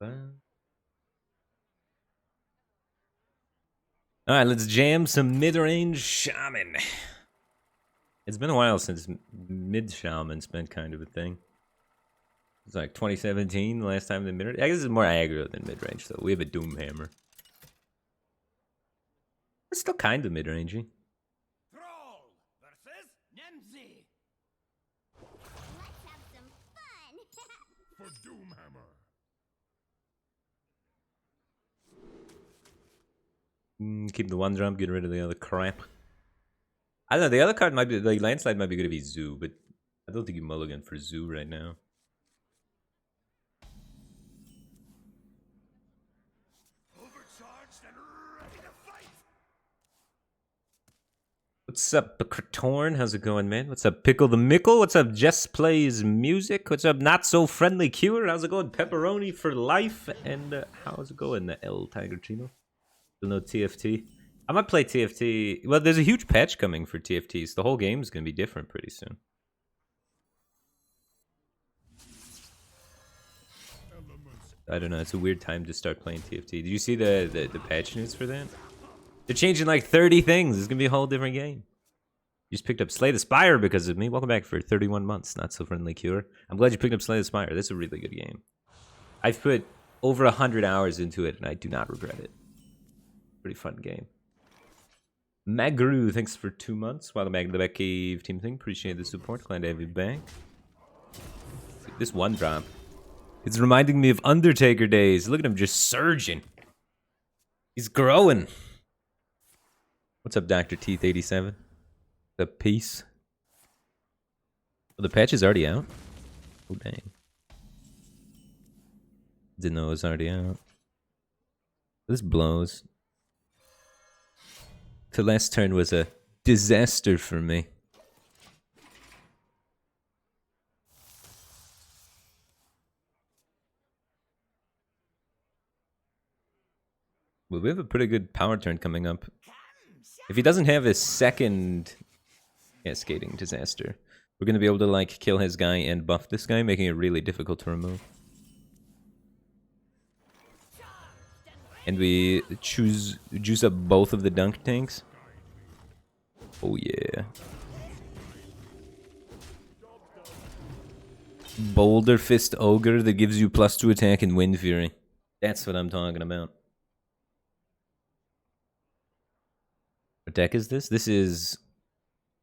Alright, let's jam some mid-range Shaman. It's been a while since mid-Shaman's been kind of a thing. It's like 2017, the last time the mid-range. I guess it's more aggro than mid-range, though. We have a Doom Hammer. It's still kind of mid-rangey. Troll versus Nemzi. Let's have some fun. For Doomhammer. Keep the one jump, get rid of the other crap. I don't know, the other card might be, like, Landslide might be good if he's Zoo, but I don't think you mulligan for Zoo right now. Overcharged and ready to fight. What's up, Kratorn? How's it going, man? What's up, Pickle the Mickle? What's up, Jess Plays Music? What's up, Not So Friendly Cure? How's it going, Pepperoni for Life? And how's it going, the El Tiger Chino? Still no TFT. I might play TFT. Well, there's a huge patch coming for TFTs. The whole game's going to be different pretty soon. I don't know. It's a weird time to start playing TFT. Did you see the patch news for that? They're changing like 30 things. It's going to be a whole different game. You just picked up Slay the Spire because of me. Welcome back for 31 months. Not So Friendly Cure. I'm glad you picked up Slay the Spire. That's a really good game. I've put over 100 hours into it, and I do not regret it. Pretty fun game. Magru, thanks for 2 months. Welcome back to the Back Cave Team Thing. Appreciate the support. Glad to have you back. This one drop. It's reminding me of Undertaker days. Look at him just surging. He's growing. What's up, Dr. Teeth 87? The peace. Oh, the patch is already out? Oh, dang. Didn't know it was already out. This blows. The last turn was a disaster for me. Well, we have a pretty good power turn coming up. If he doesn't have his second cascading disaster, we're going to be able to like kill his guy and buff this guy, making it really difficult to remove. And we juice up both of the dunk tanks. Oh yeah. Boulder Fist Ogre that gives you +2 attack and Wind Fury. That's what I'm talking about. What deck is this? This is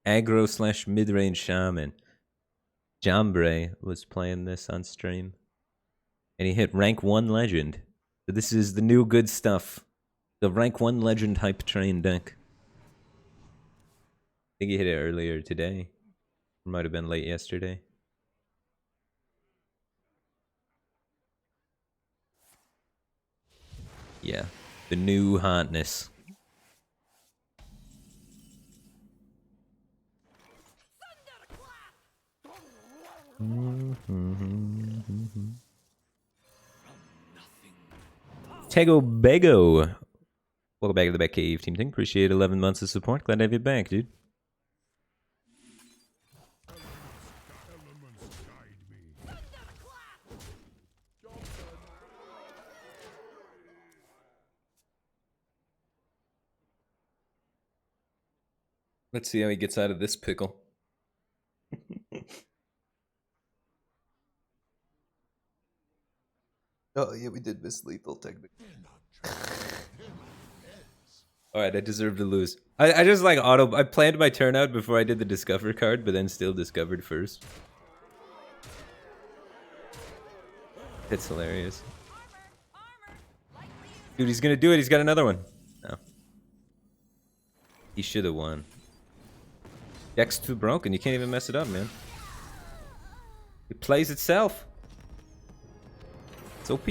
aggro / mid-range Shaman. Jambre was playing this on stream. And he hit rank 1 legend. So this is the new good stuff. The rank 1 legend hype train deck. I think he hit it earlier today. Or might have been late yesterday. Yeah, the new hotness. Tego Bego. Welcome back to the Back Cave Team Thing. Appreciate 11 months of support. Glad to have you back, dude. Let's see how he gets out of this pickle. Oh, yeah, we did miss lethal technically. Alright, I deserve to lose. I just like I planned my turnout before I did the discover card, but then still discovered first. It's hilarious. Dude, he's gonna do it. He's got another one. No. He should have won. Deck's too broken. You can't even mess it up, man. It plays itself. It's OP.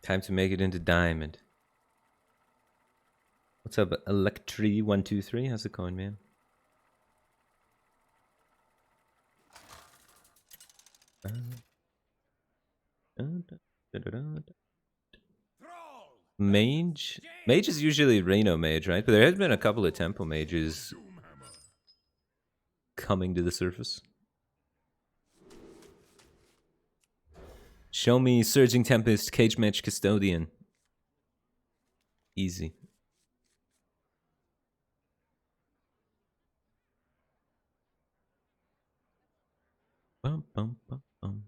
Time to make it into diamond. What's up, Electri123? How's it going, man? Mage? Mage is usually Reno Mage, right? But there has been a couple of Temple Mages coming to the surface. Show me Surging Tempest, Cage Match, Custodian. Easy. Bum, bum, bum, bum.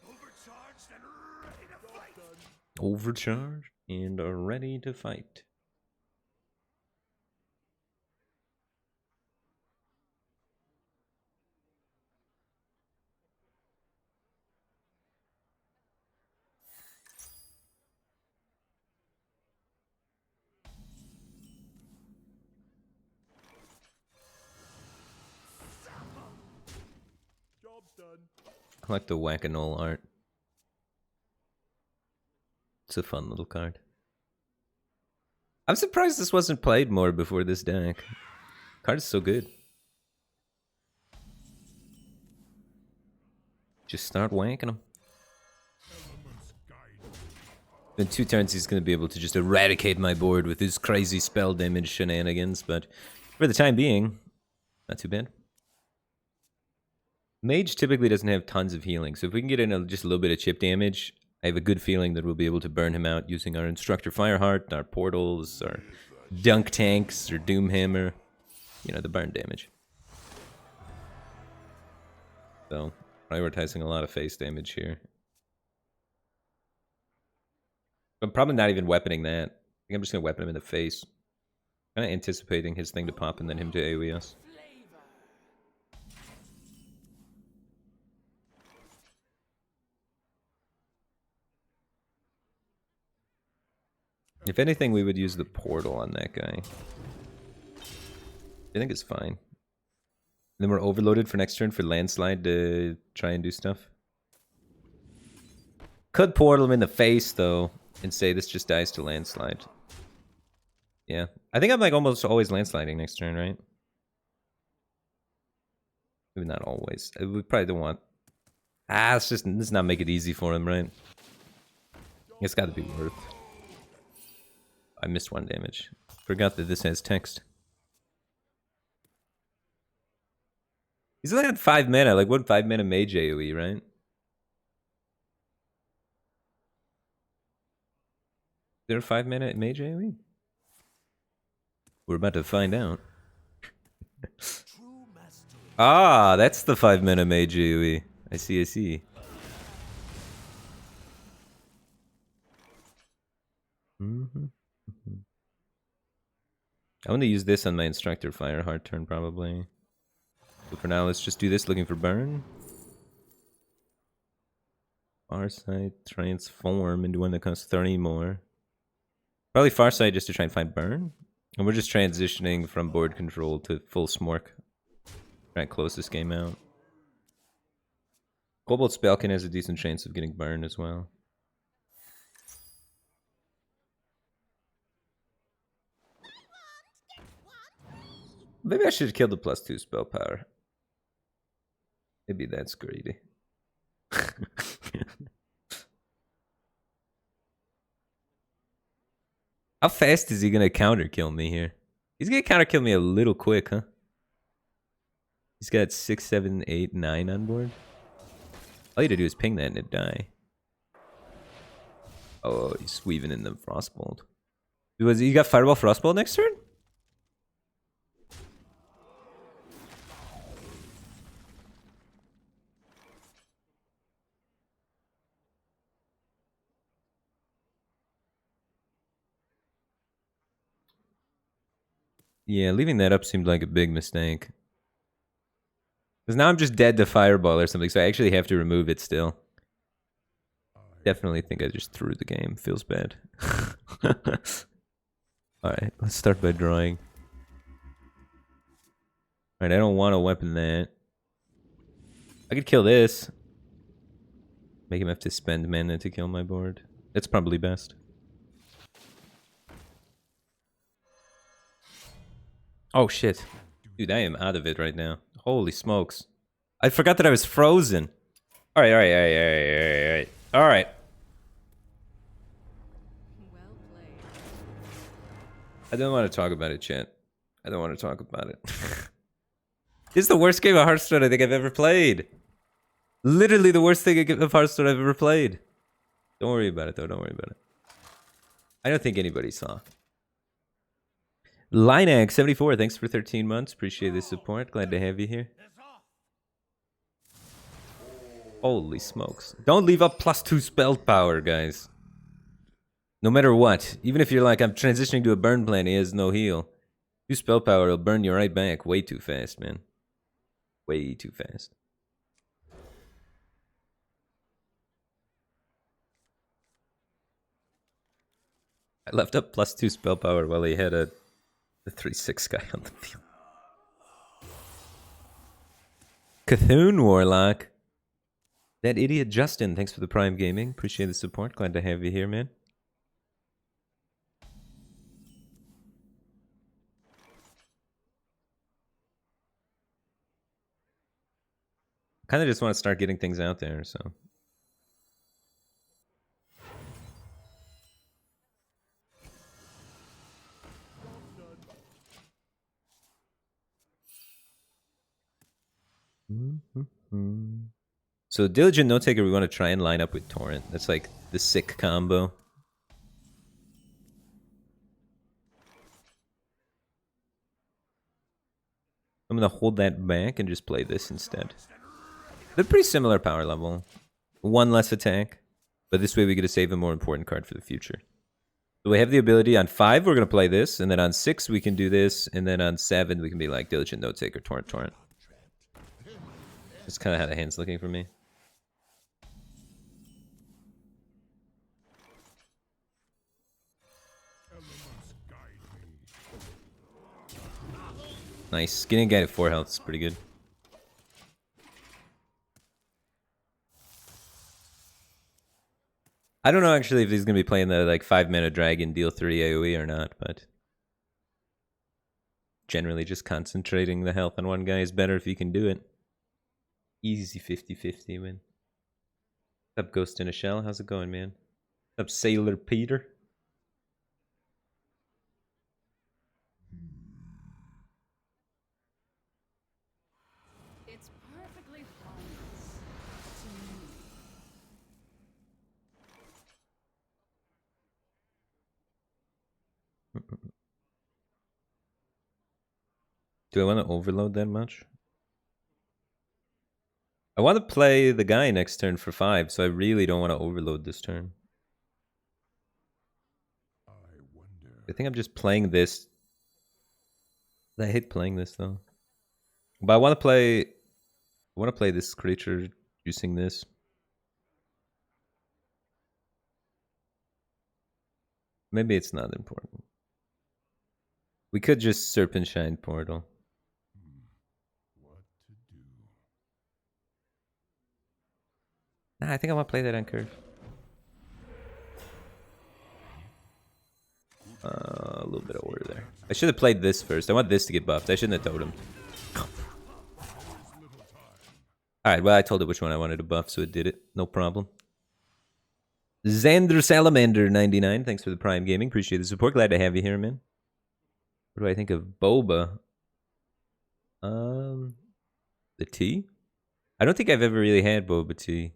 Overcharged and ready to fight. Overcharged and are ready to fight. Job done. I like the whack-a-knoll art. It's a fun little card. I'm surprised this wasn't played more before this deck. Card is so good. Just start whacking him. Elements guide. In 2 turns, he's going to be able to just eradicate my board with his crazy spell damage shenanigans, but for the time being, not too bad. Mage typically doesn't have tons of healing, so if we can get in just a little bit of chip damage, I have a good feeling that we'll be able to burn him out using our Instructor Fireheart, our portals, our Dunk Tanks, or Doomhammer. You know, the burn damage. So, prioritizing a lot of face damage here. I'm probably not even weaponing that. I think I'm just going to weapon him in the face. Kind of anticipating his thing to pop and then him to AoE us. If anything, we would use the portal on that guy. I think it's fine. Then we're overloaded for next turn for landslide to try and do stuff. Could portal him in the face, though, and say this just dies to landslide. Yeah. I think I'm like almost always landsliding next turn, right? Maybe not always. We probably don't want... let's not make it easy for him, right? It's got to be worth. I missed 1 damage. Forgot that this has text. He's only at 5 mana, like 1 5 mana mage AoE, right? Is there a 5 mana mage AoE? We're about to find out. Ah, that's the 5 mana mage AoE. I see, I see. I want to use this on my Instructor Fireheart turn, probably. But for now, let's just do this, looking for burn. Farsight, transform into one that costs 30 more. Probably Farsight just to try and find burn. And we're just transitioning from board control to full smork. Try and close this game out. Cobalt Spellkin has a decent chance of getting burned as well. Maybe I should have killed the +2 spell power. Maybe that's greedy. How fast is he gonna counter kill me here? He's gonna counter kill me a little quick, huh? He's got 6, 7, 8, 9 on board. All you have to do is ping that and it die. Oh, he's weaving in the Frostbolt. You got Fireball Frostbolt next turn? Yeah, leaving that up seemed like a big mistake. Because now I'm just dead to Fireball or something, so I actually have to remove it still. Definitely think I just threw the game. Feels bad. Alright, let's start by drawing. Alright, I don't want to weapon that. I could kill this. Make him have to spend mana to kill my board. That's probably best. Oh shit. Dude, I am out of it right now. Holy smokes. I forgot that I was frozen. All right, all right, all right, all right, all right, all right. Well played. I don't want to talk about it, chat. I don't want to talk about it. This is the worst game of Hearthstone I think I've ever played. Literally the worst thing of Hearthstone I've ever played. Don't worry about it, though. Don't worry about it. I don't think anybody saw. Linag74, thanks for 13 months. Appreciate the support. Glad to have you here. Holy smokes. Don't leave up +2 spell power, guys. No matter what. Even if you're like, I'm transitioning to a burn plan, he has no heal. 2 spell power will burn you right back way too fast, man. Way too fast. I left up +2 spell power while he had a 3/6 guy on the field. Cthulhu Warlock. That idiot Justin, thanks for the Prime Gaming. Appreciate the support. Glad to have you here, man. Kind of just want to start getting things out there, so. So Diligent Note Taker, we want to try and line up with Torrent. That's like the sick combo. I'm gonna hold that back and just play this instead. They're pretty similar power level. One less attack, but this way we get to save a more important card for the future. So we have the ability on 5, we're gonna play this, and then on 6 we can do this, and then on 7 we can be like Diligent Note Taker, Torrent. That's kind of how the hand's looking for me. Nice. Getting a guy at 4 health is pretty good. I don't know actually if he's going to be playing the like 5-mana dragon deal 3 AoE or not, but generally just concentrating the health on one guy is better if you can do it. Easy 50-50 win. What's up, Ghost in a Shell? How's it going, man? What's up, Sailor Peter? It's perfectly harmless to me. Do I want to overload that much? I want to play the guy next turn for 5, so I really don't want to overload this turn. I think I'm just playing this. I hate playing this though. But I want to play this creature using this. Maybe it's not important. We could just Serpent Shine Portal. What to do? Nah, I think I want to play that on curve. A little bit of order there. I should have played this first. I want this to get buffed. I shouldn't have totemed. Alright, well, I told it which one I wanted to buff, so it did it. No problem. Xander Salamander 99, thanks for the Prime Gaming. Appreciate the support. Glad to have you here, man. What do I think of Boba? The tea? I don't think I've ever really had Boba tea.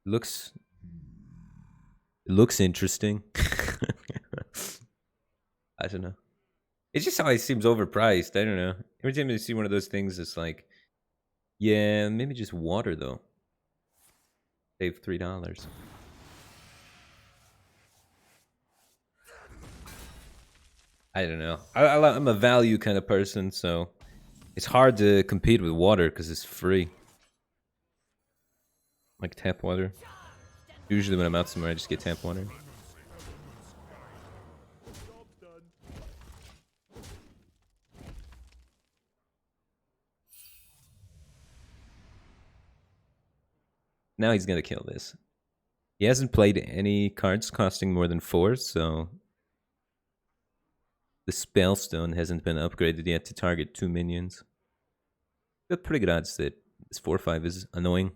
Looks interesting. I don't know. It just always seems overpriced. I don't know. Every time I see one of those things, it's like, yeah, maybe just water though. Save $3. I don't know. I'm a value kind of person, so it's hard to compete with water because it's free. Like tap water. Usually when I'm out somewhere, I just get tap water. Now he's gonna kill this. He hasn't played any cards costing more than 4, so the Spellstone hasn't been upgraded yet to target 2 minions. Got pretty good odds that this 4-5 is annoying.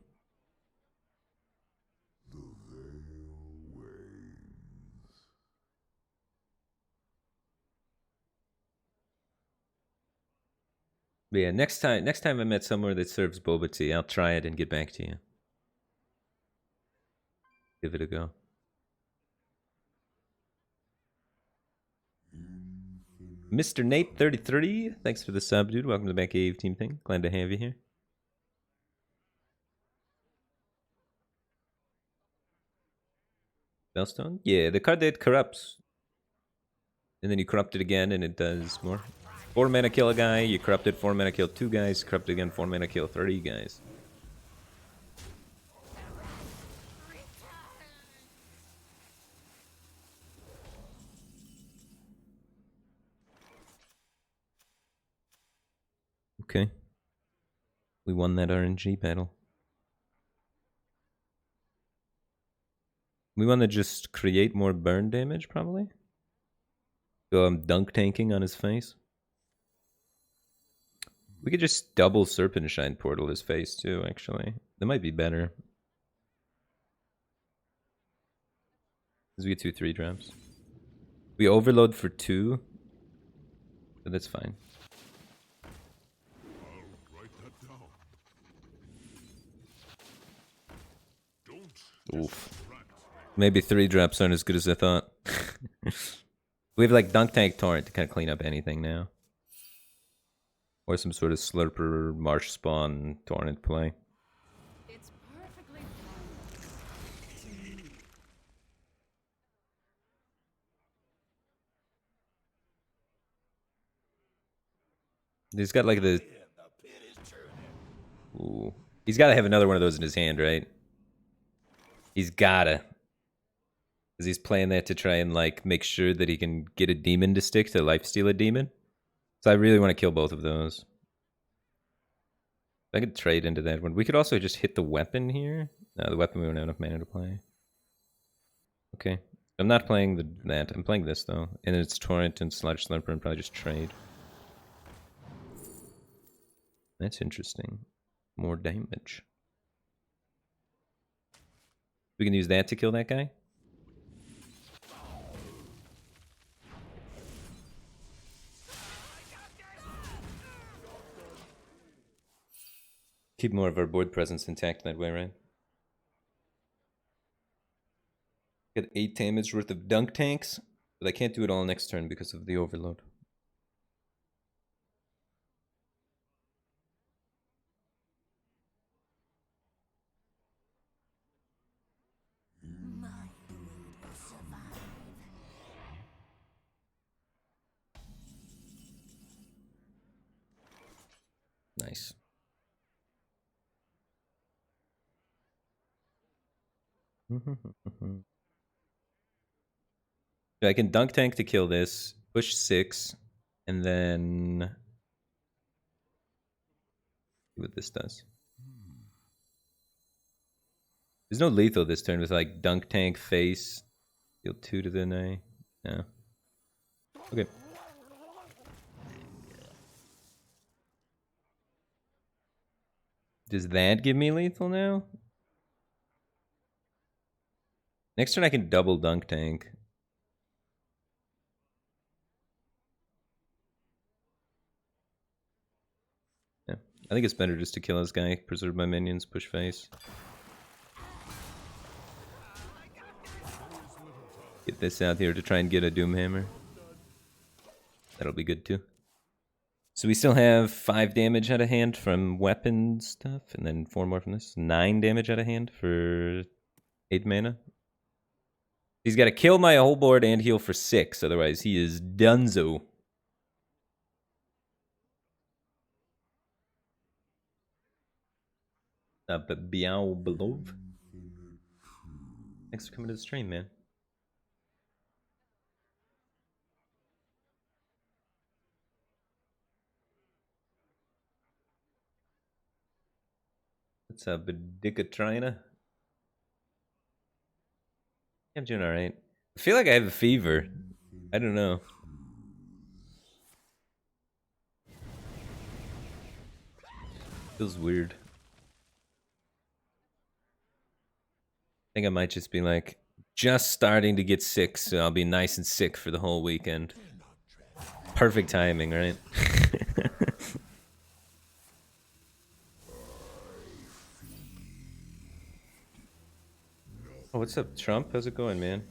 The veil wanes. But yeah, next time I'm at somewhere that serves boba tea, I'll try it and get back to you. Give it a go. Mr. Nate 33, thanks for the sub, dude. Welcome to the Batcave team thing. Glad to have you here. Bellstone? Yeah, the card that corrupts. And then you corrupt it again and it does more. 4 mana kill a guy, you corrupt it, 4 mana kill 2 guys, corrupt it again, 4 mana kill 3 guys. Okay. We won that RNG battle. We want to just create more burn damage, probably. Go dunk tanking on his face. We could just double Serpent Shine Portal his face, too, actually. That might be better. Because we get 2 3-drops. We overload for 2. But that's fine. I'll write that down. Don't Oof. distract me. Maybe 3-drops aren't as good as I thought. We have like Dunk Tank Torrent to kind of clean up anything now. Or some sort of Slurper, Marsh Spawn, Torrent play. It's perfectly fine to me. He's got like the... Ooh. He's got to have another one of those in his hand, right? He's gotta. Because he's playing that to try and like make sure that he can get a demon to stick to lifesteal a demon. So I really want to kill both of those. I could trade into that one. We could also just hit the weapon here. No, the weapon we don't have enough mana to play. Okay. I'm not playing that. I'm playing this though. And it's Torrent and Sludge Slurper and probably just trade. That's interesting. More damage. We can use that to kill that guy? Keep more of our board presence intact that way, right? Get 8 damage worth of dunk tanks, but I can't do it all next turn because of the overload. My blade will survive. Nice. I can dunk tank to kill this, push 6, and then see what this does. There's no lethal this turn with like dunk tank face, deal 2 to the nay. No. Okay. Does that give me lethal now? Next turn I can double dunk tank. Yeah, I think it's better just to kill this guy, preserve my minions, push face. Get this out here to try and get a Doomhammer. That'll be good too. So we still have 5 damage out of hand from weapon stuff, and then 4 more from this. 9 damage out of hand for 8 mana. He's got to kill my whole board and heal for 6, otherwise he is donezo. But Biao Belov. Thanks for coming to the stream, man. What's up, Dickatrina? I'm doing alright. I feel like I have a fever. I don't know. Feels weird. I think I might just be like, just starting to get sick, so I'll be nice and sick for the whole weekend. Perfect timing, right? Oh, what's up, Trump? How's it going, man?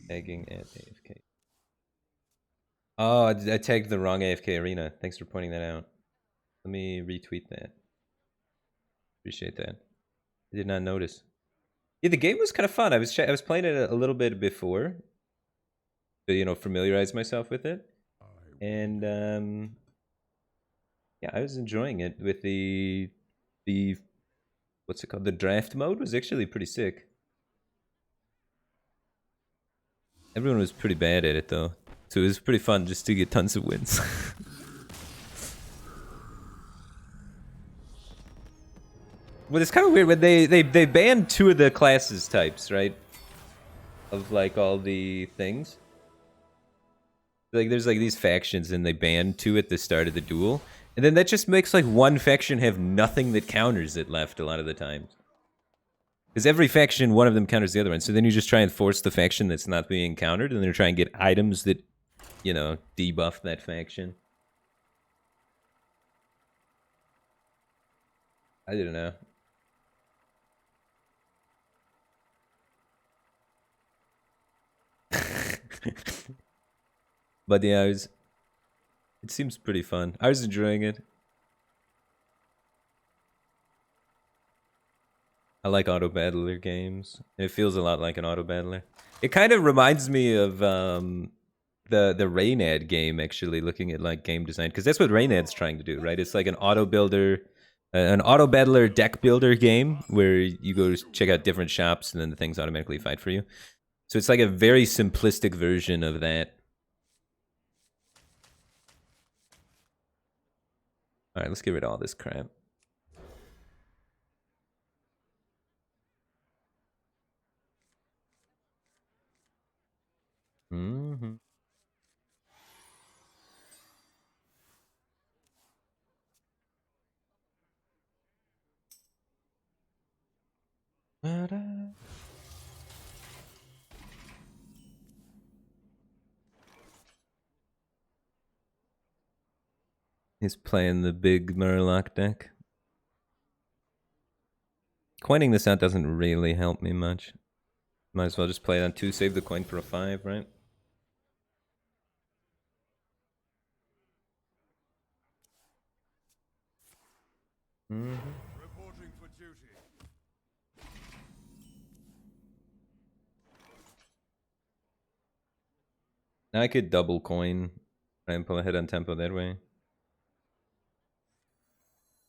Tagging at AFK. Oh, I tagged the wrong AFK arena. Thanks for pointing that out. Let me retweet that. Appreciate that. I did not notice. Yeah, the game was kind of fun. I was playing it a little bit before, to, you know, familiarize myself with it, and yeah, I was enjoying it with the what's it called? The draft mode was actually pretty sick. Everyone was pretty bad at it though, so it was pretty fun just to get tons of wins. Well, it's kind of weird when they banned 2 of the classes types, right? Of like all the things. Like there's like these factions and they banned 2 at the start of the duel. And then that just makes like one faction have nothing that counters it left a lot of the times. Because every faction, one of them counters the other one. So then you just try and force the faction that's not being countered, and then you try and get items that, you know, debuff that faction. I don't know. But yeah, it seems pretty fun. I was enjoying it. I like auto battler games. It feels a lot like an auto battler. It kind of reminds me of the Raynad game, actually, looking at like game design, because that's what Raynad's trying to do, right? It's like an auto builder, an auto battler deck builder game where you go check out different shops and then the things automatically fight for you. So it's like a very simplistic version of that. All right, let's get rid of all this crap. Mm-hmm. He's playing the big Murloc deck. Coining this out doesn't really help me much. Might as well just play it on 2, save the coin for a 5, right? Mm-hmm. Reporting for duty. Now I could double coin, try and pull ahead on tempo that way.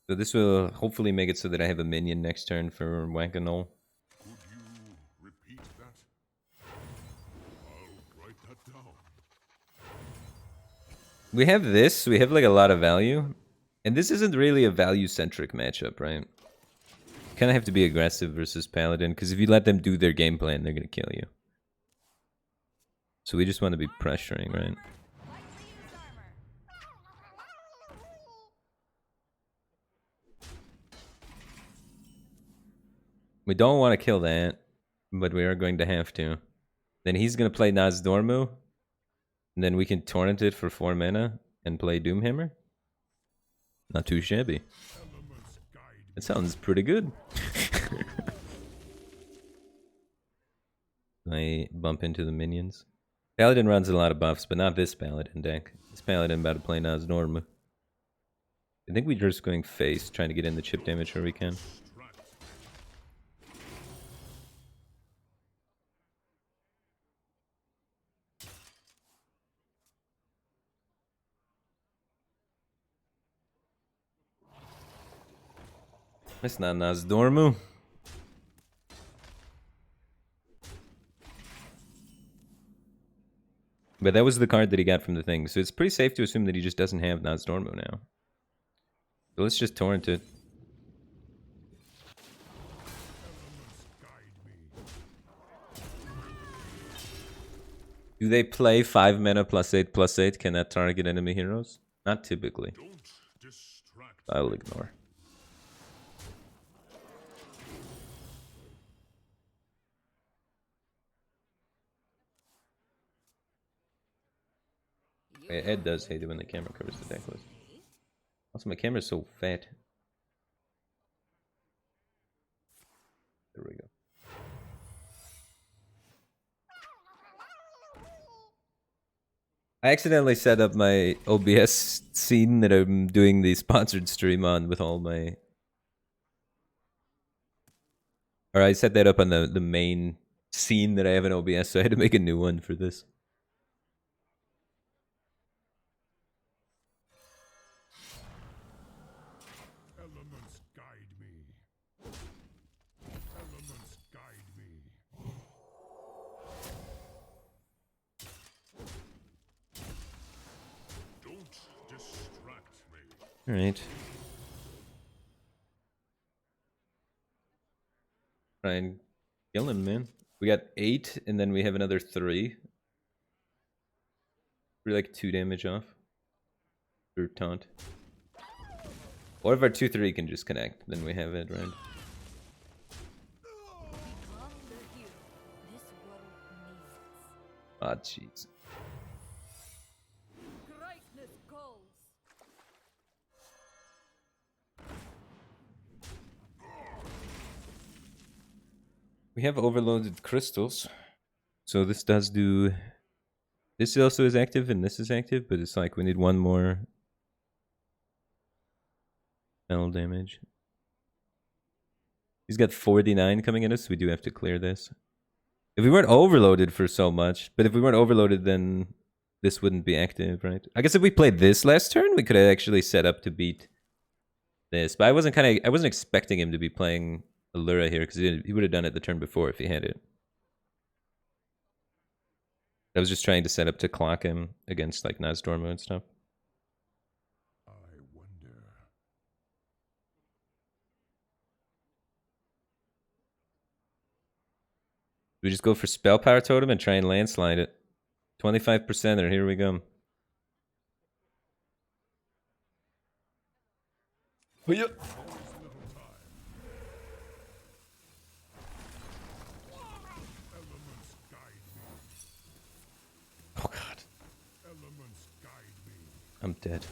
So this will hopefully make it so that I have a minion next turn for Whack-A-Null. Could you repeat that? I'll write that down. We have this, we have like a lot of value. And this isn't really a value-centric matchup, right? You kind of have to be aggressive versus Paladin, because if you let them do their game plan, they're going to kill you. So we just want to be pressuring, right? We don't want to kill that, but we are going to have to. Then he's going to play Nazdormu, and then we can torrent it for 4 mana and play Doomhammer. Not too shabby. That sounds pretty good. I bump into the minions. Paladin runs a lot of buffs, but not this Paladin deck. This Paladin about to play Nazdormu. I think we're just going face, trying to get in the chip damage where we can. It's not Nazdormu. But that was the card that he got from the thing, so it's pretty safe to assume that he just doesn't have Nazdormu now. So let's just torrent it. Do they play 5 mana +8/+8? Cannot target enemy heroes? Not typically. Don't distract. I'll ignore. Ed does hate it when the camera covers the deck list. Also, my camera's so fat. There we go. I accidentally set up my OBS scene that I'm doing the sponsored stream on with all my... Or I set that up on the main scene that I have in OBS, so I had to make a new one for this. Elements guide me. Elements guide me. Don't distract me. Alright. Try and kill him, man. We got 8, and then we have another 3. We're like 2 damage off. Or taunt. Or if our 2/3 can just connect, then we have it, right? Become the hero this world needs. Ah, jeez. Greatness calls. We have overloaded crystals. So this does do... This also is active and this is active, but it's like we need one more spell damage. He's got 49 coming at us, so we do have to clear this. If we weren't overloaded for so much, but if we weren't overloaded, then this wouldn't be active, right? I guess if we played this last turn, we could have actually set up to beat this. But I wasn't expecting him to be playing Allura here, because he would have done it the turn before if he had it. I was just trying to set up to clock him against like Nazdorma and stuff. I wonder. We just go for Spell Power Totem and try and landslide it. 25%er, here we go. Elements guide me. Oh god, Elements guide me. I'm dead.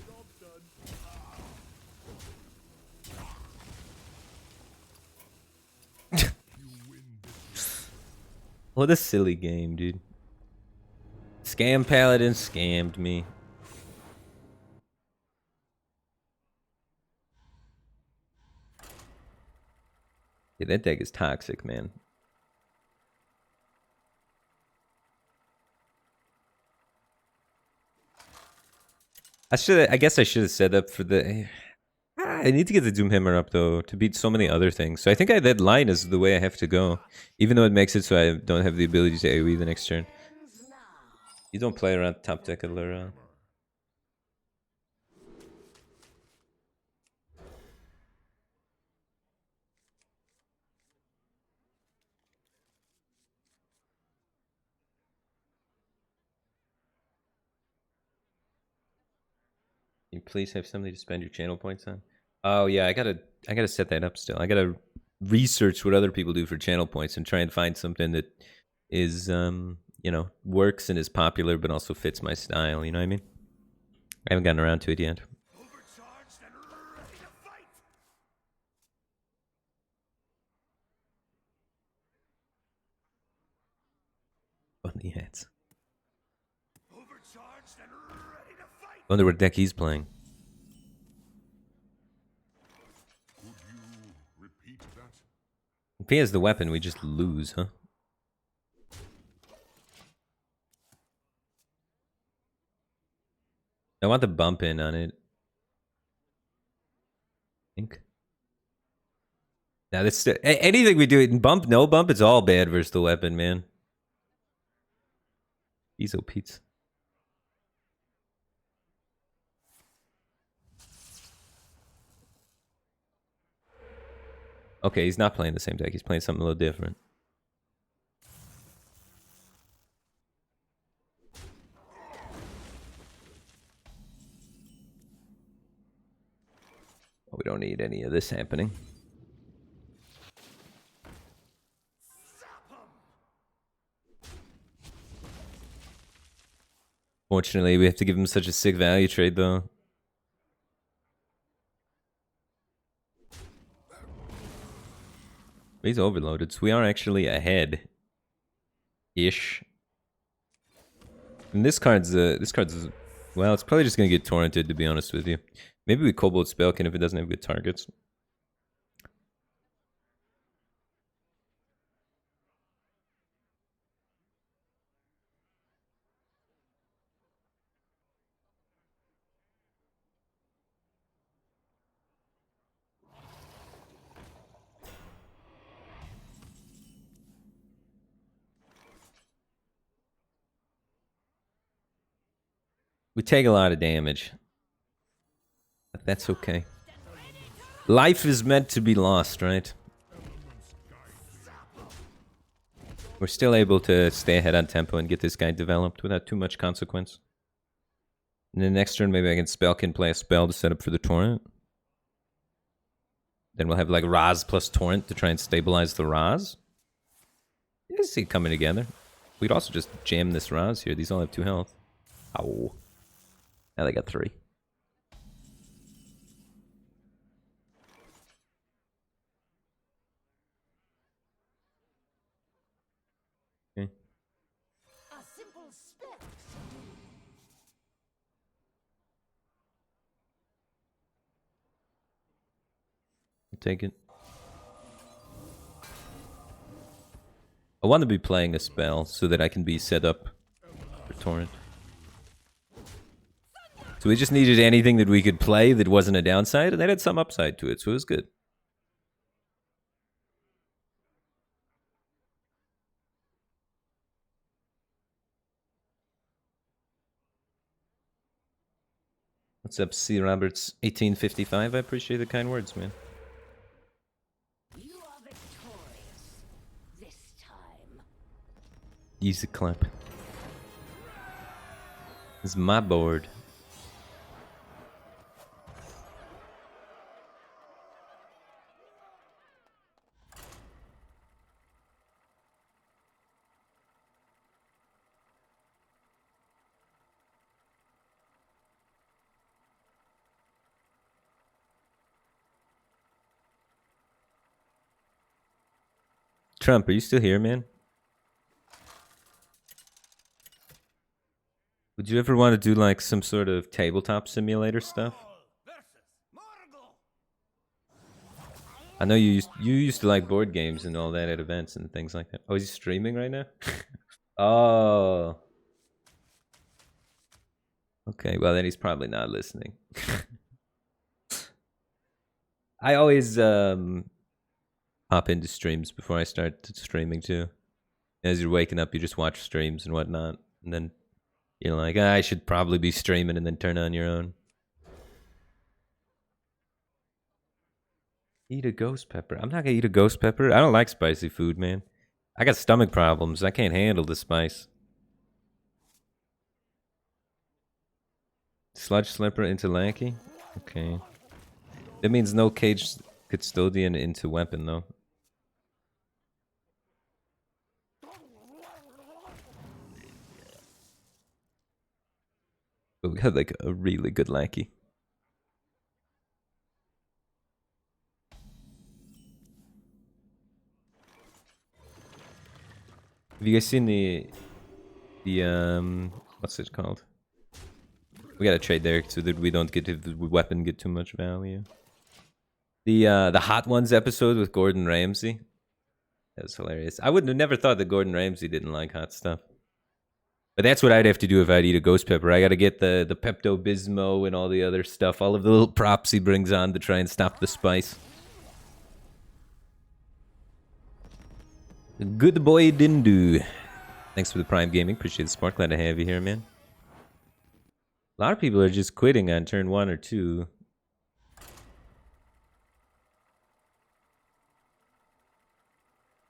You win this. What a silly game, dude. Scam Paladin scammed me. Yeah, that deck is toxic, man. I guess I should have set up for the... I need to get the Doomhammer up, though, to beat so many other things. So I think that line is the way I have to go. Even though it makes it so I don't have the ability to AoE the next turn. You don't play around top deck Allura. Can you please have something to spend your channel points on? Oh yeah, I gotta set that up still. I gotta research what other people do for channel points and try and find something that is you know, works and is popular but also fits my style, you know what I mean? I haven't gotten around to it yet. Overcharged and ready to fight. Bunny hats. Overcharged and ready to fight. Wonder what deck he's playing. Could you repeat that? If he has the weapon, we just lose, huh? I want the bump in on it. I think. Now this anything we do in bump, no bump, it's all bad versus the weapon, man. Ezo Pete's. Okay, he's not playing the same deck. He's playing something a little different. We don't need any of this happening. Fortunately, we have to give him such a sick value trade, though. He's overloaded, so we are actually ahead. Ish. And this card's well, it's probably just gonna get torrented, to be honest with you. Maybe we Cobalt Spellkin if it doesn't have good targets. We take a lot of damage. But that's okay. Life is meant to be lost, right? We're still able to stay ahead on tempo and get this guy developed without too much consequence. And the next turn, maybe I can Spellkin play a spell to set up for the Torrent. Then we'll have like Raz plus Torrent to try and stabilize the Raz. You see it coming together. We'd also just jam this Raz here. These all have 2 health. Ow. Now they got 3. Okay. A simple spell. I'll take it. I want to be playing a spell so that I can be set up for Torrent. So we just needed anything that we could play that wasn't a downside, and that had some upside to it, so it was good. What's up, C. Roberts 1855? I appreciate the kind words, man. You are victorious this time. Easy clap. This is my board. Trump, are you still here, man? Would you ever want to do like some sort of tabletop simulator stuff? I know you used to like board games and all that at events and things like that. Oh, is he streaming right now? Oh. Okay, well then he's probably not listening. I always hop into streams before I start streaming too. As you're waking up, you just watch streams and whatnot, and then you're like, I should probably be streaming, and then turn on your own. Eat a ghost pepper. I'm not gonna eat a ghost pepper. I don't like spicy food, man. I got stomach problems. I can't handle the spice. Sludge Slipper into Lanky? Okay. That means no Cage Custodian into Weapon, though. But we had like a really good Lanky. Have you guys seen the what's it called? We gotta trade there so that we don't get to the weapon get too much value. The Hot Ones episode with Gordon Ramsay. That was hilarious. I wouldn't have never thought that Gordon Ramsay didn't like hot stuff. But that's what I'd have to do if I'd eat a ghost pepper. I gotta get the Pepto-Bismol and all the other stuff, all of the little props he brings on to try and stop the spice. Good boy Dindu. Thanks for the Prime Gaming. Appreciate the support. Glad to have you here, man. A lot of people are just quitting on turn 1 or 2.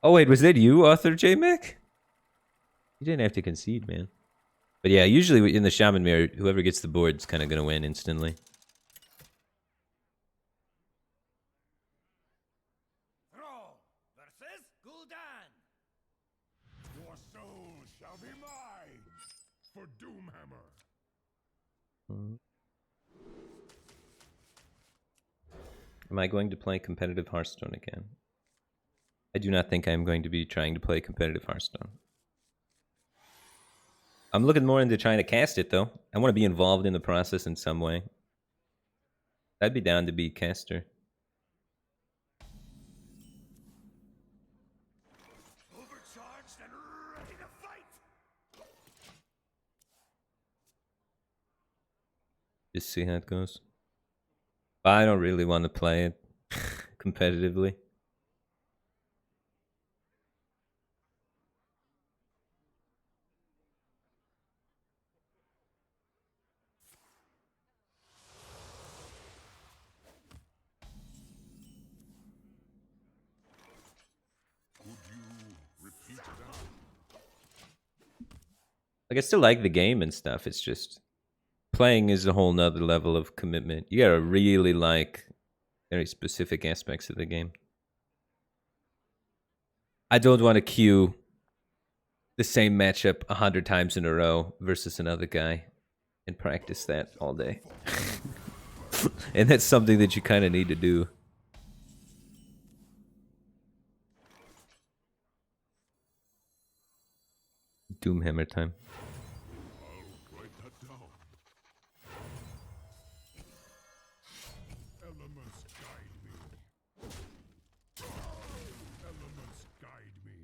Oh wait, was that you, Author J-Mac? You didn't have to concede, man. But yeah, usually in the Shaman mirror, whoever gets the board is kind of going to win instantly. Am I going to play competitive Hearthstone again? I do not think I'm going to be trying to play competitive Hearthstone. I'm looking more into trying to cast it, though. I want to be involved in the process in some way. I'd be down to be caster. Overcharged and ready to fight. Just see how it goes. But I don't really want to play it competitively. Could you repeat that? Like, I still like the game and stuff. It's just playing is a whole nother level of commitment. You gotta really like very specific aspects of the game. I don't want to queue the same matchup 100 times in a row versus another guy and practice that all day. And that's something that you kind of need to do. Doomhammer time. I'll write that down. Elements guide me. Elements guide me.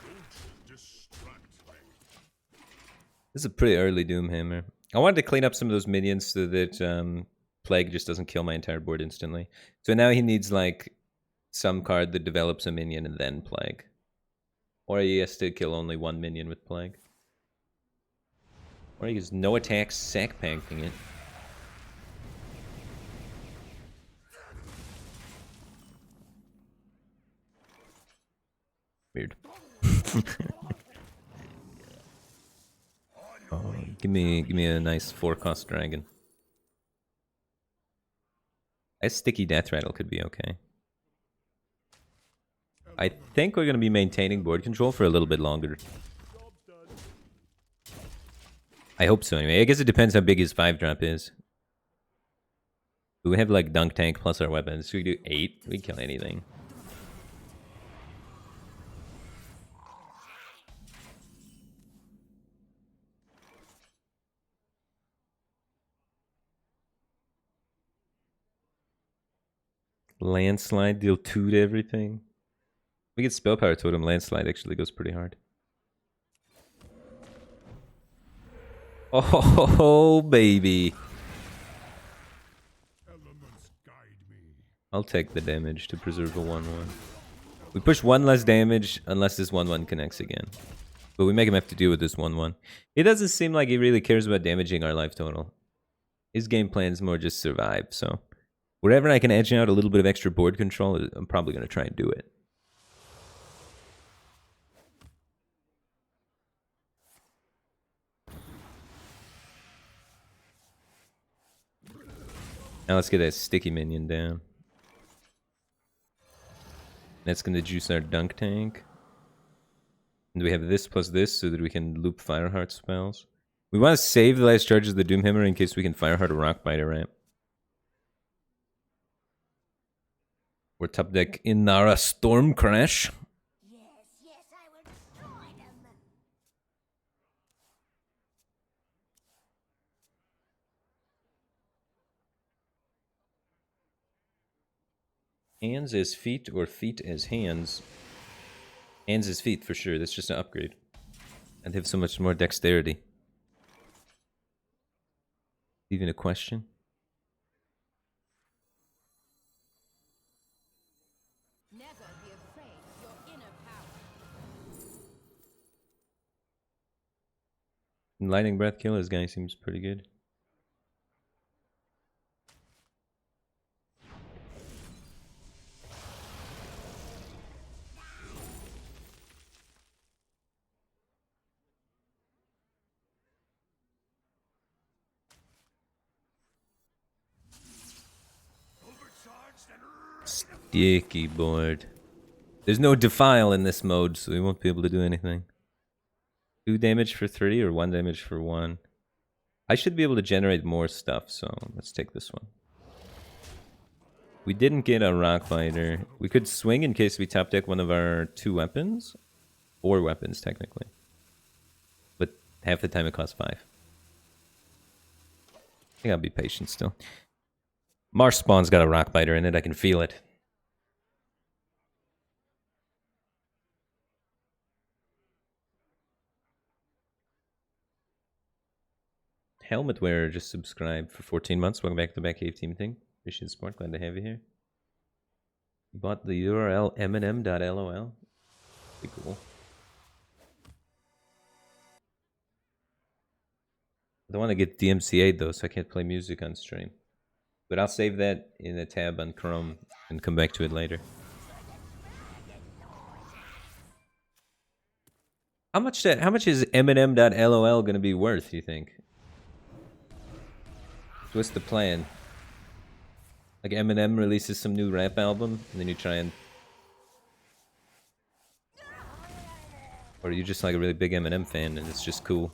Don't distract me. This is a pretty early Doomhammer. I wanted to clean up some of those minions so that Plague just doesn't kill my entire board instantly. So now he needs like some card that develops a minion and then Plague. Or he has to kill only one minion with Plague. Or he has no attacks, sack panking it. Weird. Oh, give me a nice 4-cost dragon. A sticky death rattle could be okay. I think we're gonna be maintaining board control for a little bit longer. I hope so anyway. I guess it depends how big his 5-drop is. Do we have like dunk tank plus our weapons? Should we do 8? We can kill anything. Landslide, deal 2 to everything. We get spell power totem, landslide actually goes pretty hard. Oh, baby. Elements guide me. I'll take the damage to preserve a 1-1. We push 1 less damage unless this 1-1 connects again. But we make him have to deal with this 1-1. It doesn't seem like he really cares about damaging our life total. His game plan is more just survive, so wherever I can edge out a little bit of extra board control, I'm probably going to try and do it. Now let's get that sticky minion down. That's going to juice our dunk tank. And we have this plus this so that we can loop Fireheart spells. We want to save the last charges of the Doomhammer in case we can Fireheart a Rockbiter ramp. We're top deck Inara Storm Crash. Yes, yes, I will destroy them. Hands as feet or feet as hands. Hands as feet for sure. That's just an upgrade. And have so much more dexterity. Even a question? Never be afraid of your inner power. Lightning Breath kill, this guy seems pretty good. Overcharged and Sticky board. There's no defile in this mode, so we won't be able to do anything. 2 damage for 3 or 1 damage for 1. I should be able to generate more stuff, so let's take this one. We didn't get a rock fighter. We could swing in case we top deck one of our 2 weapons. 4 weapons, technically. But half the time it costs 5. I think I'll be patient still. Marsh Spawn's got a rock biter in it. I can feel it. Helmet Wearer just subscribed for 14 months. Welcome back to the Batcave Team Thing. Appreciate the support. Glad to have you here. You bought the URL mnm.lol. Pretty cool. I don't want to get DMCA'd though, so I can't play music on stream. But I'll save that in a tab on Chrome and come back to it later. How much is mnm.lol gonna be worth, you think? What's the plan? Like Eminem releases some new rap album, and then you try and... Or are you just like a really big Eminem fan, and it's just cool?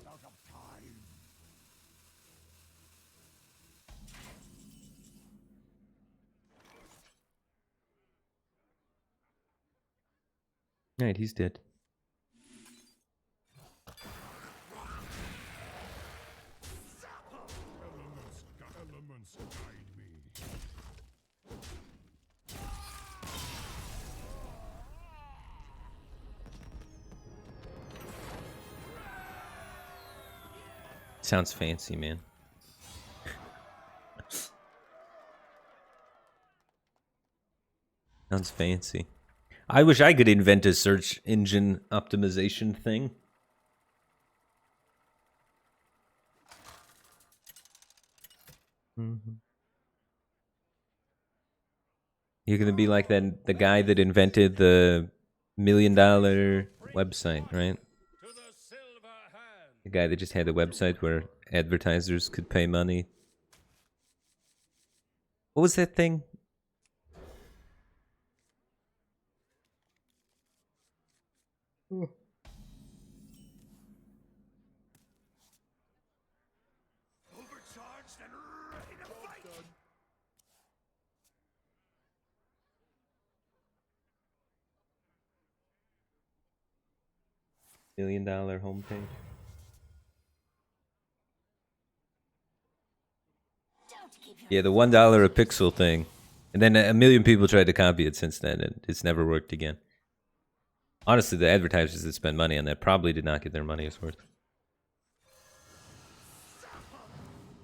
Alright, he's dead. Sounds fancy, man. Sounds fancy. I wish I could invent a search engine optimization thing. You're gonna be like the guy that invented the $1 million website, right? The guy that just had a website where advertisers could pay money. What was that thing? Overcharged and ready to fight. $1 million homepage. Yeah, the $1 a pixel thing. And then a million people tried to copy it since then, and it's never worked again. Honestly, the advertisers that spend money on that probably did not get their money's worth.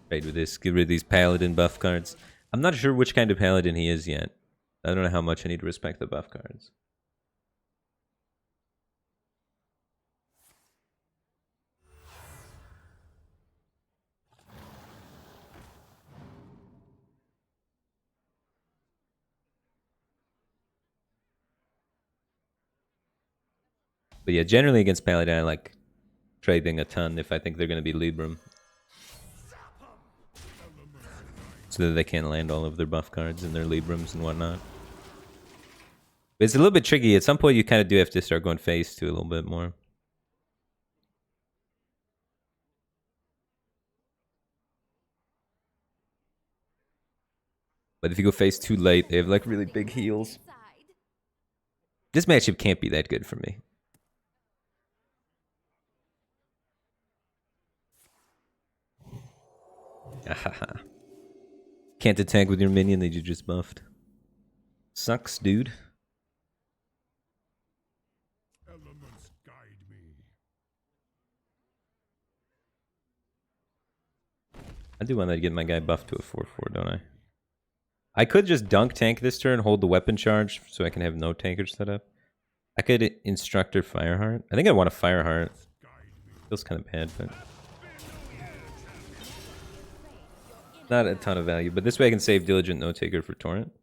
Trade with this, get rid of these paladin buff cards. I'm not sure which kind of paladin he is yet. I don't know how much I need to respect the buff cards. But yeah, generally against Paladin, I like trading a ton if I think they're going to be Libram. So that they can land all of their buff cards and their Librams and whatnot. But it's a little bit tricky. At some point, you kind of do have to start going phase 2 a little bit more. But if you go phase 2 late, they have like really big heals. This matchup can't be that good for me. Can't attack with your minion that you just buffed. Sucks, dude. Elements guide me. I do want to get my guy buffed to a 4/4, don't I? I could just dunk tank this turn, hold the weapon charge, so I can have no tankers set up. I could Instructor Fireheart. I think I want a Fireheart. Feels kind of bad, but... Not a ton of value, but this way I can save Diligent No Taker for Torrent.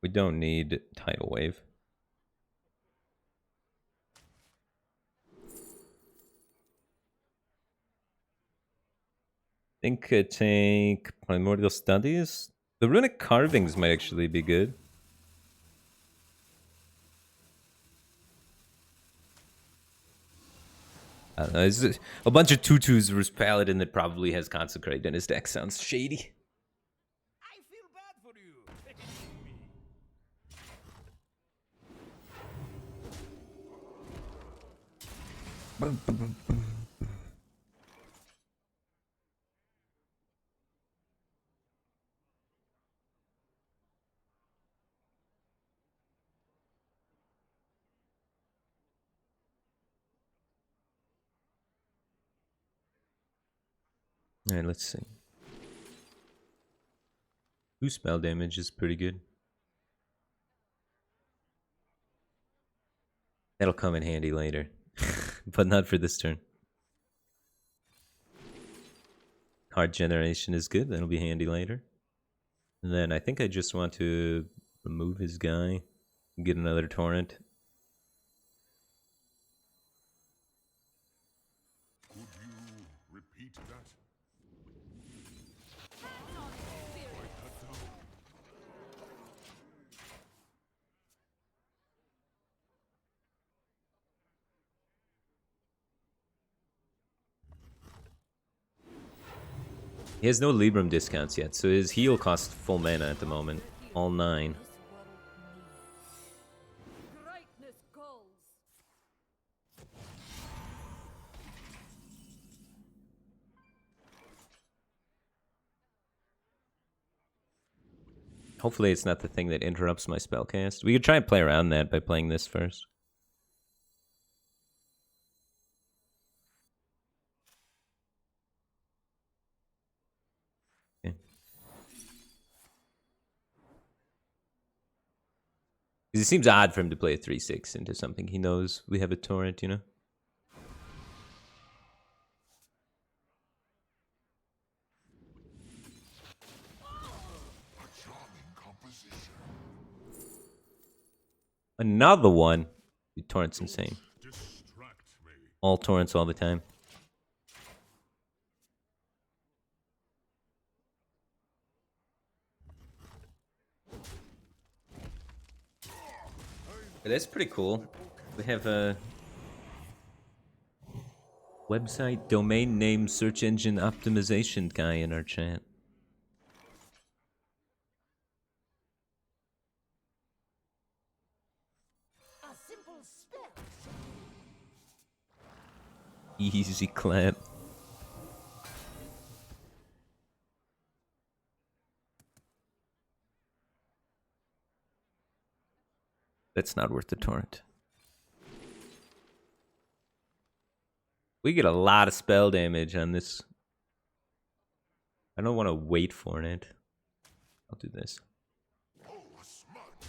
We don't need Tidal Wave. think I take Primordial Studies. The runic carvings might actually be good. I don't know. It's a bunch of tutus versus Paladin that probably has Consecrate in his deck. Sounds shady. I feel bad for you. Alright, let's see. 2 spell damage is pretty good. That'll come in handy later. But not for this turn. Card generation is good. That'll be handy later. And then I think I just want to remove his guy. Get another torrent. Could you repeat that? He has no Libram discounts yet, so his heal costs full mana at the moment. All 9. Greatness calls. Hopefully it's not the thing that interrupts my spellcast. We could try and play around that by playing this first. Okay. Because it seems odd for him to play a 3/6 into something he knows we have a torrent, you know? A charming composition. Another one. Dude, torrent's insane. Distract me. All torrents all the time. But that's pretty cool. We have a website domain name search engine optimization guy in our chat. A simple spell. Easy clap. That's not worth the torrent. We get a lot of spell damage on this. I don't want to wait for it. I'll do this. Oh, a smudge.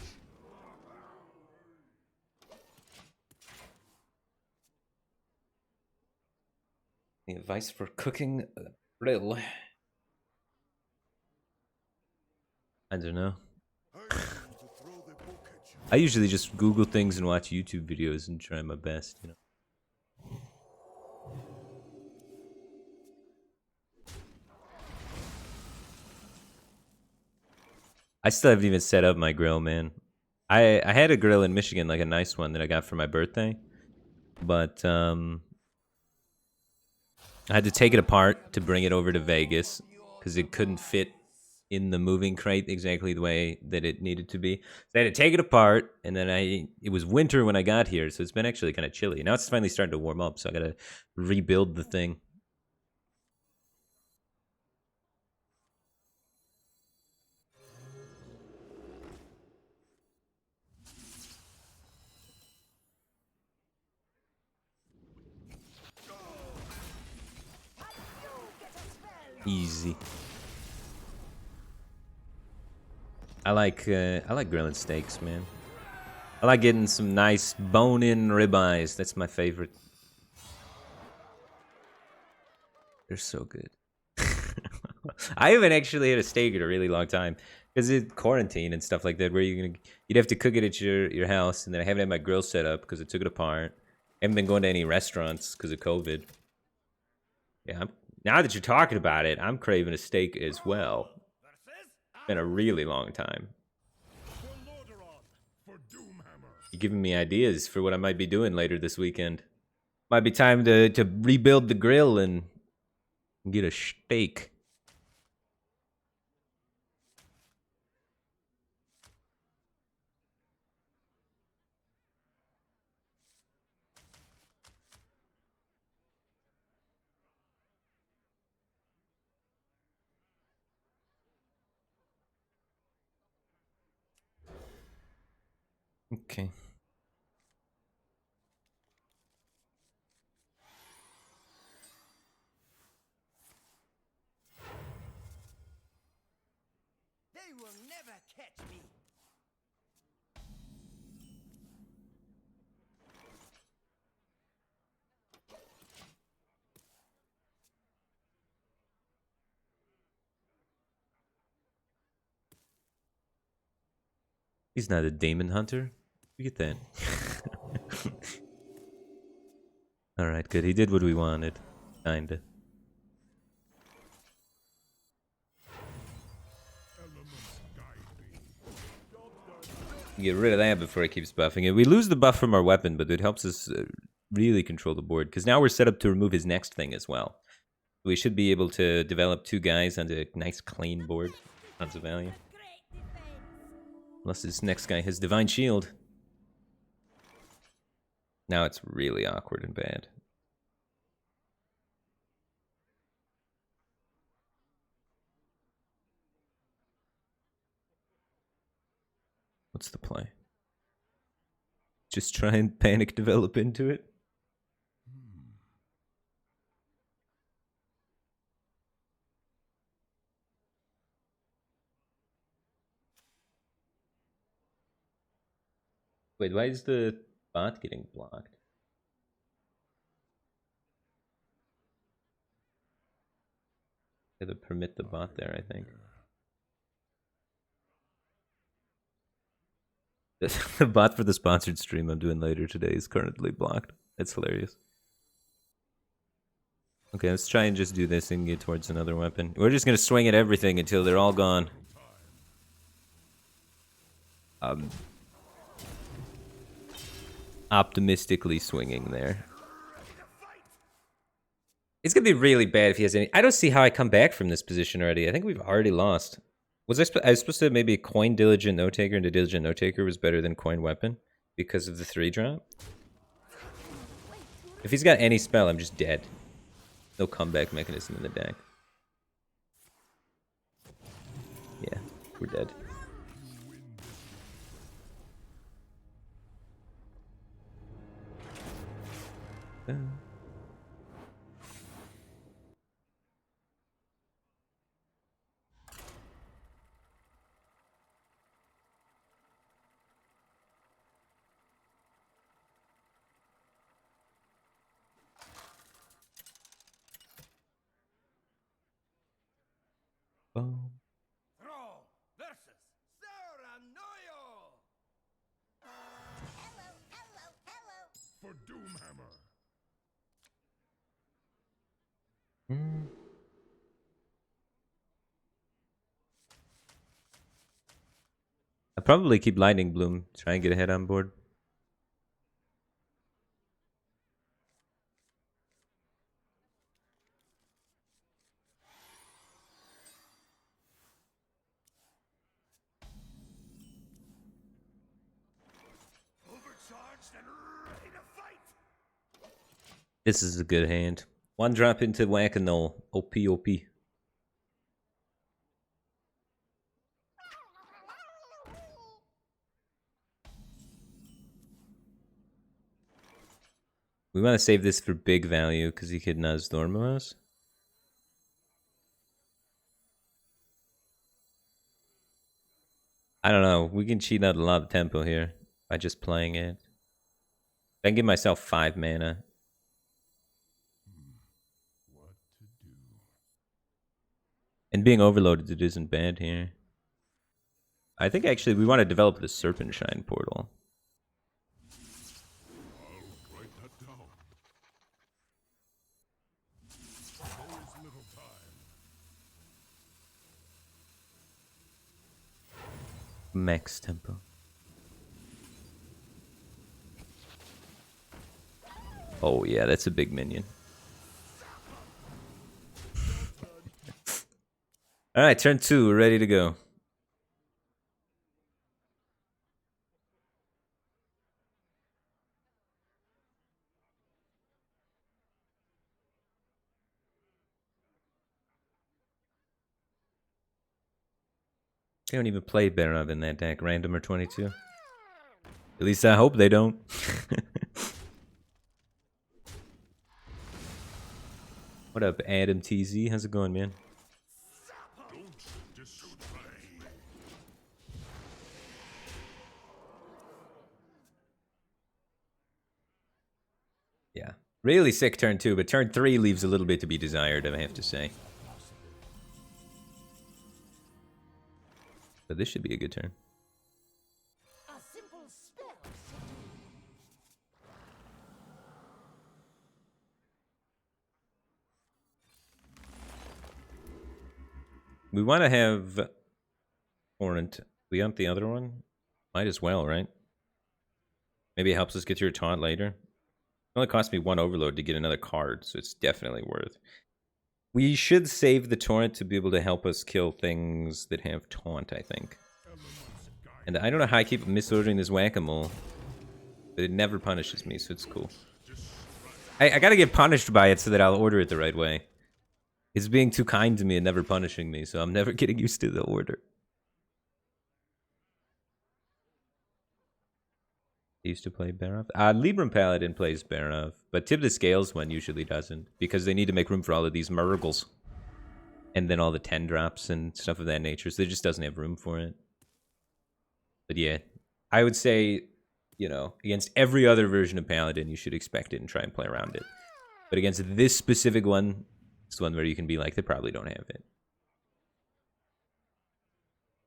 Any advice for cooking a grill? I don't know. I need to throw the book at you. I usually just Google things and watch YouTube videos and try my best, you know. I still haven't even set up my grill, man. I had a grill in Michigan, like a nice one that I got for my birthday, but I had to take it apart to bring it over to Vegas because it couldn't fit in the moving crate exactly the way that it needed to be. So I had to take it apart, and then it was winter when I got here, so it's been actually kind of chilly. Now it's finally starting to warm up, so I gotta rebuild the thing. Easy. I like grilling steaks, man. I like getting some nice bone-in ribeyes. That's my favorite. They're so good. I haven't actually had a steak in a really long time because it's quarantine and stuff like that, where you'd have to cook it at your house, and then I haven't had my grill set up because I took it apart. I haven't been going to any restaurants because of COVID. Yeah, Now that you're talking about it, I'm craving a steak as well. Versus Been a really long time. for Lordaeron, for Doomhammer. You're giving me ideas for what I might be doing later this weekend. Might be time to rebuild the grill and get a steak. Okay. They will never catch me. He's not a demon hunter. You get that. Alright, good. He did what we wanted. Kinda. Get rid of that before it keeps buffing it. We lose the buff from our weapon, but it helps us really control the board. Because now we're set up to remove his next thing as well. We should be able to develop 2 guys on a nice clean board. Tons of value. Great defense. Unless this next guy has Divine Shield. Now it's really awkward and bad. What's the play? Just try and panic develop into it? Wait, why is the bot getting blocked? Gotta permit the bot there, I think. The bot for the sponsored stream I'm doing later today is currently blocked. It's hilarious. Okay, let's try and just do this and get towards another weapon. We're just gonna swing at everything until they're all gone. Optimistically swinging there. It's gonna be really bad if he has any. I don't see how I come back from this position already. I think we've already lost. Was I was supposed to maybe coin Diligent Note Taker, and the Diligent Note Taker was better than coin Weapon because of the 3-drop? If he's got any spell, I'm just dead. No comeback mechanism in the deck. Yeah, we're dead. Boom. Thrall versus Saranoyo. Hello, hello, hello. For Doomhammer. I'll probably keep Lightning Bloom, try and get ahead on board. Overcharged and ready to fight. This is a good hand. 1 drop into Whack-A-Null. OP, OP. We want to save this for big value because he could Nazdorma us. I don't know. We can cheat out a lot of tempo here by just playing it. I can give myself 5 mana. What to do? And being overloaded, it isn't bad here. I think actually we want to develop the Serpent Shine portal. I'll write that down. There is little Max tempo. Oh yeah, that's a big minion. Alright, turn 2, we're ready to go. They don't even play Baron in that deck. Random or 22. At least I hope they don't. What up, Adam TZ? How's it going, man? Yeah. Really sick turn 2, but turn 3 leaves a little bit to be desired, I have to say. But this should be a good turn. A simple spell. We want to have Torrent. We want the other one? Might as well, right? Maybe it helps us get your taunt later. It only cost me 1 overload to get another card, so it's definitely worth. We should save the Torrent to be able to help us kill things that have taunt, I think. And I don't know how I keep misordering this whack-a-mole, but it never punishes me, so it's cool. I gotta get punished by it so that I'll order it the right way. It's being too kind to me and never punishing me, so I'm never getting used to the order. I used to play Barov. Libram Paladin plays Barov, but Tip the Scales one usually doesn't, because they need to make room for all of these Murgles. And then all the 10 drops and stuff of that nature, so it just doesn't have room for it. But yeah, I would say, you know, against every other version of Paladin, you should expect it and try and play around it. But against this specific one, it's one where you can be like, they probably don't have it.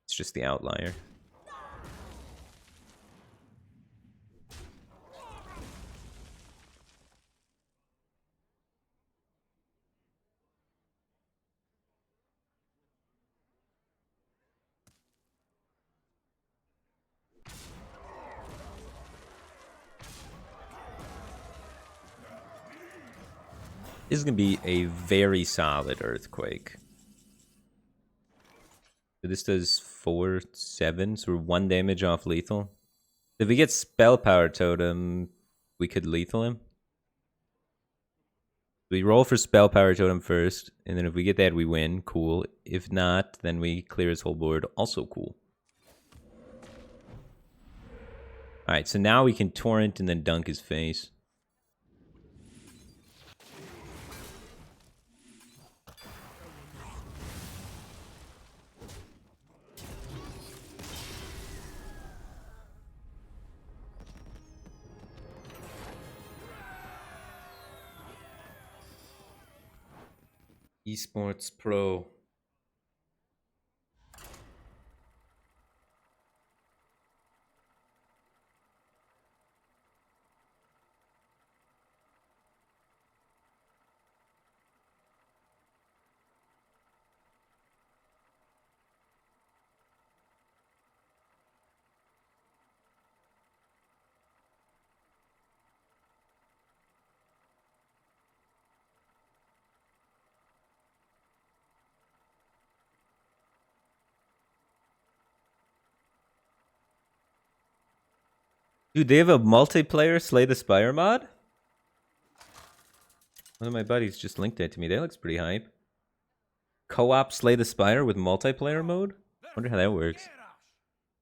It's just the outlier. This is going to be a very solid Earthquake. So this does 4, 7, so we're 1 damage off lethal. If we get Spell Power Totem, we could lethal him. We roll for Spell Power Totem first, and then if we get that, we win. Cool. If not, then we clear his whole board. Also cool. Alright, so now we can Torrent and then dunk his face. Esports Pro. Dude, they have a multiplayer Slay the Spire mod? One of my buddies just linked that to me. That looks pretty hype. Co-op Slay the Spire with multiplayer mode? Wonder how that works.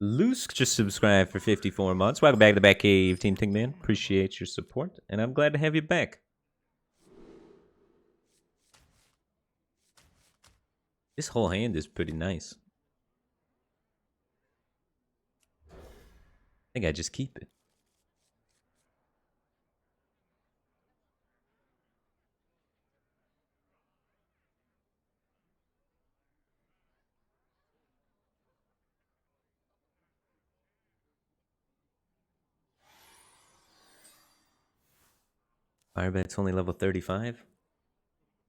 Lusk just subscribed for 54 months. Welcome back to the Batcave, Team Tingman. Appreciate your support, and I'm glad to have you back. This whole hand is pretty nice. I think I just keep it. Firebat's only level 35.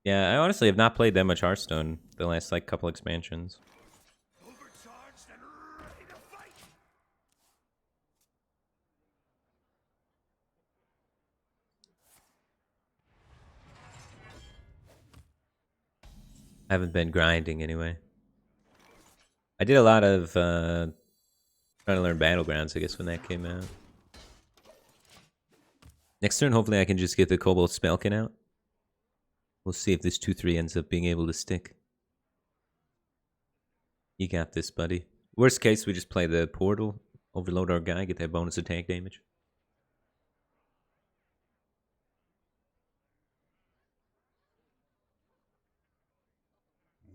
Yeah, I honestly have not played that much Hearthstone the last like couple expansions. Overcharged and ready to fight. I haven't been grinding anyway. I did a lot of trying to learn Battlegrounds, I guess, when that came out. Next turn, hopefully I can just get the Cobalt Spelkin out. We'll see if this 2-3 ends up being able to stick. You got this, buddy. Worst case, we just play the Portal, overload our guy, get that bonus attack damage.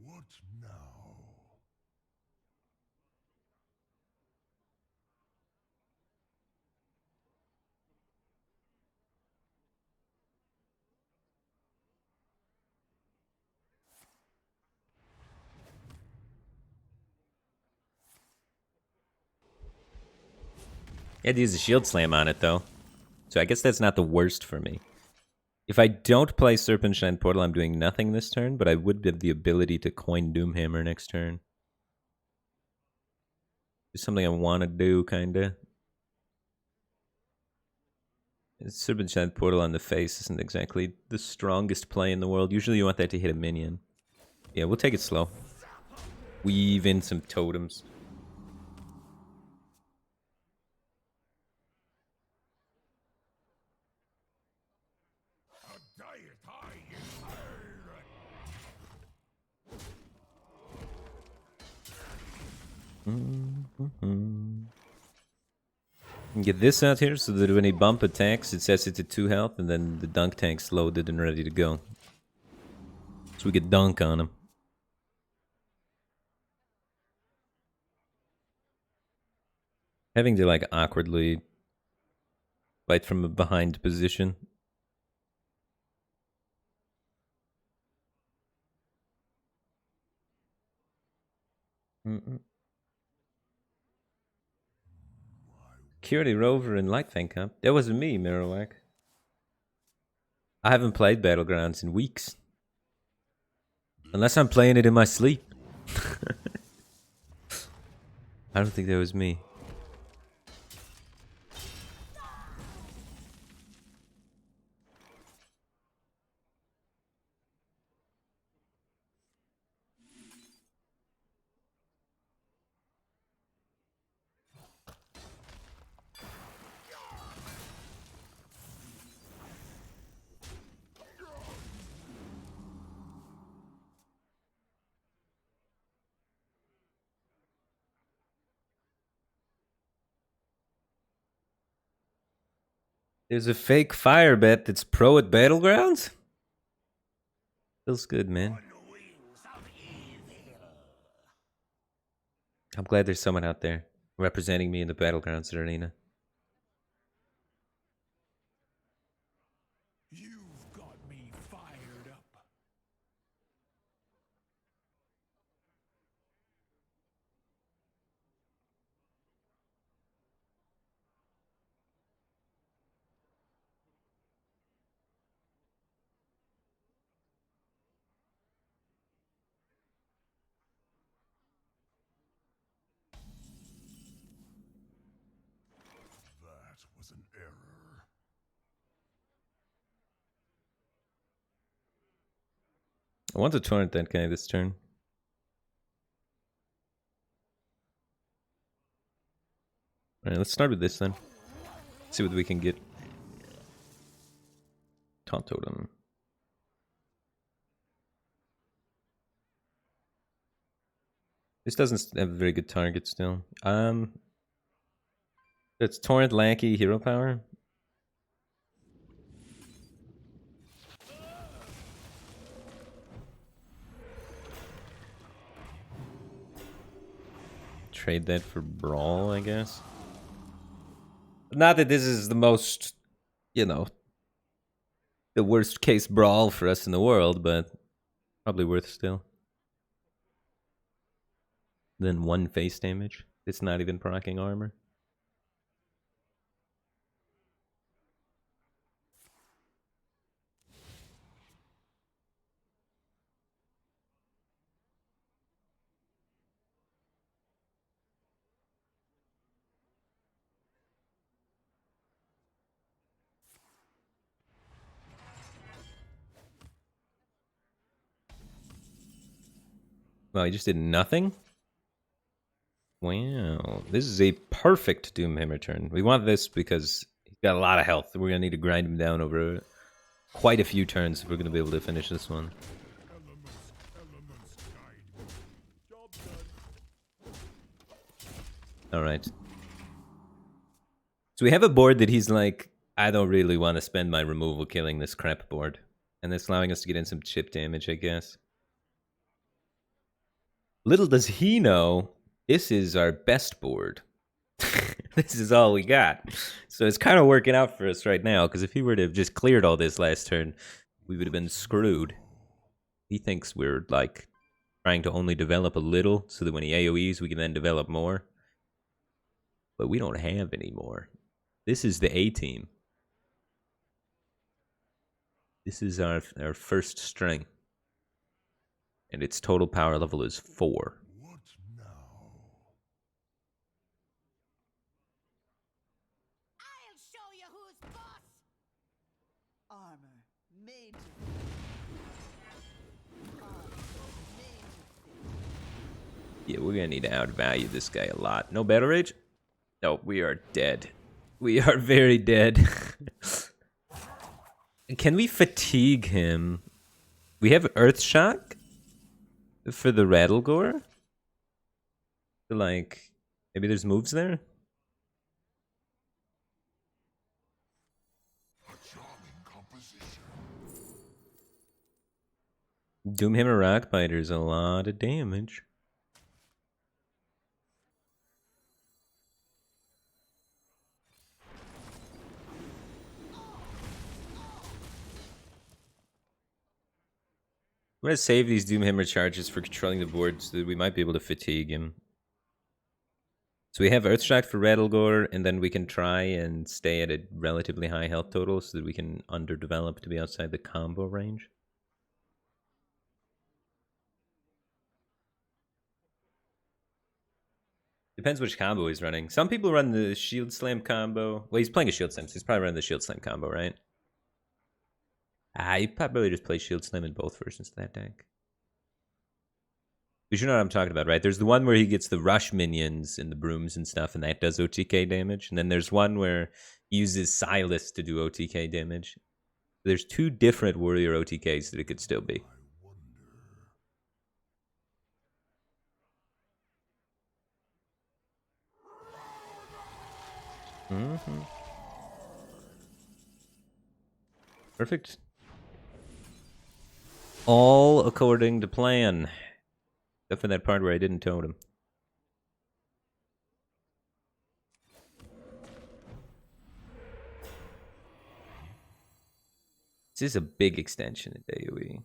What now? I had to use a Shield Slam on it, though. So I guess that's not the worst for me. If I don't play Serpentine Portal, I'm doing nothing this turn, but I would have the ability to coin Doomhammer next turn. It's something I want to do, kinda. Serpentine Portal on the face isn't exactly the strongest play in the world. Usually you want that to hit a minion. Yeah, we'll take it slow. Weave in some totems. A diet I inherit. Get this out here so that when he bump attacks, it sets it to 2 health, and then the dunk tank's loaded and ready to go. So we could dunk on him. Having to, like, awkwardly fight from a behind position. Security Rover and Lightfang Cup. That wasn't me, Marowak. I haven't played Battlegrounds in weeks. Unless I'm playing it in my sleep. I don't think that was me. There's a fake Firebat that's pro at Battlegrounds? Feels good, man. I'm glad there's someone out there representing me in the Battlegrounds arena. You've got me fired up. That was an error. I want to torrent that guy this turn. Alright, let's start with this then. See what we can get. Taunt Totem. This doesn't have a very good target still. It's Torrent, Lackey, Hero Power. Trade that for Brawl, I guess. Not that this is the most, you know, the worst case Brawl for us in the world, but probably worth still. Then 1 face damage. It's not even proccing armor. Well, he just did nothing? Wow. This is a perfect Doomhammer turn. We want this because he's got a lot of health. We're going to need to grind him down over quite a few turns if we're going to be able to finish this one. Elements guide me. Job done. Alright. So we have a board that he's like, I don't really want to spend my removal killing this crap board. And that's allowing us to get in some chip damage, I guess. Little does he know, this is our best board. This is all we got. So it's kind of working out for us right now, because if he were to have just cleared all this last turn, we would have been screwed. He thinks we're, like, trying to only develop a little, so that when he AoEs, we can then develop more. But we don't have any more. This is the A-team. This is our first string. And its total power level is 4. What now? I'll show you who's boss. Armor made to fit. Armor made to fit. Yeah, we're gonna need to outvalue this guy a lot. No battle rage? No, we are dead. We are very dead. Can we fatigue him? We have Earth Shock for the Rattlegore? Like, maybe there's moves there? A charming composition. Doomhammer Rockbiter is a lot of damage. I'm gonna save these Doomhammer charges for controlling the board so that we might be able to fatigue him. So we have Earthshock for Rattlegore, and then we can try and stay at a relatively high health total so that we can underdevelop to be outside the combo range. Depends which combo he's running. Some people run the Shield Slam combo. Well, he's playing a Shield Slam, so he's probably running the Shield Slam combo, right? You probably just play Shield Slam in both versions of that deck. But you know what I'm talking about, right? There's the one where he gets the rush minions and the brooms and stuff, and that does OTK damage. And then there's one where he uses Silas to do OTK damage. There's two different warrior OTKs that it could still be. Perfect. All according to plan. Except for that part where I didn't totem. This is a big extension at AoE.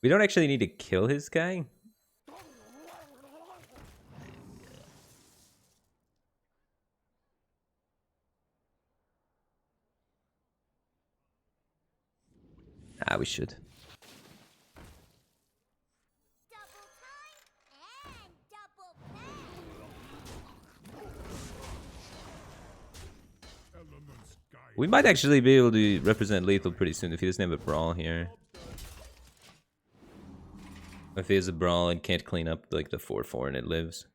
We don't actually need to kill his guy. We should. Double time and double pay. Elements guide We might actually be able to represent lethal pretty soon if he doesn't have a brawl here. If he has a brawl and can't clean up like the 4/4 and it lives.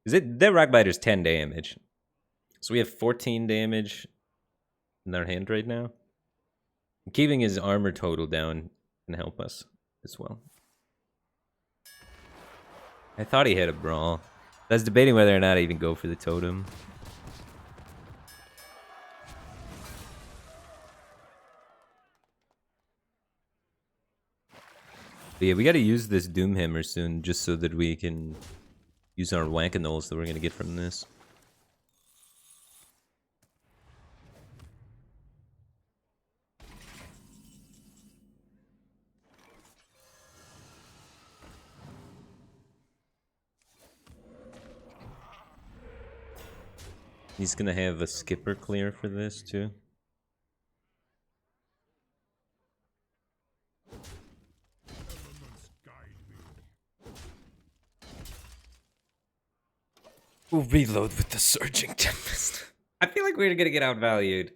Their Rockbiter's 10 damage. So we have 14 damage in our hand right now. Keeping his armor total down can help us as well. I thought he had a brawl. I was debating whether or not I even go for the totem. But yeah, we gotta use this Doomhammer soon just so that we can use our Whack-a-Knolls that we're gonna get from this. He's gonna have a skipper clear for this too. elements guide me. We'll reload with the Surging Tempest. I feel like we're gonna get outvalued.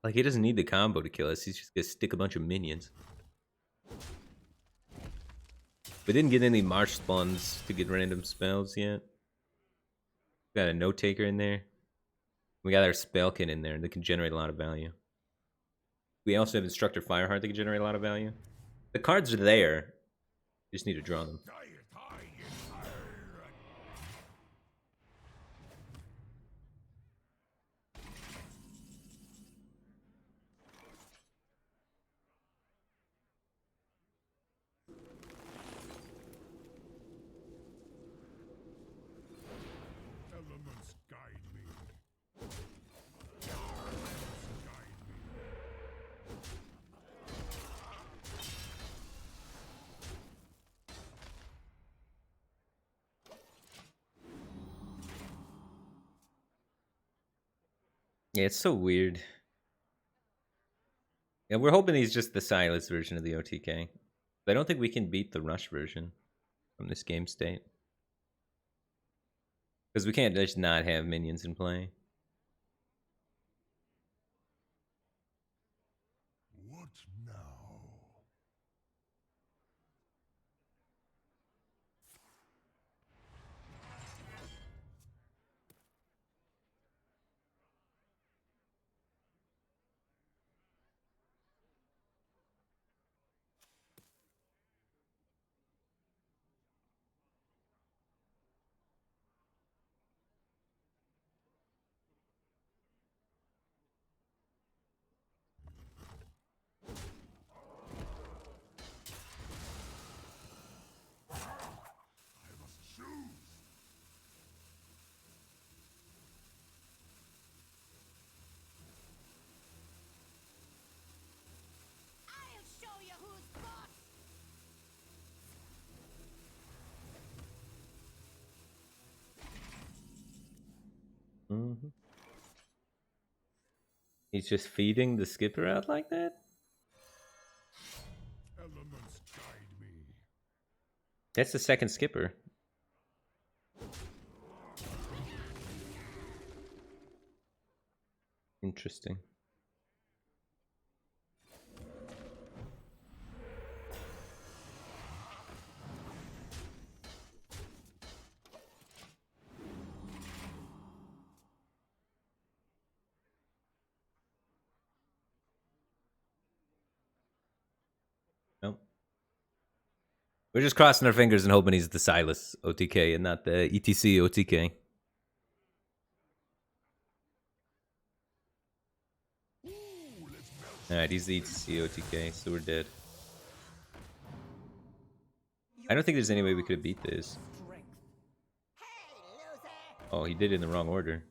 Like, he doesn't need the combo to kill us. He's just gonna stick a bunch of minions. We didn't get any marsh spawns to get random spells yet. Got a note taker in there. We got our spellkin in there that can generate a lot of value. We also have Instructor Fireheart that can generate a lot of value. The cards are there. You just need to draw them. Elements guide me. Yeah, it's so weird. Yeah, we're hoping he's just the Silas version of the OTK. But I don't think we can beat the Rush version from this game state. Because we can't just not have minions in play. What now? I must choose. I'll show you who's boss. Mm-hmm. He's just feeding the skipper out like that? Elements guide me. That's the second skipper. Interesting. Nope. We're just crossing our fingers and hoping he's the Silas OTK and not the ETC OTK. Alright, he's the ETC OTK, so we're dead. I don't think there's any way we could have beat this. Oh, he did it in the wrong order.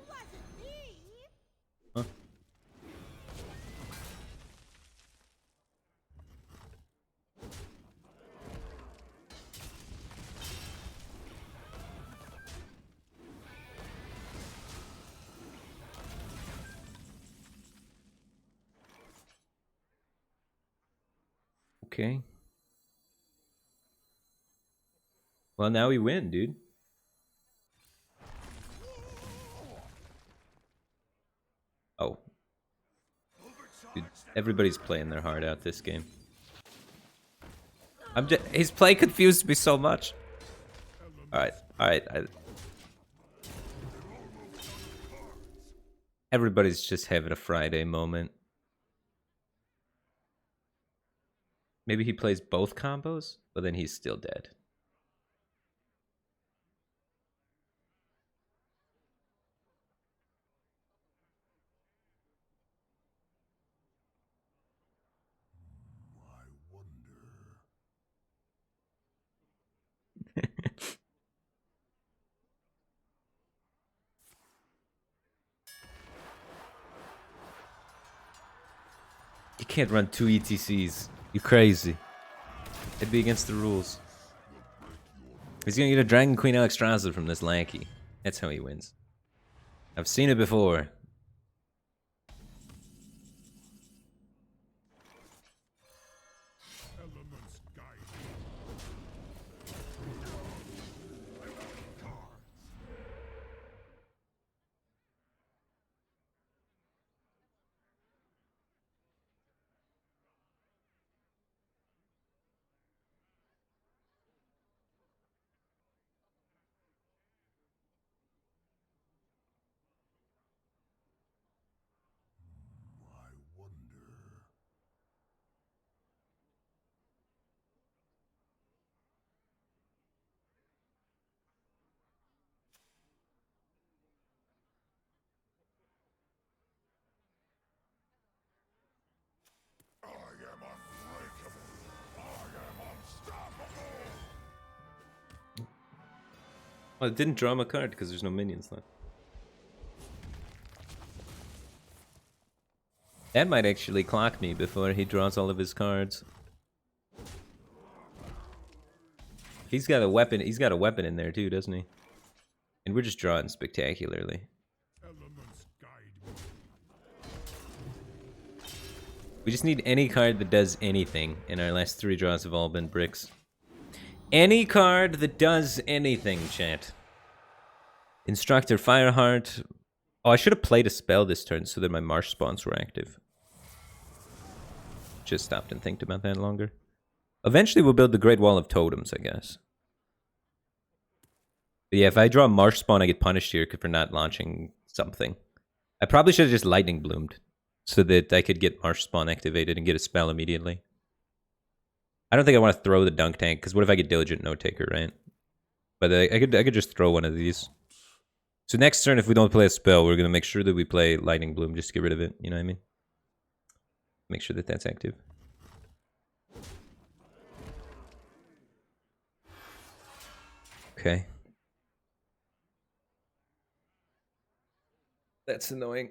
Wasn't me. Huh? Okay. Well, now we win, dude. Oh. Dude, everybody's playing their heart out this game. His play confused me so much. Alright, alright. Everybody's just having a Friday moment. Maybe he plays both combos, but then he's still dead. I wonder. You can't run two ETCs. You crazy. It'd be against the rules. He's gonna get a Dragon Queen Alexstrasza from this Lackey. That's how he wins. I've seen it before. Elements guide me. Well, it didn't draw him a card because there's no minions left. That might actually clock me before he draws all of his cards. He's got a weapon in there too, doesn't he? And we're just drawing spectacularly. Elements guide me. We just need any card that does anything, and our last 3 draws have all been bricks. Any card that does anything, chat. Instructor Fireheart. Oh, I should have played a spell this turn so that my marsh spawns were active. Just stopped and think about that longer. Eventually we'll build the Great Wall of Totems, I guess. But yeah, if I draw a marsh spawn, I get punished here for not launching something. I probably should have just lightning bloomed so that I could get marsh spawn activated and get a spell immediately. I don't think I want to throw the dunk tank, because what if I get diligent note taker, right? But I could just throw one of these. So next turn, if we don't play a spell, we're gonna make sure that we play lightning bloom just to get rid of it. You know what I mean? Make sure that that's active. Okay. That's annoying.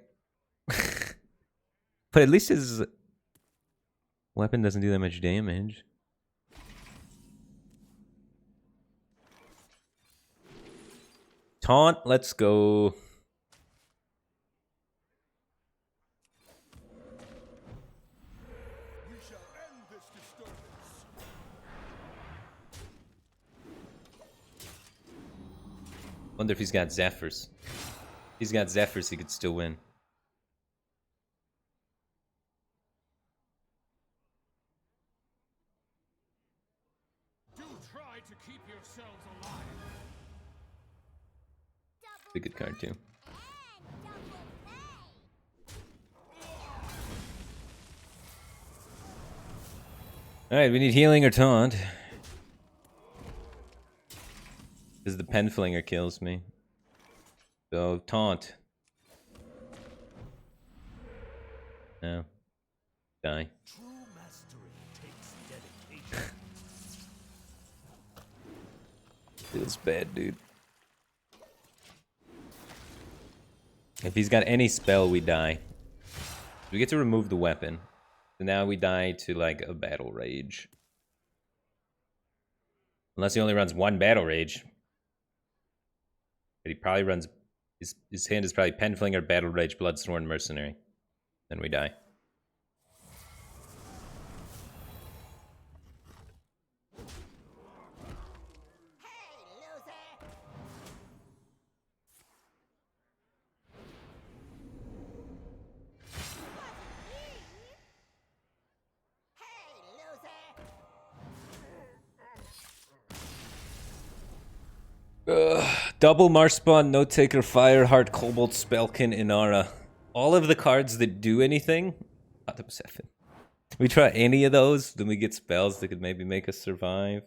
But at least his weapon doesn't do that much damage. Taunt, let's go. We shall end this disturbance. Wonder if he's got Zephyrs. If he's got Zephyrs, he could still win. Do try to keep yourselves alive. Be a good card too. Alright, we need healing or taunt. Because the pen flinger kills me. So, taunt. No. Die. True mastery takes dedication. Feels bad, dude. If he's got any spell, we die. We get to remove the weapon. So now we die to, like, a battle rage. Unless he only runs 1 battle rage. But he probably runs... His hand is probably Penflinger, Battle Rage, Bloodsworn, Mercenary. Then we die. Double Marspawn, Note Taker, Fireheart, Cobalt, Spellkin, Inara. All of the cards that do anything. Bottom 7. We try any of those, then we get spells that could maybe make us survive.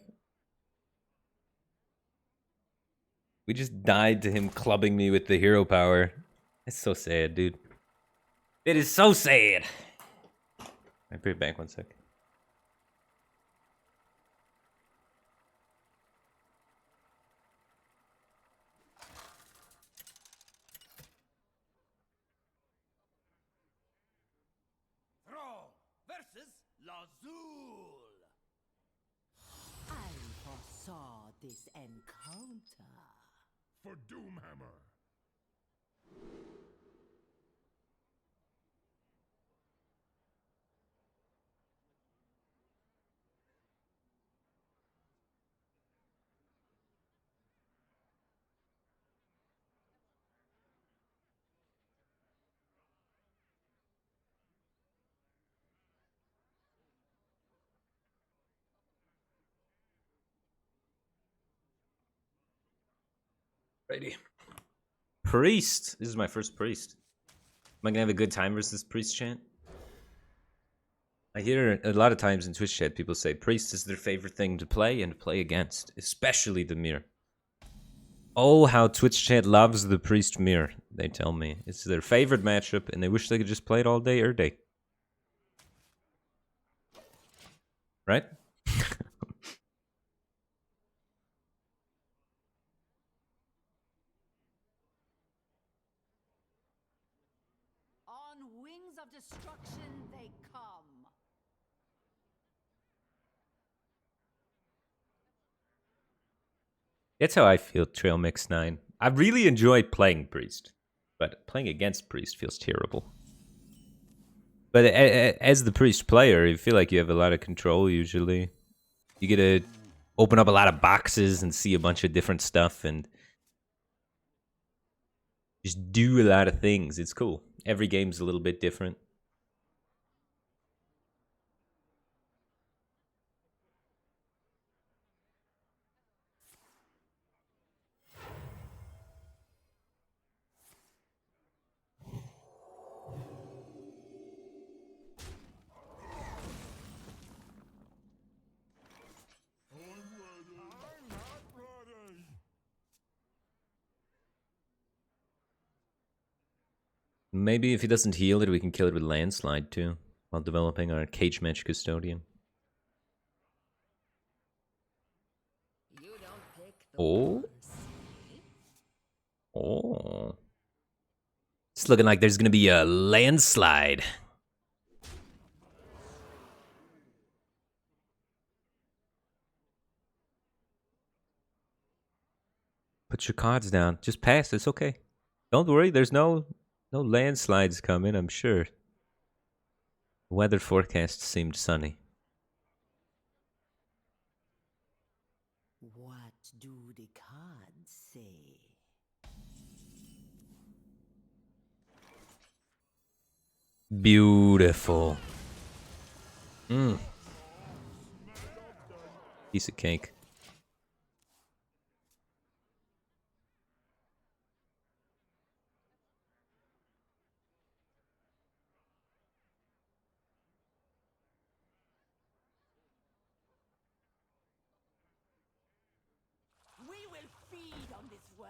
We just died to him clubbing me with the hero power. It's so sad, dude. It is so sad. I'll be back 1 sec. Throw versus Lazul. I foresaw this encounter. For Doomhammer. Ready. Priest. This is my first priest. Am I gonna have a good time versus priest chant? I hear a lot of times in Twitch chat people say priest is their favorite thing to play and play against, especially the mirror. Oh, how Twitch chat loves the priest mirror, they tell me. It's their favorite matchup and they wish they could just play it all day or day. Right? wings of destruction they come. That's how I feel, Trail Mix 9. I really enjoy playing Priest, but playing against Priest feels terrible. But as the Priest player, you feel like you have a lot of control usually. You get to open up a lot of boxes and see a bunch of different stuff and just do a lot of things. It's cool. Every game's a little bit different. Maybe if he doesn't heal it, we can kill it with Landslide too, while developing our Cage Match Custodian. You don't pick the Oh. worst. Oh. It's looking like there's gonna be a landslide. Put your cards down. Just pass. It's okay. Don't worry. There's no landslides coming, I'm sure. The weather forecast seemed sunny. What do the cards say? Beautiful. Piece of cake. We will feed on this world.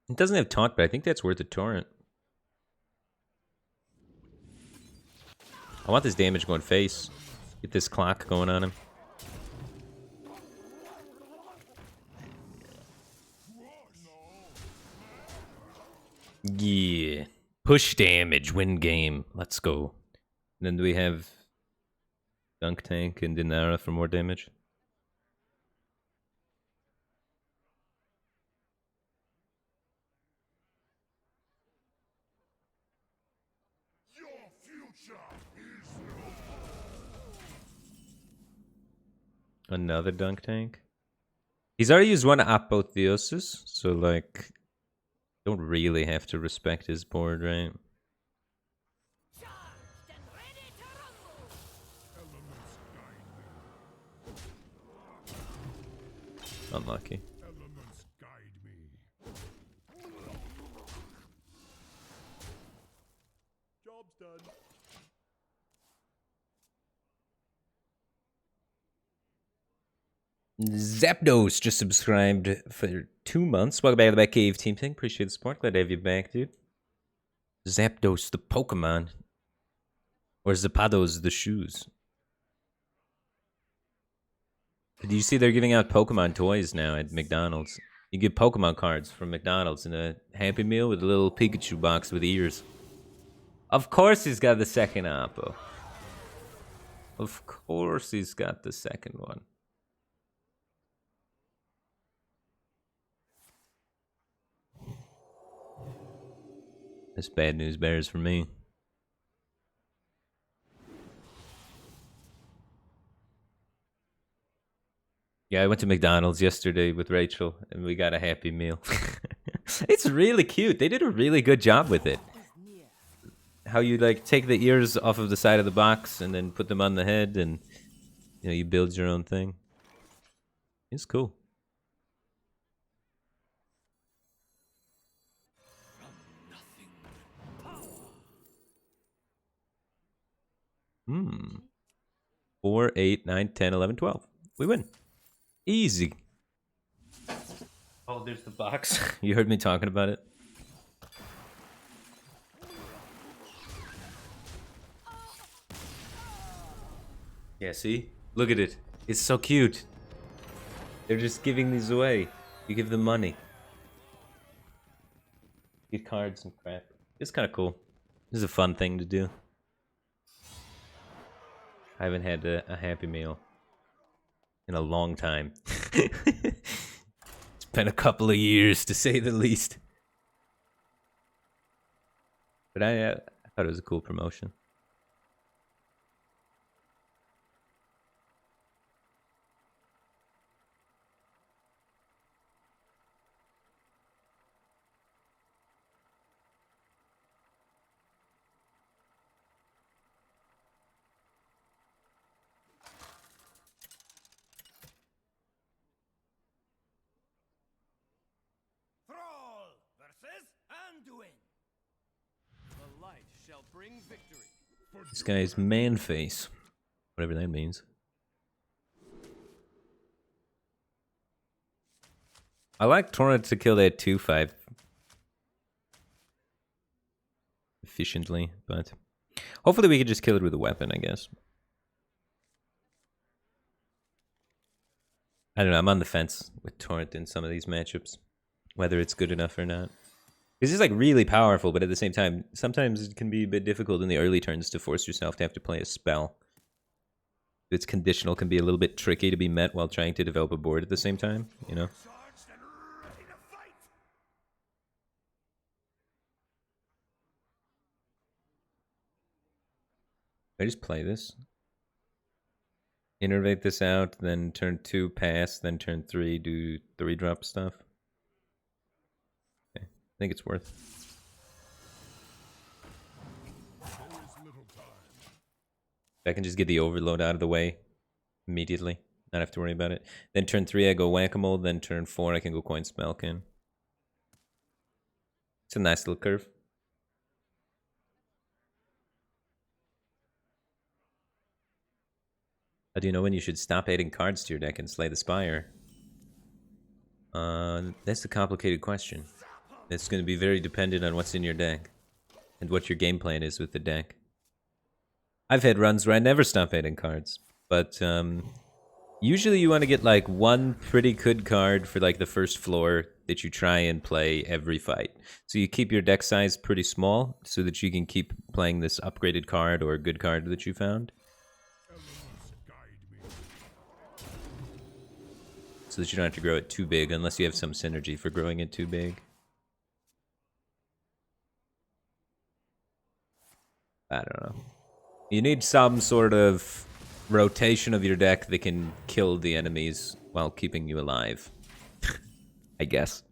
It doesn't have taunt, but I think that's worth a torrent. I want this damage going face. Get this clock going on him. Yeah. Push damage, win game. Let's go. And then do we have Dunk Tank and Dinara for more damage? Your future is Another Dunk Tank? He's already used one Apotheosis, so like, don't really have to respect his board, right? Charged and ready to rumble. Unlucky. elements guide me. Job's done. Zapdos just subscribed for 2 months. Welcome back to the Batcave Team Thing. Appreciate the support. Glad to have you back, dude. Zapdos, the Pokemon. Or Zapados, the shoes. Did you see they're giving out Pokemon toys now at McDonald's? You get Pokemon cards from McDonald's in a Happy Meal with a little Pikachu box with ears. Of course he's got the second Oppo. Of course he's got the second one. That's bad news bears for me. Yeah, I went to McDonald's yesterday with Rachel, and we got a Happy Meal. It's really cute. They did a really good job with it. How you like take the ears off of the side of the box and then put them on the head, and you know you build your own thing. It's cool. Hmm. 4, 8, 9, 10, 11, 12. We win. Easy. Oh, there's the box. You heard me talking about it. Yeah, see? Look at it. It's so cute. They're just giving these away. You give them money. Get cards and crap. It's kind of cool. This is a fun thing to do. I haven't had a Happy Meal in a long time. It's been a couple of years, to say the least. But I thought it was a cool promotion. Thrall versus Anduin. The light shall bring victory. This guy's man face. Whatever that means. I like Torrent to kill that 2-5 efficiently, but hopefully we could just kill it with a weapon, I guess. I don't know, I'm on the fence with Torrent in some of these matchups, whether it's good enough or not. Because it's like really powerful, but at the same time, sometimes it can be a bit difficult in the early turns to force yourself to have to play a spell. It's conditional, can be a little bit tricky to be met while trying to develop a board at the same time, you know? Charged and ready to fight. I just play this. Innervate this out, then turn 2 pass, then turn 3 do 3-drop stuff. Okay. I think it's worth. I can just get the overload out of the way immediately. Not have to worry about it. Then turn 3 I go Whack-A-Mole, then turn 4 I can go Coin Spellkin. It's a nice little curve. How do you know when you should stop adding cards to your deck and slay the Spire? That's a complicated question. It's going to be very dependent on what's in your deck and what your game plan is with the deck. I've had runs where I never stop adding cards, but usually you want to get like one pretty good card for like the first floor that you try and play every fight. So you keep your deck size pretty small so that you can keep playing this upgraded card or a good card that you found. So that you don't have to grow it too big unless you have some synergy for growing it too big. I don't know. You need some sort of rotation of your deck that can kill the enemies while keeping you alive. I guess.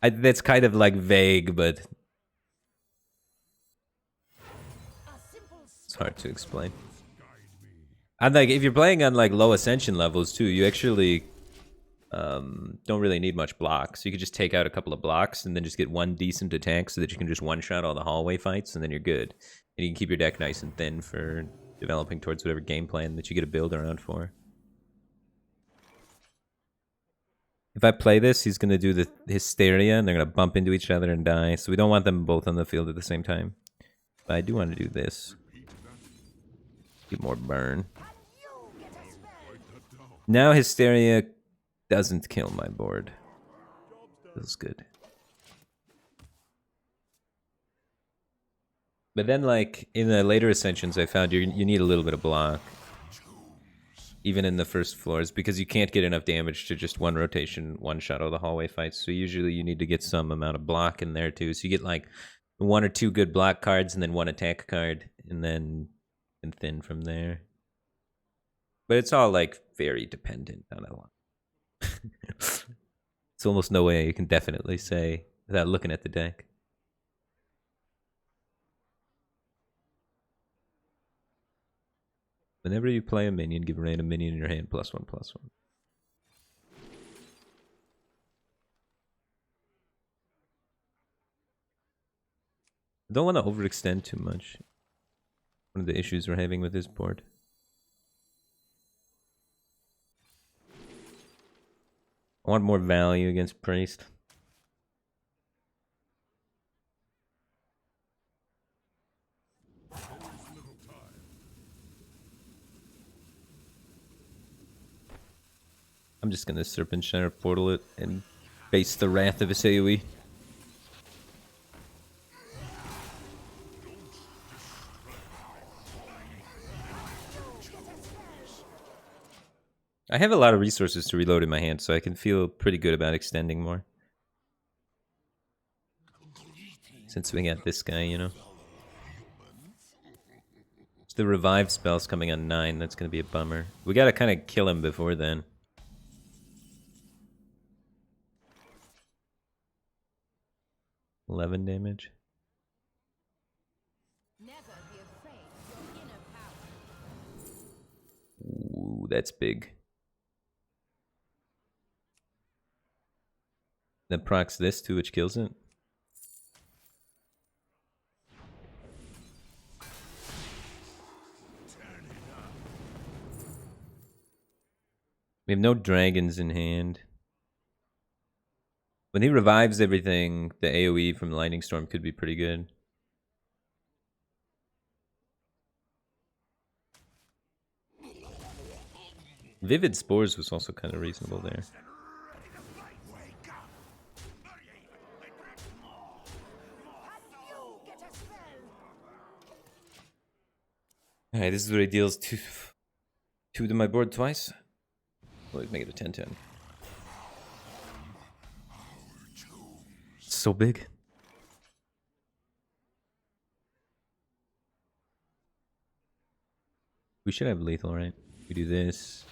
That's kind of like vague, but it's hard to explain. And like if you're playing on like low ascension levels too, you actually don't really need much blocks. You could just take out a couple of blocks and then just get one decent attack so that you can just one-shot all the hallway fights and then you're good. And you can keep your deck nice and thin for developing towards whatever game plan that you get a build around for. If I play this, he's going to do the Hysteria and they're going to bump into each other and die. So we don't want them both on the field at the same time. But I do want to do this. Get more burn. Now Hysteria doesn't kill my board. Feels good. But then, like, in the later Ascensions, I found you need a little bit of block. Even in the first floors, because you can't get enough damage to just one rotation, one-shot all the hallway fights. So usually you need to get some amount of block in there, too. So you get, like, 1 or 2 good block cards, and then 1 attack card, and then and thin from there. But it's all, like, very dependent on a lot. It's almost no way you can definitely say without looking at the deck. Whenever you play a minion, give a random minion in your hand +1/+1. I don't want to overextend too much. One of the issues we're having with this board. I want more value against Priest. I'm just gonna Serpent Shatter portal it and face the wrath of his AoE. I have a lot of resources to reload in my hand, so I can feel pretty good about extending more. Since we got this guy, you know. The revive spell's coming on 9, that's gonna be a bummer. We gotta kind of kill him before then. $11 damage. Never be afraid of your inner power. Ooh, that's big. Then procs this too, which kills it. We have no dragons in hand. When he revives everything, the AoE from Lightning Storm could be pretty good. Vivid Spores was also kind of reasonable there. Alright, this is where he deals two to my board twice. Let's make it a 10-10. So big. We should have lethal, right? We do this.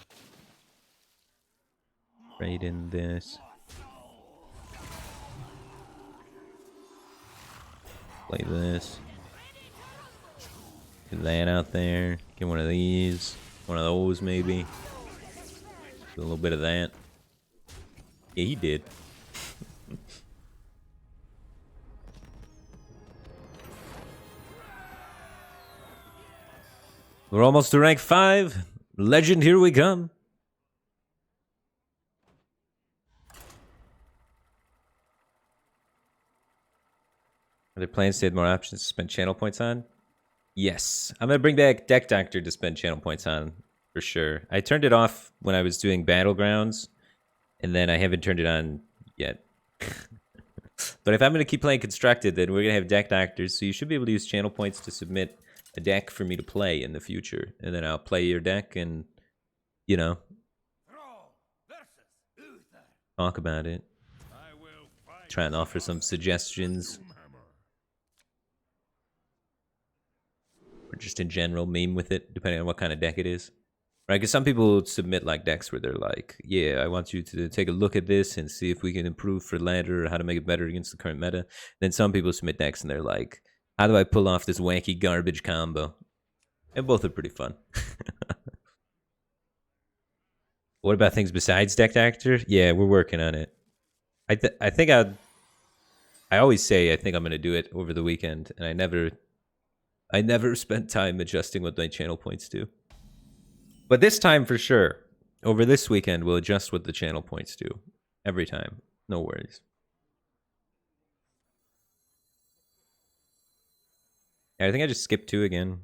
Right in this. Play this. Get that out there. Get one of these. One of those, maybe. Do a little bit of that. Yeah, he did. We're almost to rank 5. Legend, here we come. Are there plans to add more options to spend channel points on? Yes. I'm going to bring back Deck Doctor to spend channel points on, for sure. I turned it off when I was doing Battlegrounds, and then I haven't turned it on yet. But if I'm going to keep playing Constructed, then we're going to have Deck Doctors, so you should be able to use channel points to submit a deck for me to play in the future. And then I'll play your deck and, you know, talk about it. Try and offer some suggestions. Or just in general, meme with it, depending on what kind of deck it is. Right, because some people submit like decks where they're like, yeah, I want you to take a look at this and see if we can improve for ladder or how to make it better against the current meta. Then some people submit decks and they're like, how do I pull off this wacky garbage combo? And both are pretty fun. What about things besides Deck Doctor? Yeah, we're working on it. I think I always say I think I'm gonna do it over the weekend, and I never spent time adjusting what my channel points do. But this time for sure, over this weekend, we'll adjust what the channel points do. Every time. No worries. I think I just skipped 2 again.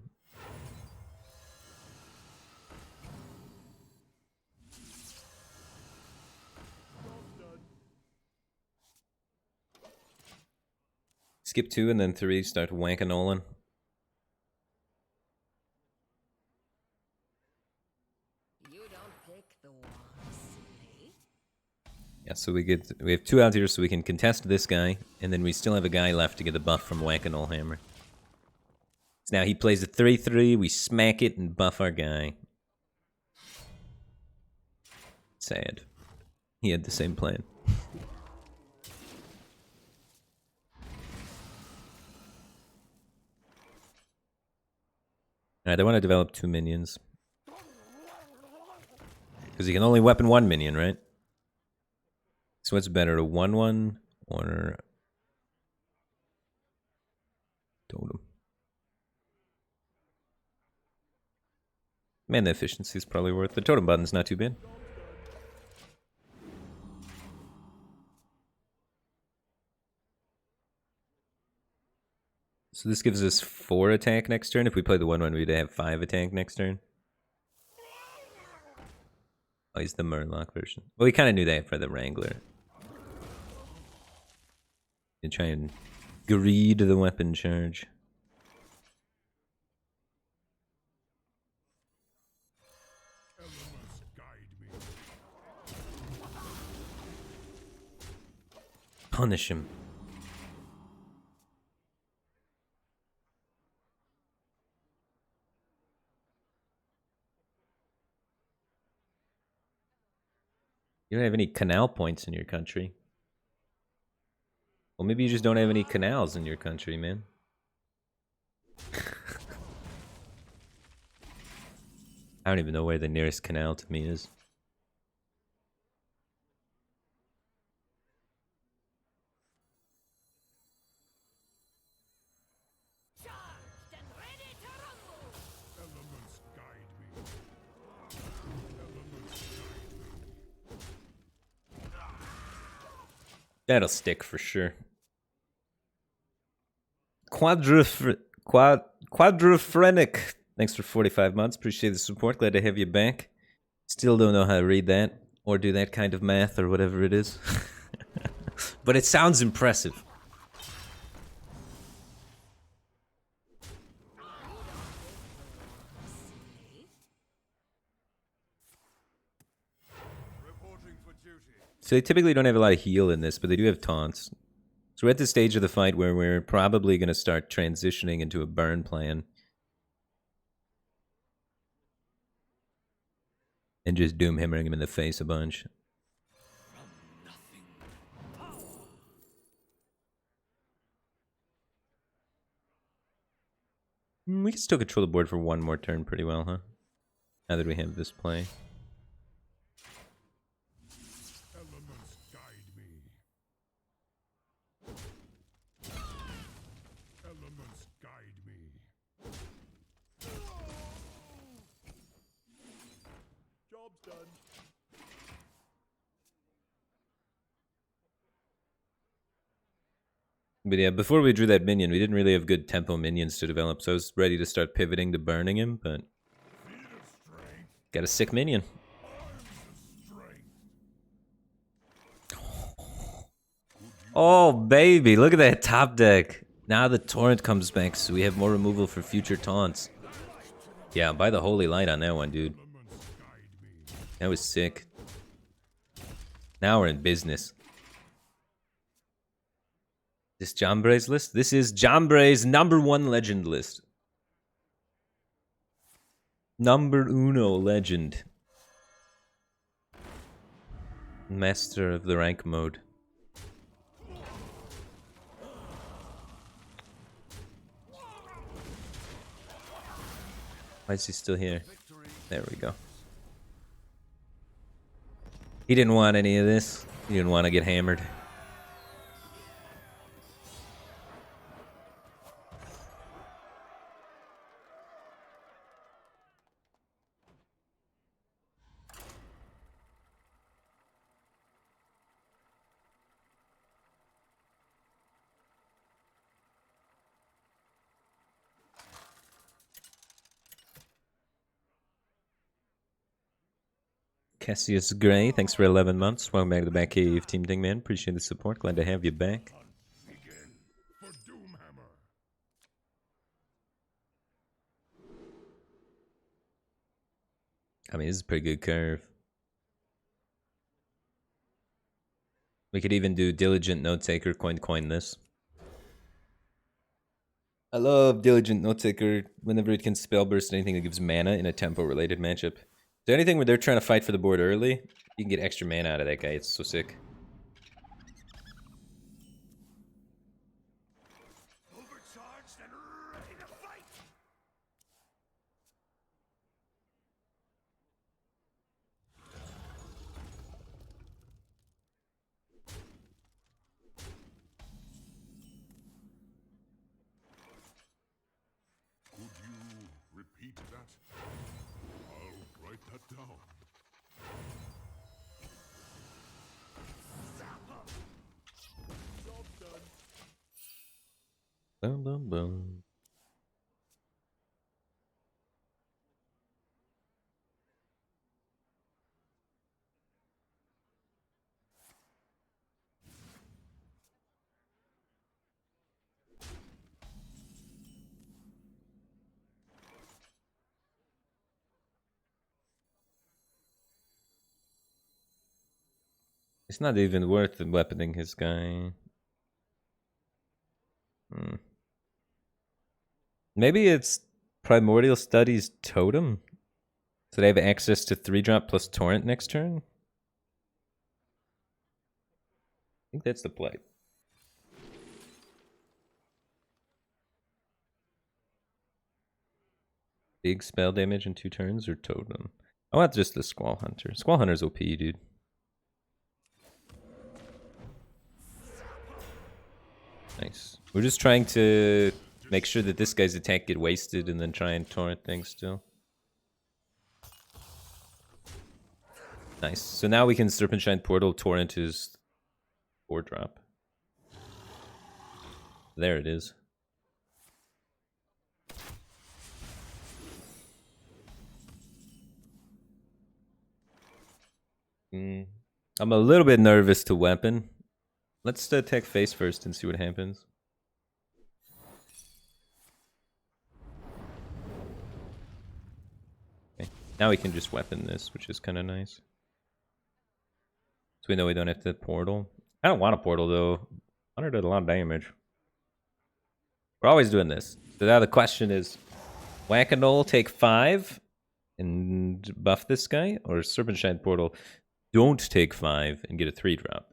Skip 2 and then 3, start wanking Nolan. Yeah, so we have 2 out here so we can contest this guy, and then we still have a guy left to get the buff from Whack-A-Null Hammer. So now he plays a 3-3, we smack it and buff our guy. Sad. He had the same plan. Alright, they want to develop 2 minions. Because he can only weapon 1 minion, right? So what's better, a 1-1 or totem? Man, the efficiency is probably worth the totem button's not too bad. So this gives us 4 attack next turn. If we play the 1-1, we'd have 5 attack next turn. Oh, he's the Murloc version. Well, we kind of knew that for the Wrangler. You try and greed the weapon charge. Elements guide me. Punish him. You don't have any canal points in your country. Well, maybe you just don't have any canals in your country, man. I don't even know where the nearest canal to me is. Charged and ready to rumble. Elements guide me. Elements guide me. That'll stick for sure. Quadrophrenic. Thanks for 45 months. Appreciate the support. Glad to have you back. Still don't know how to read that or do that kind of math or whatever it is. But it sounds impressive. Reporting for duty. So they typically don't have a lot of heal in this, but they do have taunts. So we're at the stage of the fight where we're probably going to start transitioning into a burn plan. And just doom hammering him in the face a bunch. We can still control the board for one more turn pretty well, huh? Now that we have this play. Elements guide me. Elements guide me. Job's done. But yeah, before we drew that minion, we didn't really have good tempo minions to develop, so I was ready to start pivoting to burning him, but... Got a sick minion. Oh, baby, look at that top deck. Now the Torrent comes back, so we have more removal for future taunts. Yeah, buy the Holy Light on that one, dude. That was sick. Now we're in business. This Jambre's list? This is Jambre's #1 legend list. Number uno legend. Master of the rank mode. Why is he still here? There we go. He didn't want any of this. He didn't want to get hammered. Cassius Gray, thanks for 11 months. Welcome back to the Batcave Team Dingman. Appreciate the support. Glad to have you back. Begin for Doomhammer. I mean, this is a pretty good curve. We could even do Diligent Note Taker, coin this. I love Diligent Note Taker whenever it can spell burst anything that gives mana in a tempo related matchup. Is there anything where they're trying to fight for the board early? You can get extra mana out of that guy. It's so sick. Overcharged and ready to fight. Could you repeat that? I'll write that down. Job done. Boom, boom, boom. It's not even worth weaponing his guy. Maybe it's Primordial Studies Totem? So they have access to 3-drop plus Torrent next turn? I think that's the play. Big spell damage in 2 turns or Totem? I want just the Squall Hunter. Squall Hunter's OP, dude. Nice. We're just trying to make sure that this guy's attack get wasted and then try and torrent things still. Nice. So now we can Serpentine Portal torrent his 4-drop. There it is. I'm a little bit nervous to weapon. Let's attack face first and see what happens. Okay. Now we can just weapon this, which is kind of nice. So we know we don't have to portal. I don't want a portal though. Hunter did a lot of damage. We're always doing this. So now the question is, Whack-a-Knoll take 5 and buff this guy? Or Serpentine Portal don't take 5 and get a 3-drop?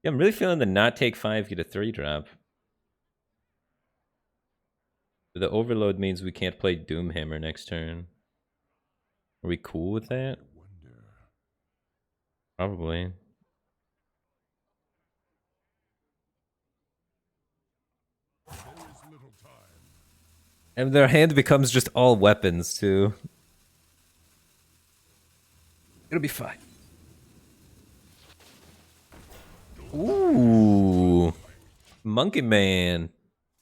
Yeah, I'm really feeling the not take 5, get a 3-drop. The overload means we can't play Doomhammer next turn. Are we cool with that? Probably. And their hand becomes just all weapons too. It'll be fine. Ooh. Monkey Man.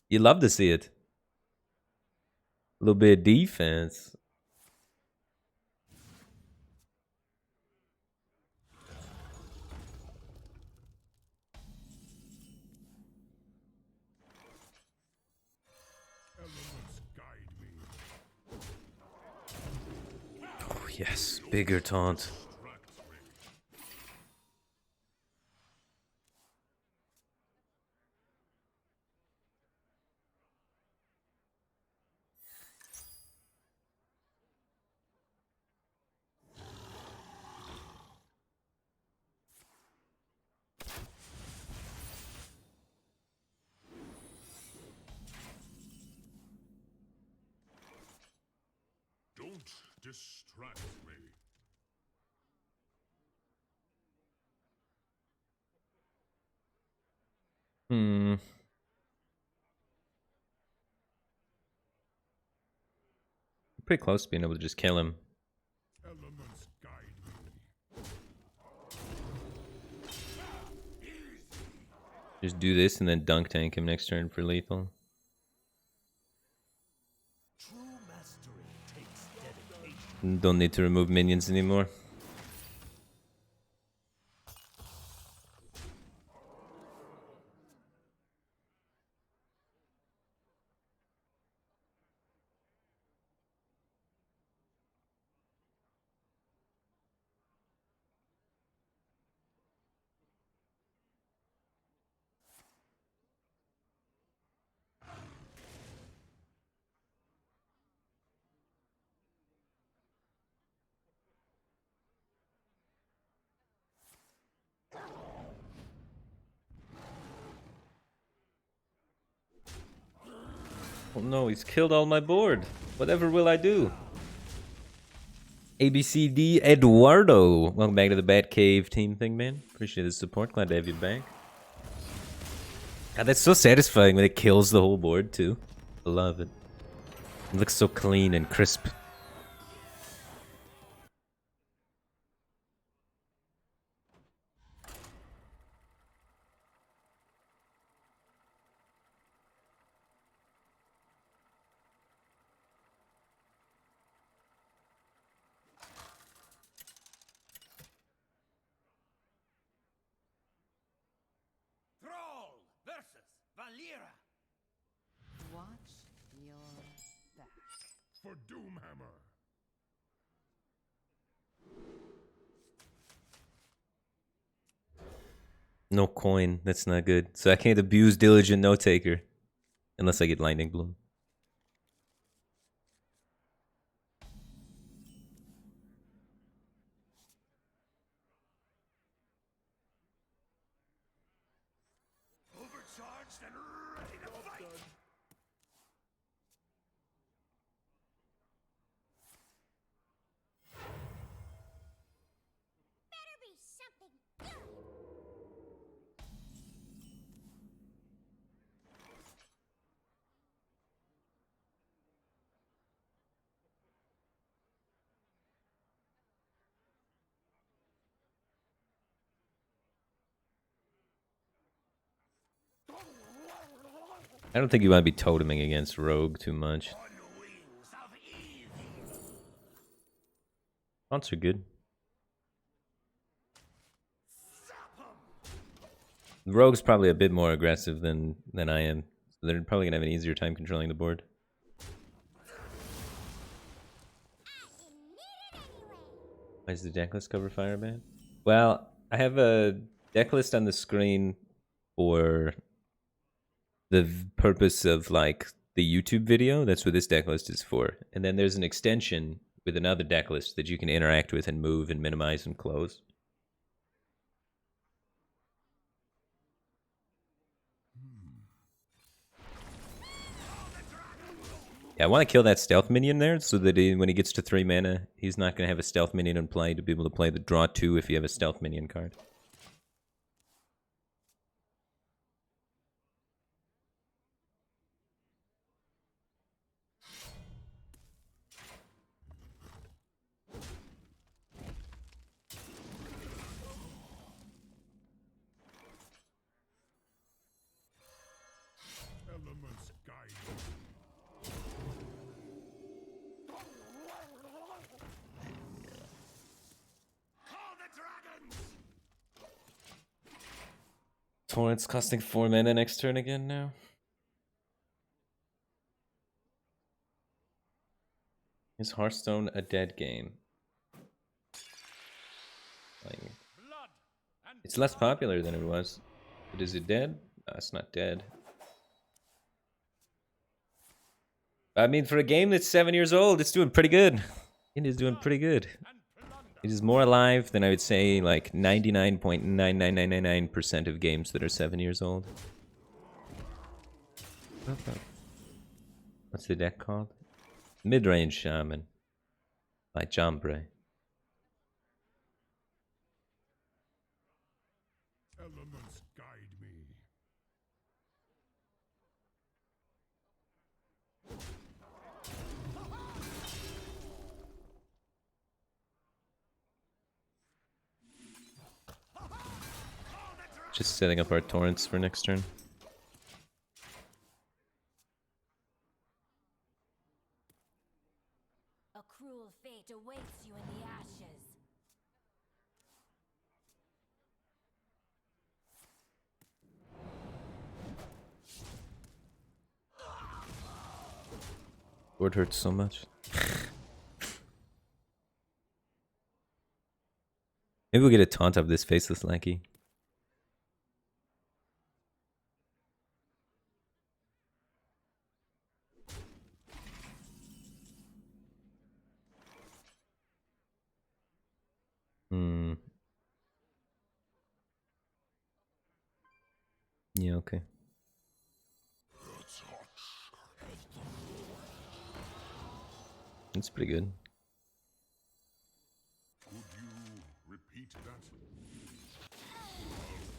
You love to see it. A little bit of defense. Oh, yes. Bigger taunt. Don't distract me. Pretty close to being able to just kill him. Elements guide me. Just do this and then dunk tank him next turn for lethal. True mastery takes dedication. Don't need to remove minions anymore. Oh no, he's killed all my board. Whatever will I do? ABCD Eduardo. Welcome back to the Batcave team thing, man. Appreciate the support. Glad to have you back. God, that's so satisfying when it kills the whole board, too. I love it. It looks so clean and crisp. Thrall versus Valera. Watch your back. For Doomhammer. No coin. That's not good. So I can't abuse Diligent Note Taker. Unless I get Lightning Bloom. Overcharged and ready to fight! Better be something good. I don't think you want to be toteming against Rogue too much. On wings of evil! Taunts are good. Rogue's probably a bit more aggressive than I am. So they're probably gonna have an easier time controlling the board. Why does the decklist cover Firebat? Well, I have a decklist on the screen for the purpose of like the YouTube video. That's what this decklist is for. And then there's an extension with another decklist that you can interact with and move and minimize and close. Yeah, I want to kill that stealth minion there so that when he gets to 3 mana, he's not going to have a stealth minion in play to be able to play the draw 2 if you have a stealth minion card. Elements guide you. Call the dragons! Torrent's costing 4 mana next turn again now. Is Hearthstone a dead game? Like, Blood and it's less popular than it was. But is it dead? No, it's not dead. I mean, for a game that's 7 years old, it's doing pretty good. It is doing pretty good. and plunder. It is more alive than I would say like 99.99999% of games that are 7 years old. What's the deck called? Mid-range Shaman by Jambre. Elements guide me. Just setting up our torrents for next turn. A cruel fate awaits you in the ashes. Board hurts so much. Maybe we'll get a taunt of this faceless lackey. Yeah, okay. That's pretty good. Could you repeat that?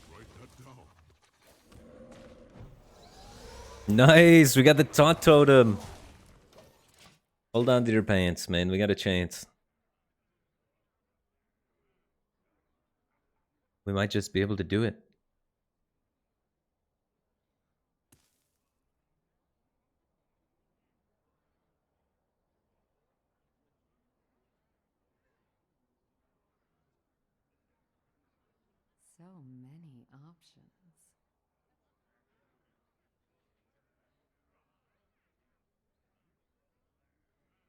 I'll write that down. Nice! We got the taunt totem! Hold on to your pants, man. We got a chance. We might just be able to do it. So many options.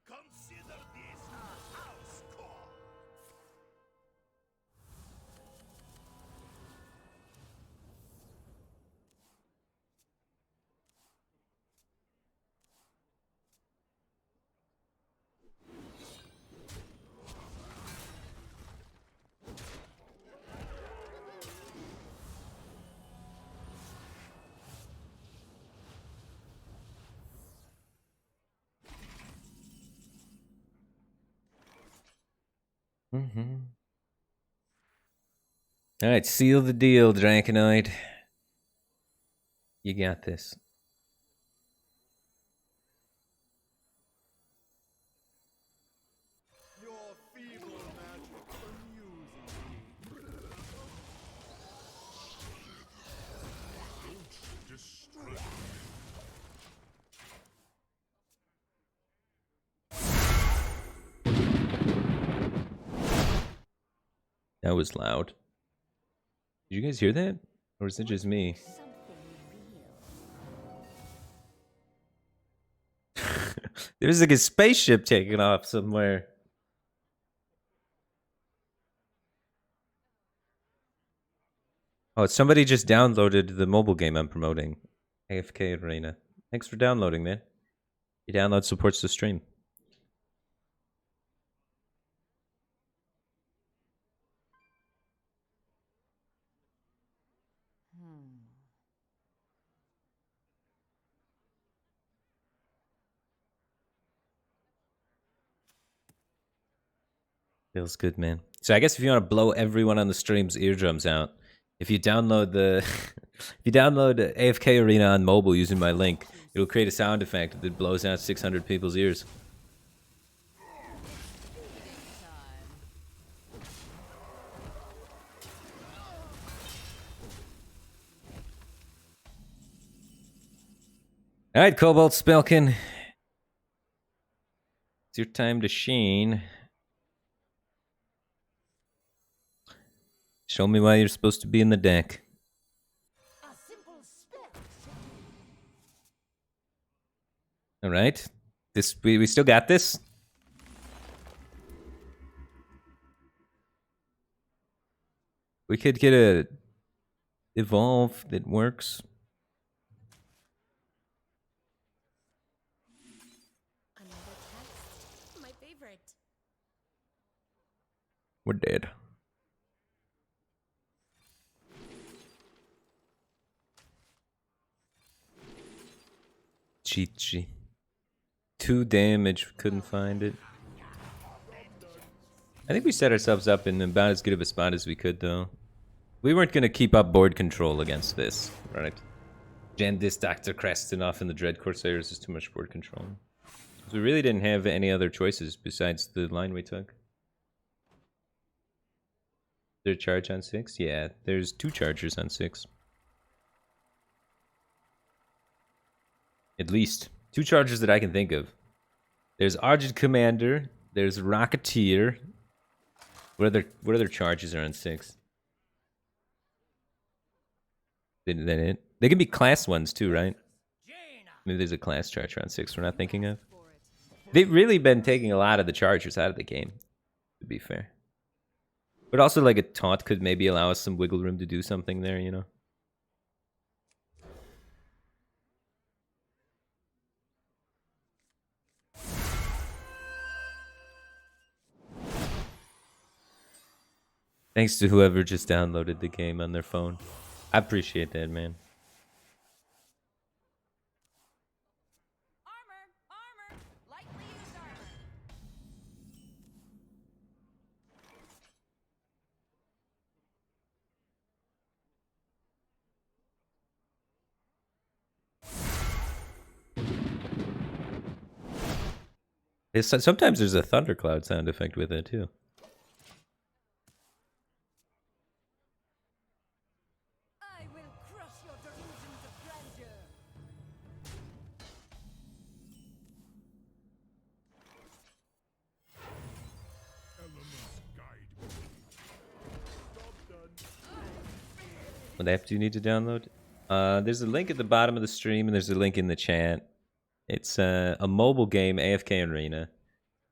Consider this a house call. Mm-hmm. All right, seal the deal, Draconoid. You got this. Your feeble magic amuses me. Don't distract me. That was loud. Did you guys hear that? Or is it just me? There's like a spaceship taking off somewhere. Oh, somebody just downloaded the mobile game I'm promoting. AFK Arena. Thanks for downloading, man. Your download supports the stream. Feels good, man. So I guess if you want to blow everyone on the stream's eardrums out, if you download the if you download AFK Arena on mobile using my link, it'll create a sound effect that blows out 600 people's ears. All right, Cobalt Spelkin. It's your time to sheen. Show me why you're supposed to be in the deck. A simple spell. All right. This we still got this. We could get a evolve that works. Another text. My favorite. We're dead. Chi-chi. 2 damage, couldn't find it. I think we set ourselves up in about as good of a spot as we could, though. We weren't going to keep up board control against this, right? Jandis, Dr. Creston off in the Dread Corsairs is too much board control. So we really didn't have any other choices besides the line we took. Is there a charge on 6? Yeah, there's 2 chargers on 6. At least 2 chargers that I can think of. There's Argent Commander. There's Rocketeer. What other charges are on 6? That it? They can be class ones too, right? Maybe there's a class charger on 6 we're not thinking of. They've really been taking a lot of the chargers out of the game, to be fair. But also, like, a taunt could maybe allow us some wiggle room to do something there, you know? Thanks to whoever just downloaded the game on their phone. I appreciate that, man. Armor! Lightly used armor. Sometimes there's a thundercloud sound effect with it, too. I will crush your delusions of grandeur. Elements guide me. Job done. What app do you need to download? There's a link at the bottom of the stream, and there's a link in the chat. It's a mobile game, AFK Arena.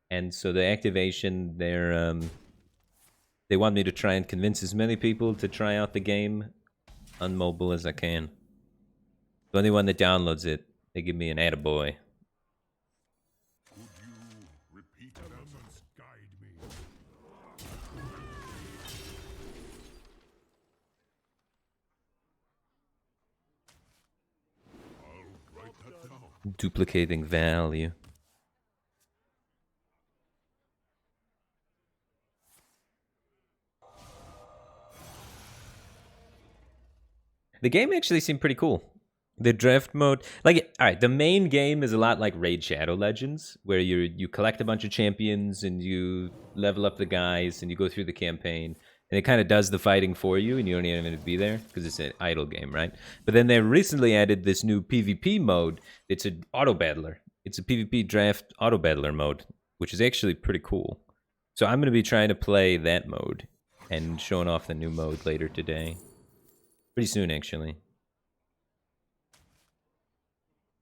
And so the activation, they want me to try and convince as many people to try out the game on mobile as I can. The only one that downloads it, they give me an attaboy. Could you repeat? Elements guide me. I'll write that down. Duplicating value. The game actually seemed pretty cool. The draft mode, like, all right, the main game is a lot like Raid Shadow Legends, where you collect a bunch of champions and you level up the guys and you go through the campaign, and it kind of does the fighting for you, and you don't even have to be there because it's an idle game, right? But then they recently added this new PvP mode. It's an auto battler. It's a PvP draft auto battler mode, which is actually pretty cool. So I'm gonna be trying to play that mode and showing off the new mode later today. Pretty soon, actually.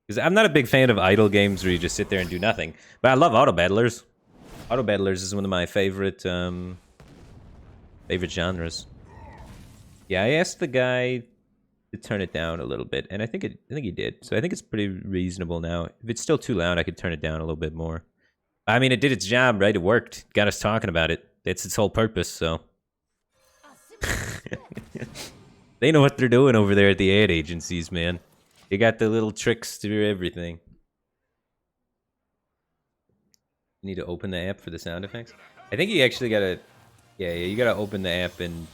Because I'm not a big fan of idle games where you just sit there and do nothing. But I love auto battlers. Auto battlers is one of my favorite favorite genres. Yeah, I asked the guy to turn it down a little bit, and I think he did. So I think it's pretty reasonable now. If it's still too loud, I could turn it down a little bit more. I mean, it did its job, right? It worked. Got us talking about it. That's its whole purpose, so. They know what they're doing over there at the ad agencies, man. They got the little tricks to do everything. Need to open the app for the sound effects? I think you actually gotta... Yeah, you gotta open the app and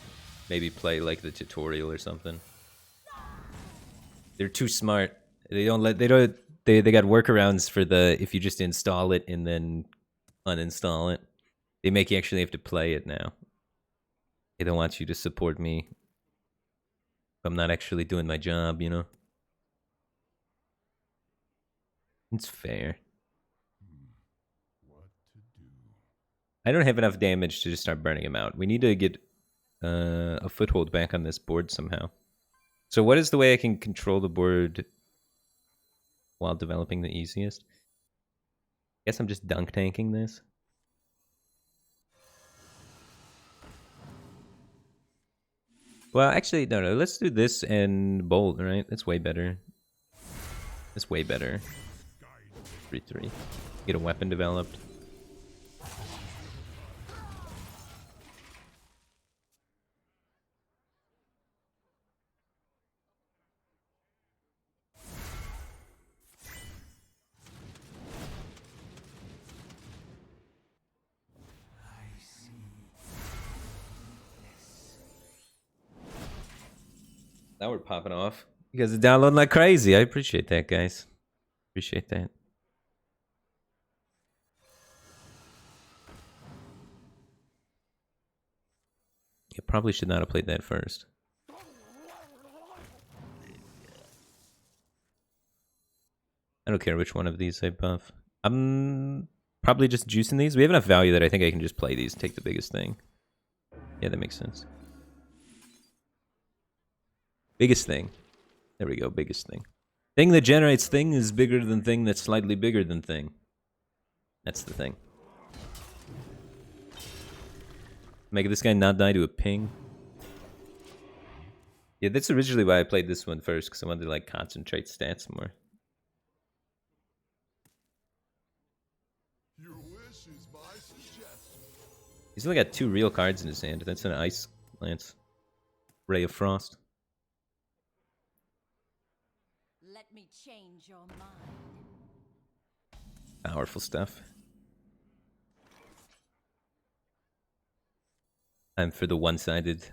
maybe play, like, the tutorial or something. They're too smart. They got workarounds for the... If you just install it and then uninstall it. They make you actually have to play it now. They don't want you to support me if I'm not actually doing my job, you know? It's fair. I don't have enough damage to just start burning him out. We need to get a foothold back on this board somehow. So what is the way I can control the board while developing the easiest? Guess I'm just dunk tanking this. Well, actually, no. Let's do this and bolt, right? That's way better. That's way better. 3-3. Get a weapon developed. Now we're popping off. You guys are downloading like crazy. I appreciate that, guys. Appreciate that. You probably should not have played that first. I don't care which one of these I buff. I'm probably just juicing these. We have enough value that I think I can just play these, take the biggest thing. Yeah, that makes sense. Biggest thing. There we go, biggest thing. Thing that generates thing is bigger than thing that's slightly bigger than thing. That's the thing. Make this guy not die to a ping. Yeah, that's originally why I played this one first, because I wanted to like concentrate stats more. Your wish is my suggestion. He's only got 2 real cards in his hand. That's an Ice Lance. Ray of Frost. Let me change your mind. Powerful stuff. Time for the one-sided...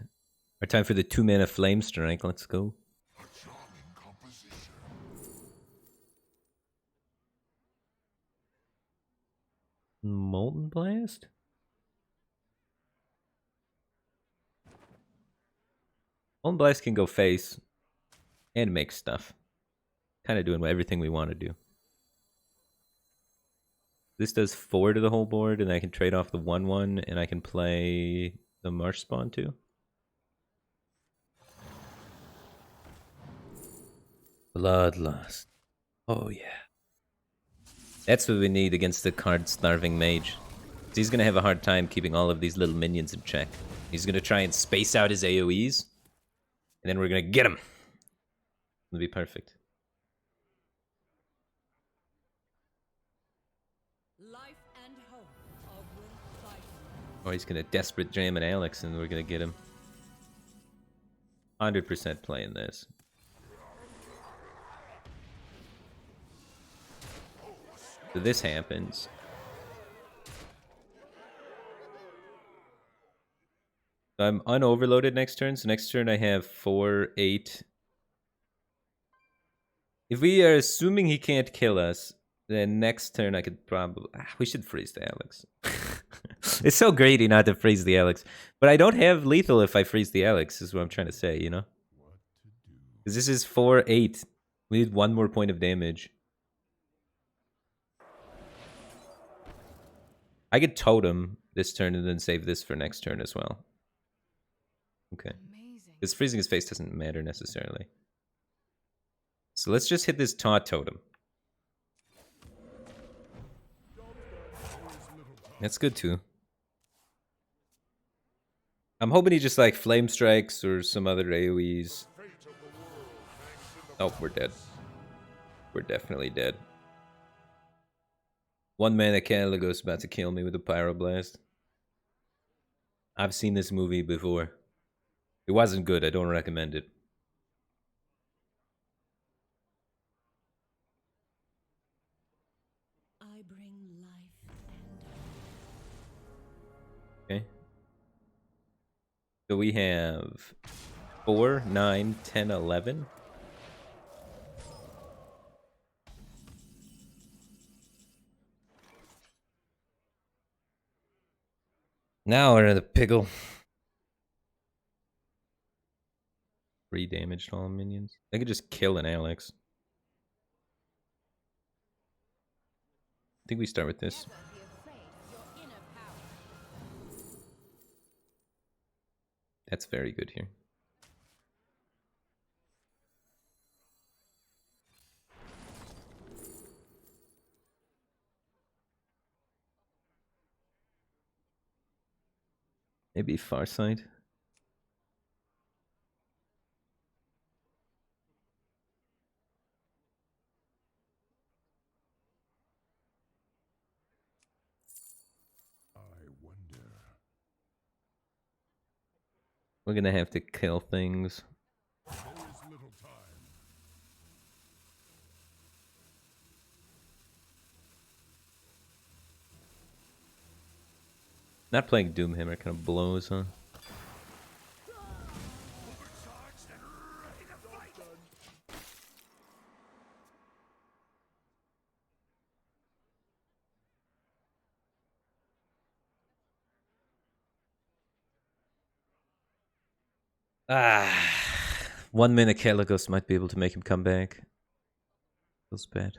Or time for the 2-mana Flame Strike. Let's go. A charming composition. Molten Blast? Molten Blast can go face and make stuff. Kind of doing everything we want to do. This does 4 to the whole board, and I can trade off the 1/1, and I can play the Marsh Spawn too. Bloodlust. Oh yeah. That's what we need against the card-starving mage. He's gonna have a hard time keeping all of these little minions in check. He's gonna try and space out his AoEs, and then we're gonna get him. It'll be perfect. Life and hope are worth fighting. Or he's gonna desperate jam an Alex, and we're gonna get him. 100% playing this. So this happens. So I'm unoverloaded next turn. So next turn I have 4, 8, If we are assuming he can't kill us, then next turn I could probably... we should freeze the Alex. It's so greedy not to freeze the Alex. But I don't have lethal if I freeze the Alex, is what I'm trying to say, you know? Because this is 4-8. We need one more point of damage. I could totem this turn and then save this for next turn as well. Okay. Amazing. Because freezing his face doesn't matter necessarily. So let's just hit this taunt totem. That's good too. I'm hoping he just like flame strikes or some other AoEs. Oh, we're dead. We're definitely dead. 1 mana Caligos about to kill me with a pyroblast. I've seen this movie before. It wasn't good. I don't recommend it. I bring life and Okay. So we have 4, 9, 10, 11. Now we're in the pickle. 3 damage to all minions. I could just kill an Alex. I think we start with this. Never be afraid of your inner power. That's very good here. Maybe far side. I wonder. We're gonna have to kill things. There is little time. Not playing Doomhammer kind of blows, huh? Overcharged and ready to fight. Ah, 1 minute Caligos might be able to make him come back. Feels bad.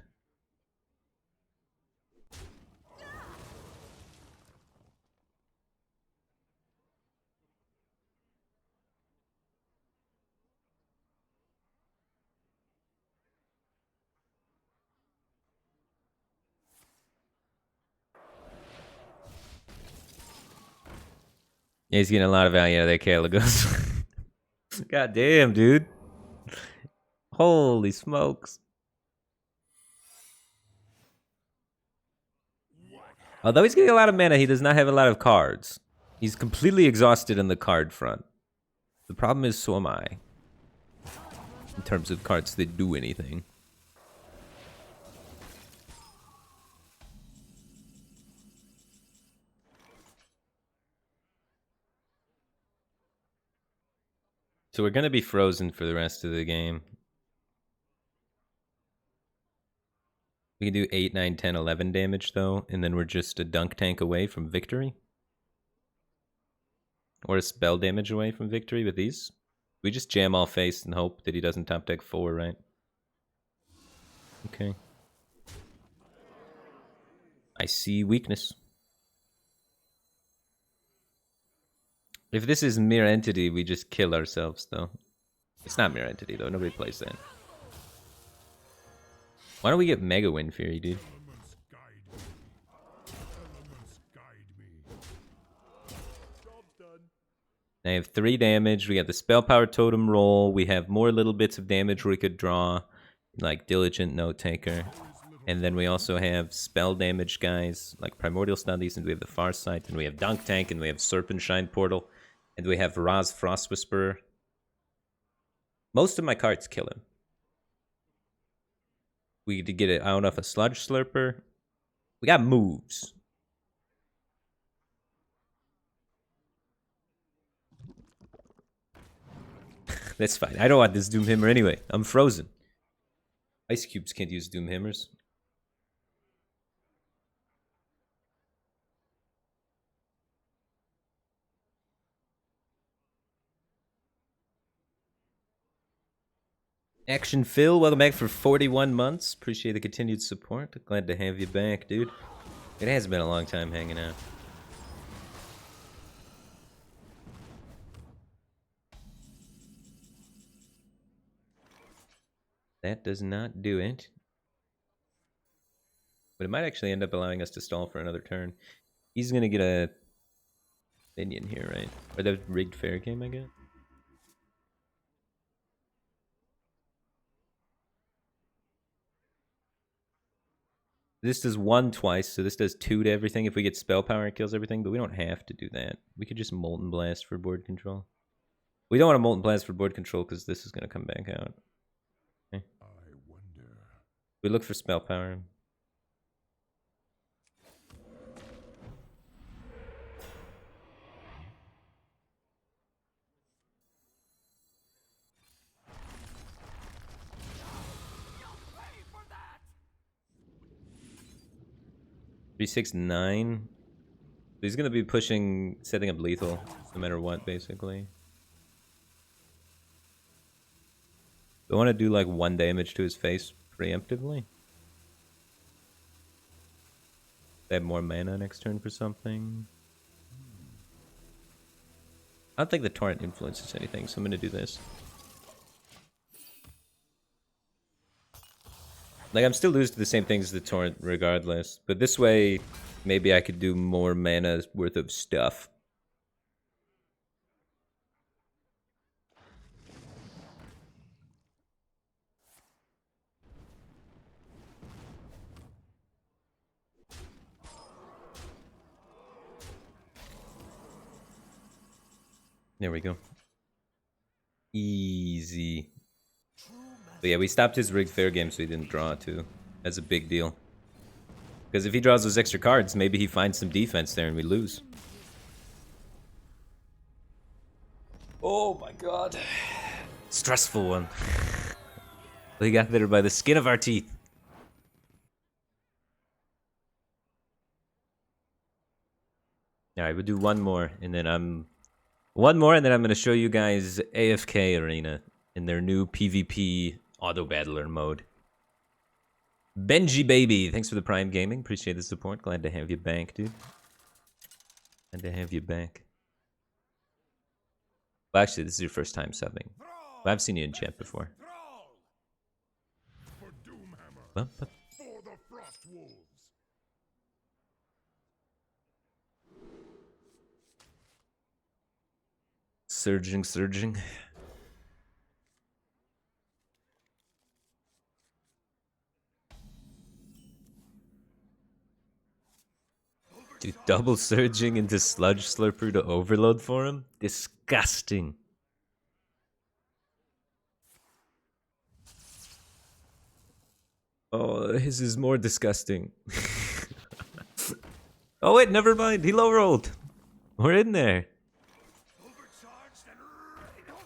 Yeah, he's getting a lot of value out of that Caligos. God damn, dude. Holy smokes. Although he's getting a lot of mana, he does not have a lot of cards. He's completely exhausted on the card front. The problem is, so am I. In terms of cards that do anything. So we're going to be frozen for the rest of the game. We can do 8, 9, 10, 11 damage, though, and then we're just a dunk tank away from victory. Or a spell damage away from victory with these. We just jam all face and hope that he doesn't top deck 4, right? Okay. I see weakness. If this is Mirror Entity, we just kill ourselves, though. It's not Mirror Entity, though. Nobody plays that. Why don't we get Mega Wind Fury, dude? Elements guide me. Elements guide me. Job done. I have 3 damage. We got the Spell Power Totem roll. We have more little bits of damage we could draw, like Diligent Note Taker. And then we also have spell damage guys, like Primordial Studies, and we have the Farsight, and we have Dunk Tank, and we have Serpent Shine Portal, and we have Raz Frost Whisperer. Most of my cards kill him. We need to get it out of a Sludge Slurper. We got moves. That's fine. I don't want this Doomhammer anyway. I'm frozen. Ice cubes can't use doom hammers. Action Phil, welcome back for 41 months. Appreciate the continued support. Glad to have you back, dude. It has been a long time hanging out. That does not do it. But it might actually end up allowing us to stall for another turn. He's gonna get a minion here, right? Or the rigged fair game, I guess? This does 1 twice, so this does 2 to everything. If we get spell power, it kills everything, but we don't have to do that. We could just Molten Blast for board control. We don't want to Molten Blast for board control because this is going to come back out. Okay. I wonder. We look for spell power. Pay for that! 369. He's going to be pushing, setting up lethal, no matter what, basically. I want to do like 1 damage to his face preemptively. They have more mana next turn for something. I don't think the torrent influences anything, so I'm going to do this. Like, I'm still losing to the same things as the torrent regardless, but this way, maybe I could do more mana worth of stuff. There we go. Easy. But yeah, we stopped his rigged fair game so he didn't draw too. That's a big deal. Because if he draws those extra cards, maybe he finds some defense there and we lose. Oh my god. Stressful one. We got there by the skin of our teeth. Alright, we'll do one more and then I'm going to show you guys AFK Arena in their new PvP auto battler mode. Benji Baby, thanks for the Prime Gaming. Appreciate the support. Glad to have you back, dude. Glad to have you back. Well, actually, this is your first time subbing. Well, I've seen you in chat before. For Doomhammer. Well, For the Frost Wolves. surging. Dude, double surging into Sludge Slurper to overload for him? Disgusting. Oh, his is more disgusting. Oh wait, never mind. He low rolled. We're in there.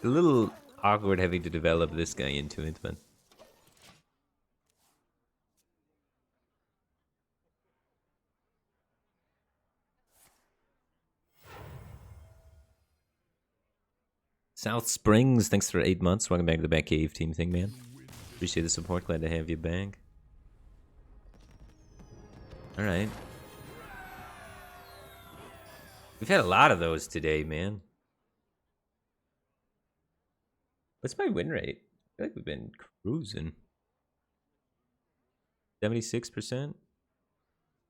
A little awkward having to develop this guy into it, but... South Springs, thanks for 8 months. Welcome back to the Batcave team thing, man. Appreciate the support. Glad to have you back. Alright. We've had a lot of those today, man. What's my win rate? I feel like we've been cruising. 76%?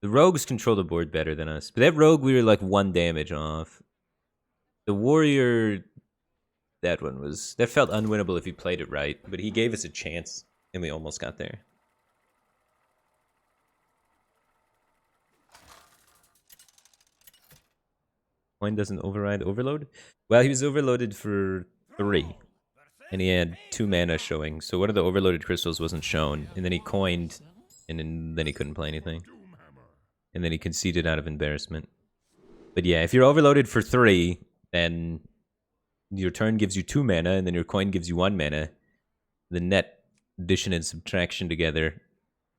The rogues control the board better than us. But that rogue, we were like 1 damage off. The warrior... That felt unwinnable if he played it right, but he gave us a chance, and we almost got there. Coin doesn't override overload? Well, he was overloaded for 3, and he had 2 mana showing, so one of the overloaded crystals wasn't shown, and then he coined, and then he couldn't play anything. And then he conceded out of embarrassment. But yeah, if you're overloaded for 3, then... your turn gives you 2 mana, and then your coin gives you 1 mana. The net addition and subtraction together.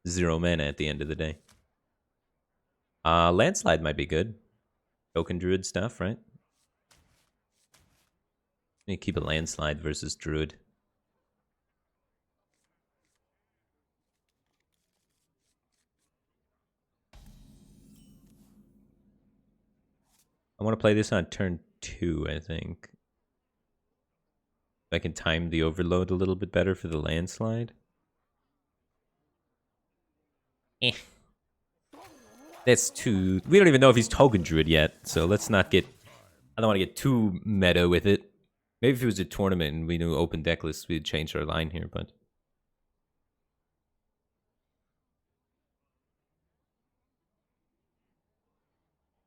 0 mana at the end of the day. Landslide might be good. Token druid stuff, right? You keep a landslide versus druid. I want to play this on turn 2, I think. If I can time the overload a little bit better for the landslide. That's too... We don't even know if he's token druid yet, so let's not get... I don't want to get too meta with it. Maybe if it was a tournament and we knew open deck lists, we'd change our line here, but...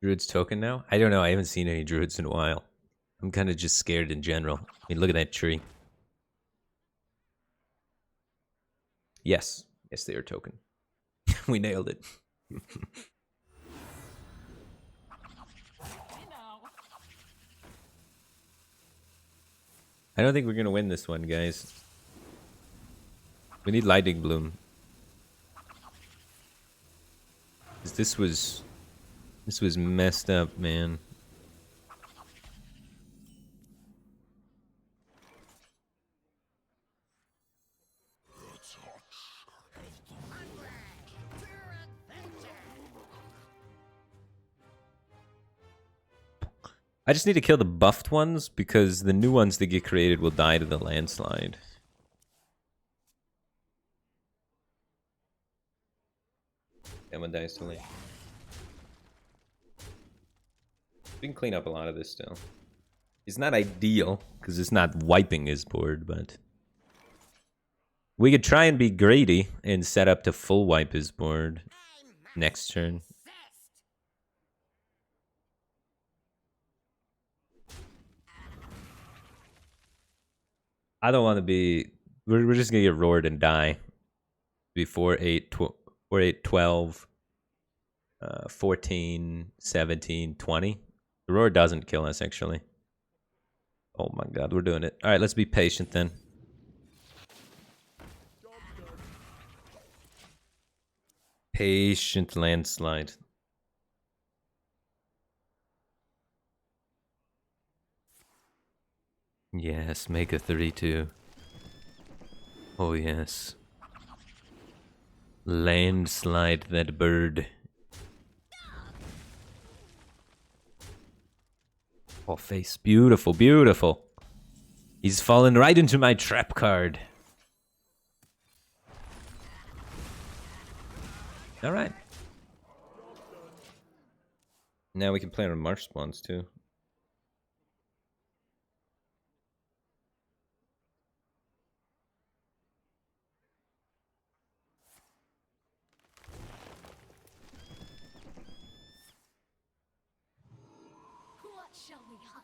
Druid's token now? I don't know, I haven't seen any druids in a while. I'm kind of just scared in general. I mean, look at that tree. Yes. Yes, they are token. We nailed it. I don't think we're gonna win this one, guys. We need Lightning Bloom. 'Cause this was messed up, man. I just need to kill the buffed ones because the new ones that get created will die to the landslide. That one dies too late. We can clean up a lot of this still. It's not ideal because it's not wiping his board, but we could try and be greedy and set up to full wipe his board next turn. I don't want to be... We're just going to get roared and die. Be 4, 8, 12, 14, 17, 20. The roar doesn't kill us, actually. Oh my god, we're doing it. Alright, let's be patient then. Patient landslide. Yes, make a 32. Oh yes. Landslide that bird. Oh, face. Beautiful, beautiful. He's fallen right into my trap card. Alright. Now we can play on marsh spawns too. What shall we hunt?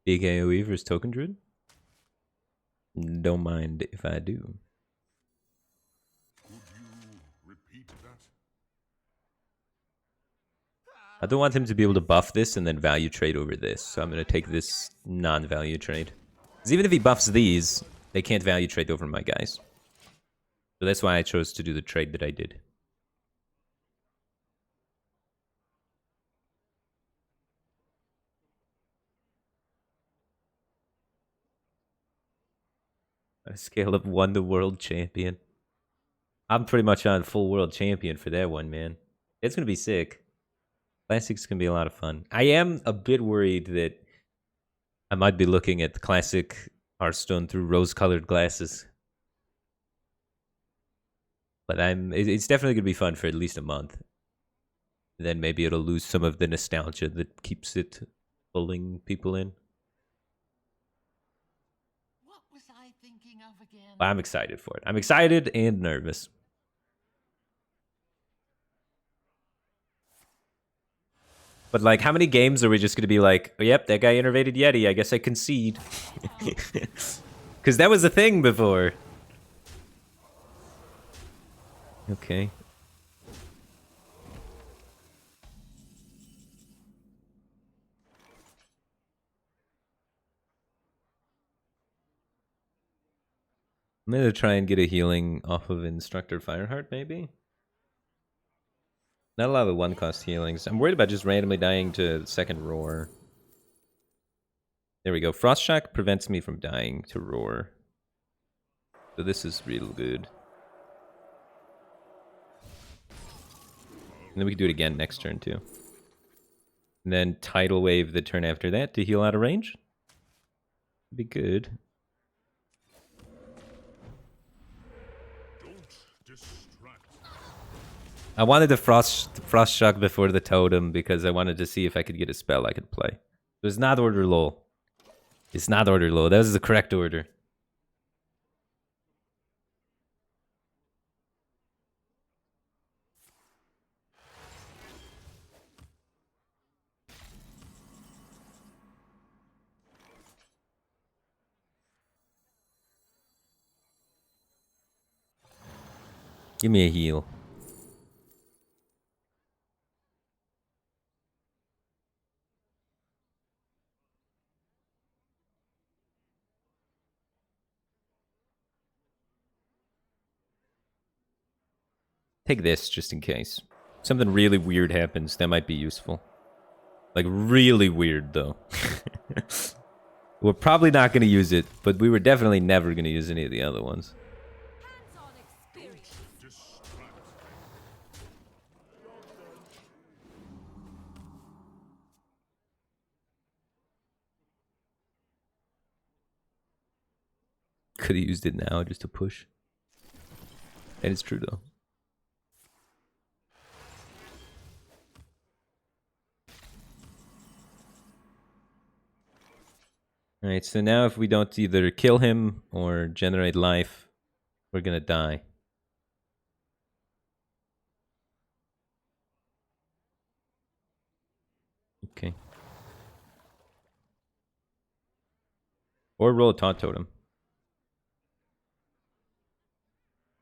Big AoE versus Token Druid? Don't mind if I do. Could you repeat that? I don't want him to be able to buff this and then value trade over this, so I'm going to take this non-value trade. Because even if he buffs these, they can't value trade over my guys. So that's why I chose to do the trade that I did. A scale of 1 to world champion. I'm pretty much on full world champion for that one, man. It's going to be sick. Classic's going to be a lot of fun. I am a bit worried that I might be looking at the classic Hearthstone through rose-colored glasses. But it's definitely going to be fun for at least a month. Then maybe it'll lose some of the nostalgia that keeps it pulling people in. What was I thinking of again? I'm excited for it. I'm excited and nervous. But like, how many games are we just going to be like, oh, yep, that guy innervated Yeti, I guess I concede. Because that was a thing before. Okay. I'm gonna try and get a healing off of Instructor Fireheart, maybe? Not a lot of one-cost healings. I'm worried about just randomly dying to second Roar. There we go. Frost Shock prevents me from dying to Roar. So this is real good. And then we can do it again next turn, too. And then Tidal Wave the turn after that to heal out of range. Be good. I wanted the frost shock before the totem because I wanted to see if I could get a spell I could play. It was not order low. It's not order low. That was the correct order. Give me a heal. Take this just in case. Something really weird happens, that might be useful. Like, really weird, though. We're probably not going to use it, but we were definitely never going to use any of the other ones. Hands-on experience. Could have used it now just to push. And it's true, though. Alright, so now if we don't either kill him or generate life, we're gonna die. Okay. Or roll a taunt totem.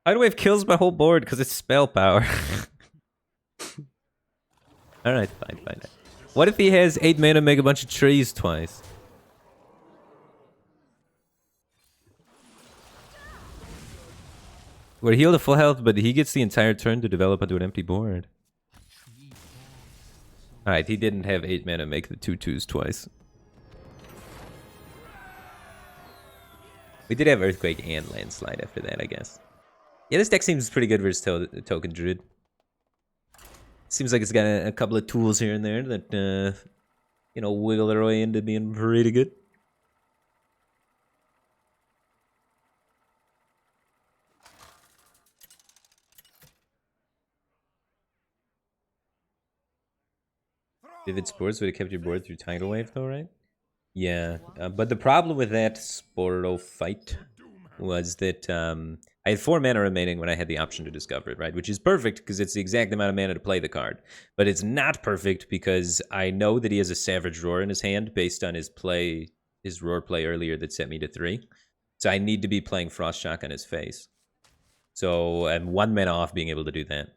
Tidal Wave kills my whole board because it's spell power. Alright, fine. What if he has 8 mana, make a bunch of trees twice? We're healed to full health, but he gets the entire turn to develop onto an empty board. Alright, he didn't have 8 mana make the 2/2s twice. We did have Earthquake and Landslide after that, I guess. Yeah, this deck seems pretty good versus Token Druid. Seems like it's got a couple of tools here and there that, you know, wiggle their way into being pretty good. Vivid Spores would have kept your board through Tidal Wave, though, right? Yeah, but the problem with that Sporo fight was that I had 4 mana remaining when I had the option to discover it, right? Which is perfect because it's the exact amount of mana to play the card. But it's not perfect because I know that he has a Savage Roar in his hand based on his Roar play earlier that set me to 3. So I need to be playing Frost Shock on his face. So I'm 1 mana off being able to do that.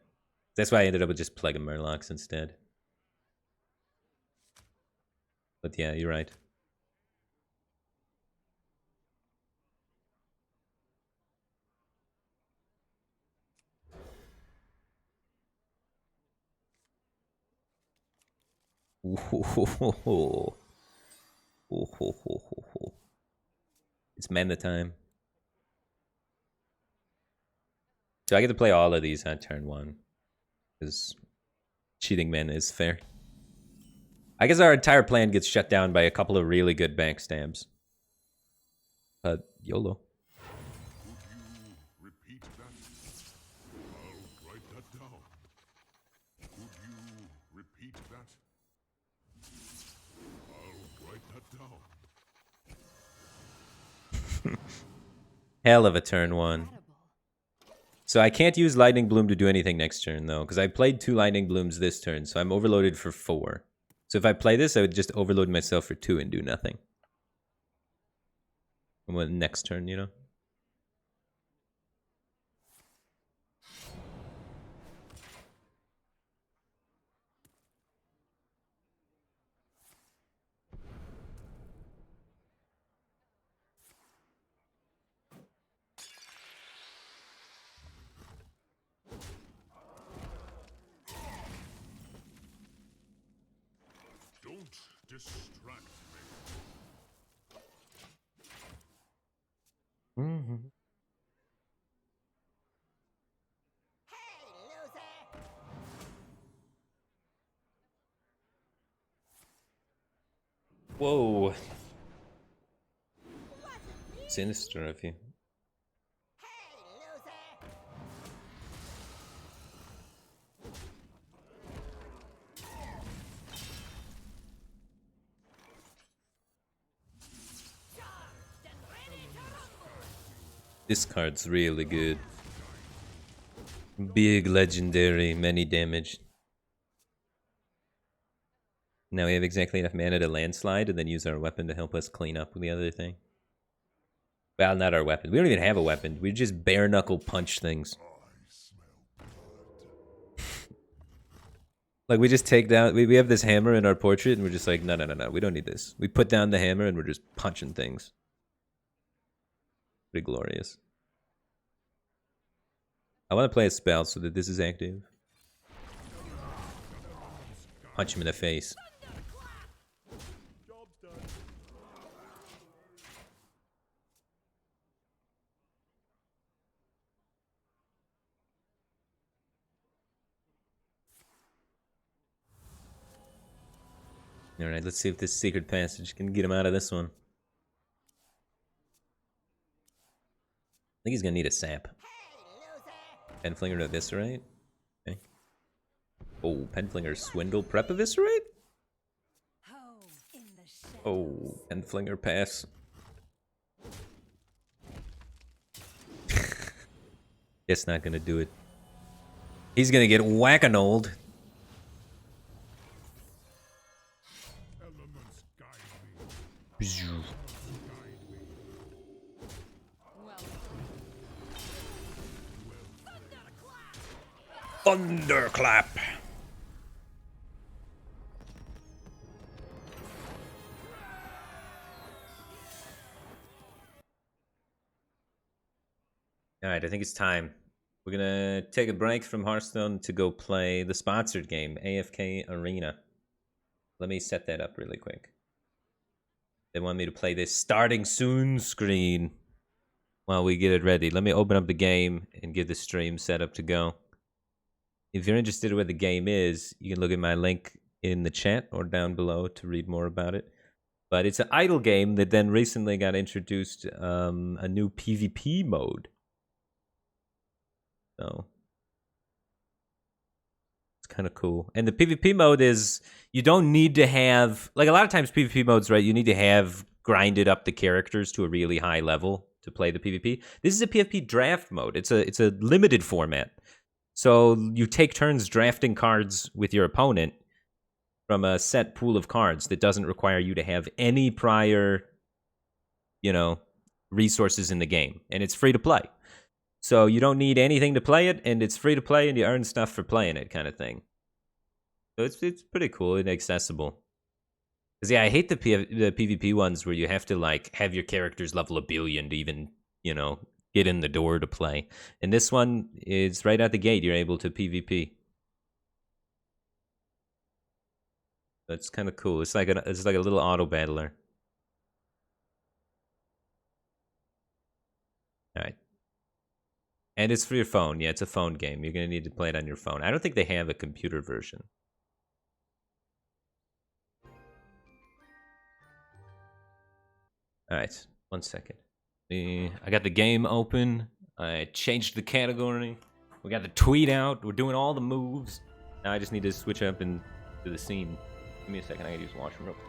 That's why I ended up with just Plague of Murlocs instead. But yeah, you're right. It's mana time. So I get to play all of these on turn 1. Because cheating mana is fair. I guess our entire plan gets shut down by a couple of really good bank stabs. But YOLO. Could you repeat that? I'll write that down. Could you repeat that? I'll write that down. Hell of a turn 1. So I can't use Lightning Bloom to do anything next turn, though, because I played 2 Lightning Blooms this turn, so I'm overloaded for 4. So if I play this, I would just overload myself for 2 and do nothing. And when next turn, you know? Distract me. Mhm. Hey, loser! Whoa. Sinister of you. Hey, loser! This card's really good. Big legendary, many damage. Now we have exactly enough mana to landslide and then use our weapon to help us clean up the other thing. Well, not our weapon. We don't even have a weapon. We just bare knuckle punch things. Like we just take down, we have this hammer in our portrait and we're just like, no, no, no, no, we don't need this. We put down the hammer and we're just punching things. Pretty glorious. I want to play a spell so that this is active. Punch him in the face. Job's done. Alright, let's see if this secret passage can get him out of this one. I think he's gonna need a sap. Penflinger to eviscerate? Okay. Oh, Penflinger swindle prep eviscerate? Home in the shadows. Oh, Penflinger pass. It's not gonna do it. He's gonna get whack-a-nold. Elements guide me. Well, Thunderclap. Alright, I think it's time. We're gonna take a break from Hearthstone to go play the sponsored game, AFK Arena. Let me set that up really quick. They want me to play this starting soon screen while we get it ready. Let me open up the game and get the stream set up to go. If you're interested in what the game is, you can look at my link in the chat or down below to read more about it. But it's an idle game that then recently got introduced a new PvP mode. So it's kind of cool. And the PvP mode is, you don't need to have, like a lot of times PvP modes, right? You need to have grinded up the characters to a really high level to play the PvP. This is a PvP draft mode. It's a limited format. So you take turns drafting cards with your opponent from a set pool of cards that doesn't require you to have any prior, resources in the game. And it's free to play. So you don't need anything to play it, and it's free to play, and you earn stuff for playing it, kind of thing. So it's pretty cool and accessible. Because yeah, I hate the PvP ones where you have to like have your characters level 1 billion to even get in the door to play. And this one is right out the gate. You're able to PvP. That's kind of cool. It's like a little auto battler. All right. And it's for your phone. Yeah, it's a phone game. You're going to need to play it on your phone. I don't think they have a computer version. All right, 1 second. I got the game open. I changed the category. We got the tweet out. We're doing all the moves. Now I just need to switch up and do the scene. Give me a second. I gotta use the washroom real quick.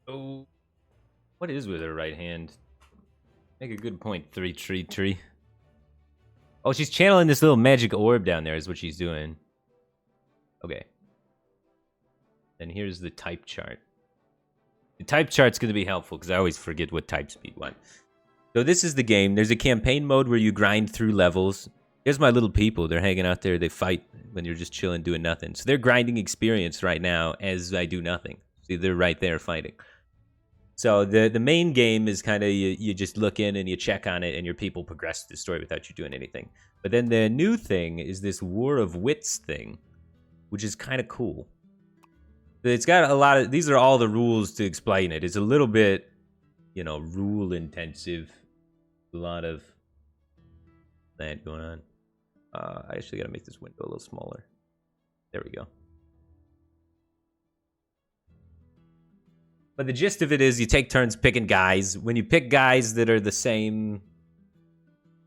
Oh, what is with her right hand? Make a good point, 3 tree. Oh, she's channeling this little magic orb down there is what she's doing. Okay. And here's the type chart. The type chart's going to be helpful because I always forget what type speed what. So this is the game. There's a campaign mode where you grind through levels. Here's my little people. They're hanging out there. They fight when you're just chilling, doing nothing. So they're grinding experience right now as I do nothing. See, they're right there fighting. So the main game is kind of you just look in and you check on it and your people progress the story without you doing anything. But then the new thing is this War of Wits thing, which is kind of cool. It's got a lot of, these are all the rules to explain it. It's a little bit, you know, rule intensive. A lot of that going on. I actually got to make this window a little smaller. There we go. But the gist of it is you take turns picking guys. When you pick guys that are the same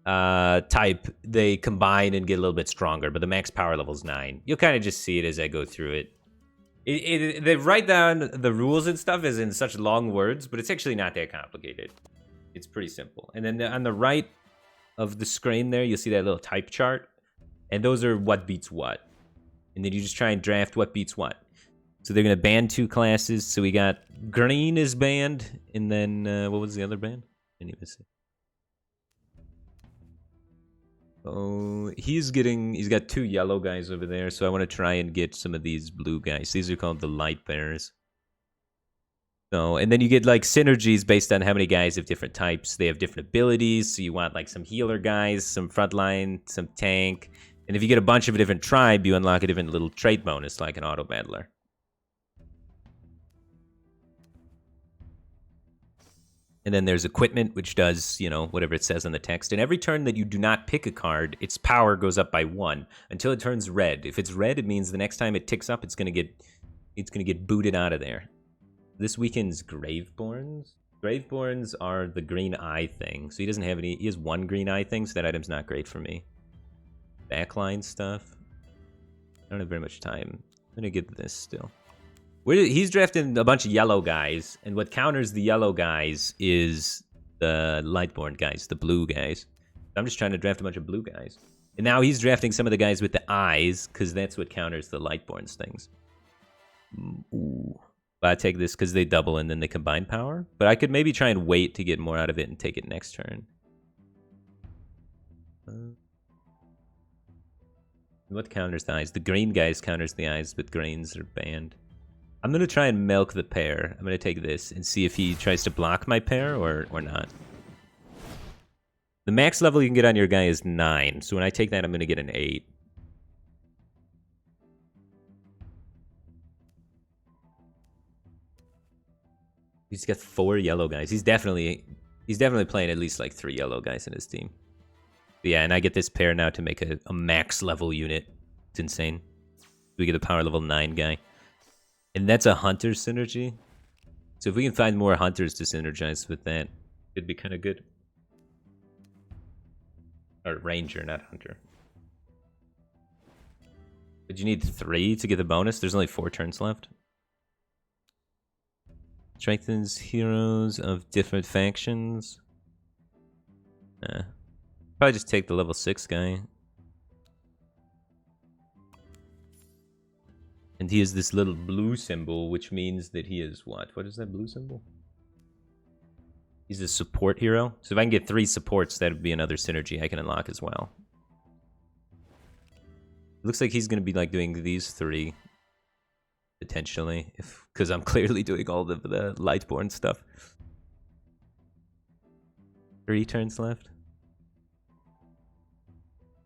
type, they combine and get a little bit stronger. But the max power level is 9. You'll kind of just see it as I go through it. They write down the rules and stuff as in such long words, but it's actually not that complicated. It's pretty simple. And then on the right of the screen there, you'll see that little type chart. And those are what beats what. And then you just try and draft what beats what. So they're going to ban 2 classes. So we got green is banned. And then, what was the other ban? I didn't even see. Oh, he's got 2 yellow guys over there. So I want to try and get some of these blue guys. These are called the light bearers. So, and then you get like synergies based on how many guys have different types. They have different abilities. So you want like some healer guys, some frontline, some tank. And if you get a bunch of a different tribe, you unlock a different little trait bonus like an auto battler. And then there's equipment, which does, you know, whatever it says on the text. And every turn that you do not pick a card, its power goes up by 1 until it turns red. If it's red, it means the next time it ticks up, it's gonna get booted out of there. This weekend's Graveborns. Graveborns are the green eye thing. So he doesn't have any. He has 1 green eye thing, so that item's not great for me. Backline stuff. I don't have very much time. I'm gonna get this still. He's drafting a bunch of yellow guys, and what counters the yellow guys is the Lightborn guys, the blue guys. I'm just trying to draft a bunch of blue guys. And now he's drafting some of the guys with the eyes, because that's what counters the Lightborn's things. Ooh. But I take this because they double and then they combine power. But I could maybe try and wait to get more out of it and take it next turn. What counters the eyes? The green guys counters the eyes, but greens are banned. I'm going to try and milk the pair. I'm going to take this and see if he tries to block my pair or not. The max level you can get on your guy is 9. So when I take that, I'm going to get an 8. He's got 4 yellow guys. He's definitely playing at least like 3 yellow guys in his team. But yeah, and I get this pair now to make a max level unit. It's insane. We get a power level 9 guy. And that's a hunter synergy. So if we can find more hunters to synergize with that, it'd be kind of good. Or ranger, not hunter. But you need 3 to get the bonus. There's only 4 turns left. Strengthens heroes of different factions. Probably just take the level 6 guy. And he has this little blue symbol, which means that he is what? What is that blue symbol? He's a support hero. So if I can get 3 supports, that would be another synergy I can unlock as well. It looks like he's going to be like doing these 3. Potentially. Because I'm clearly doing all of the Lightborn stuff. 3 turns left.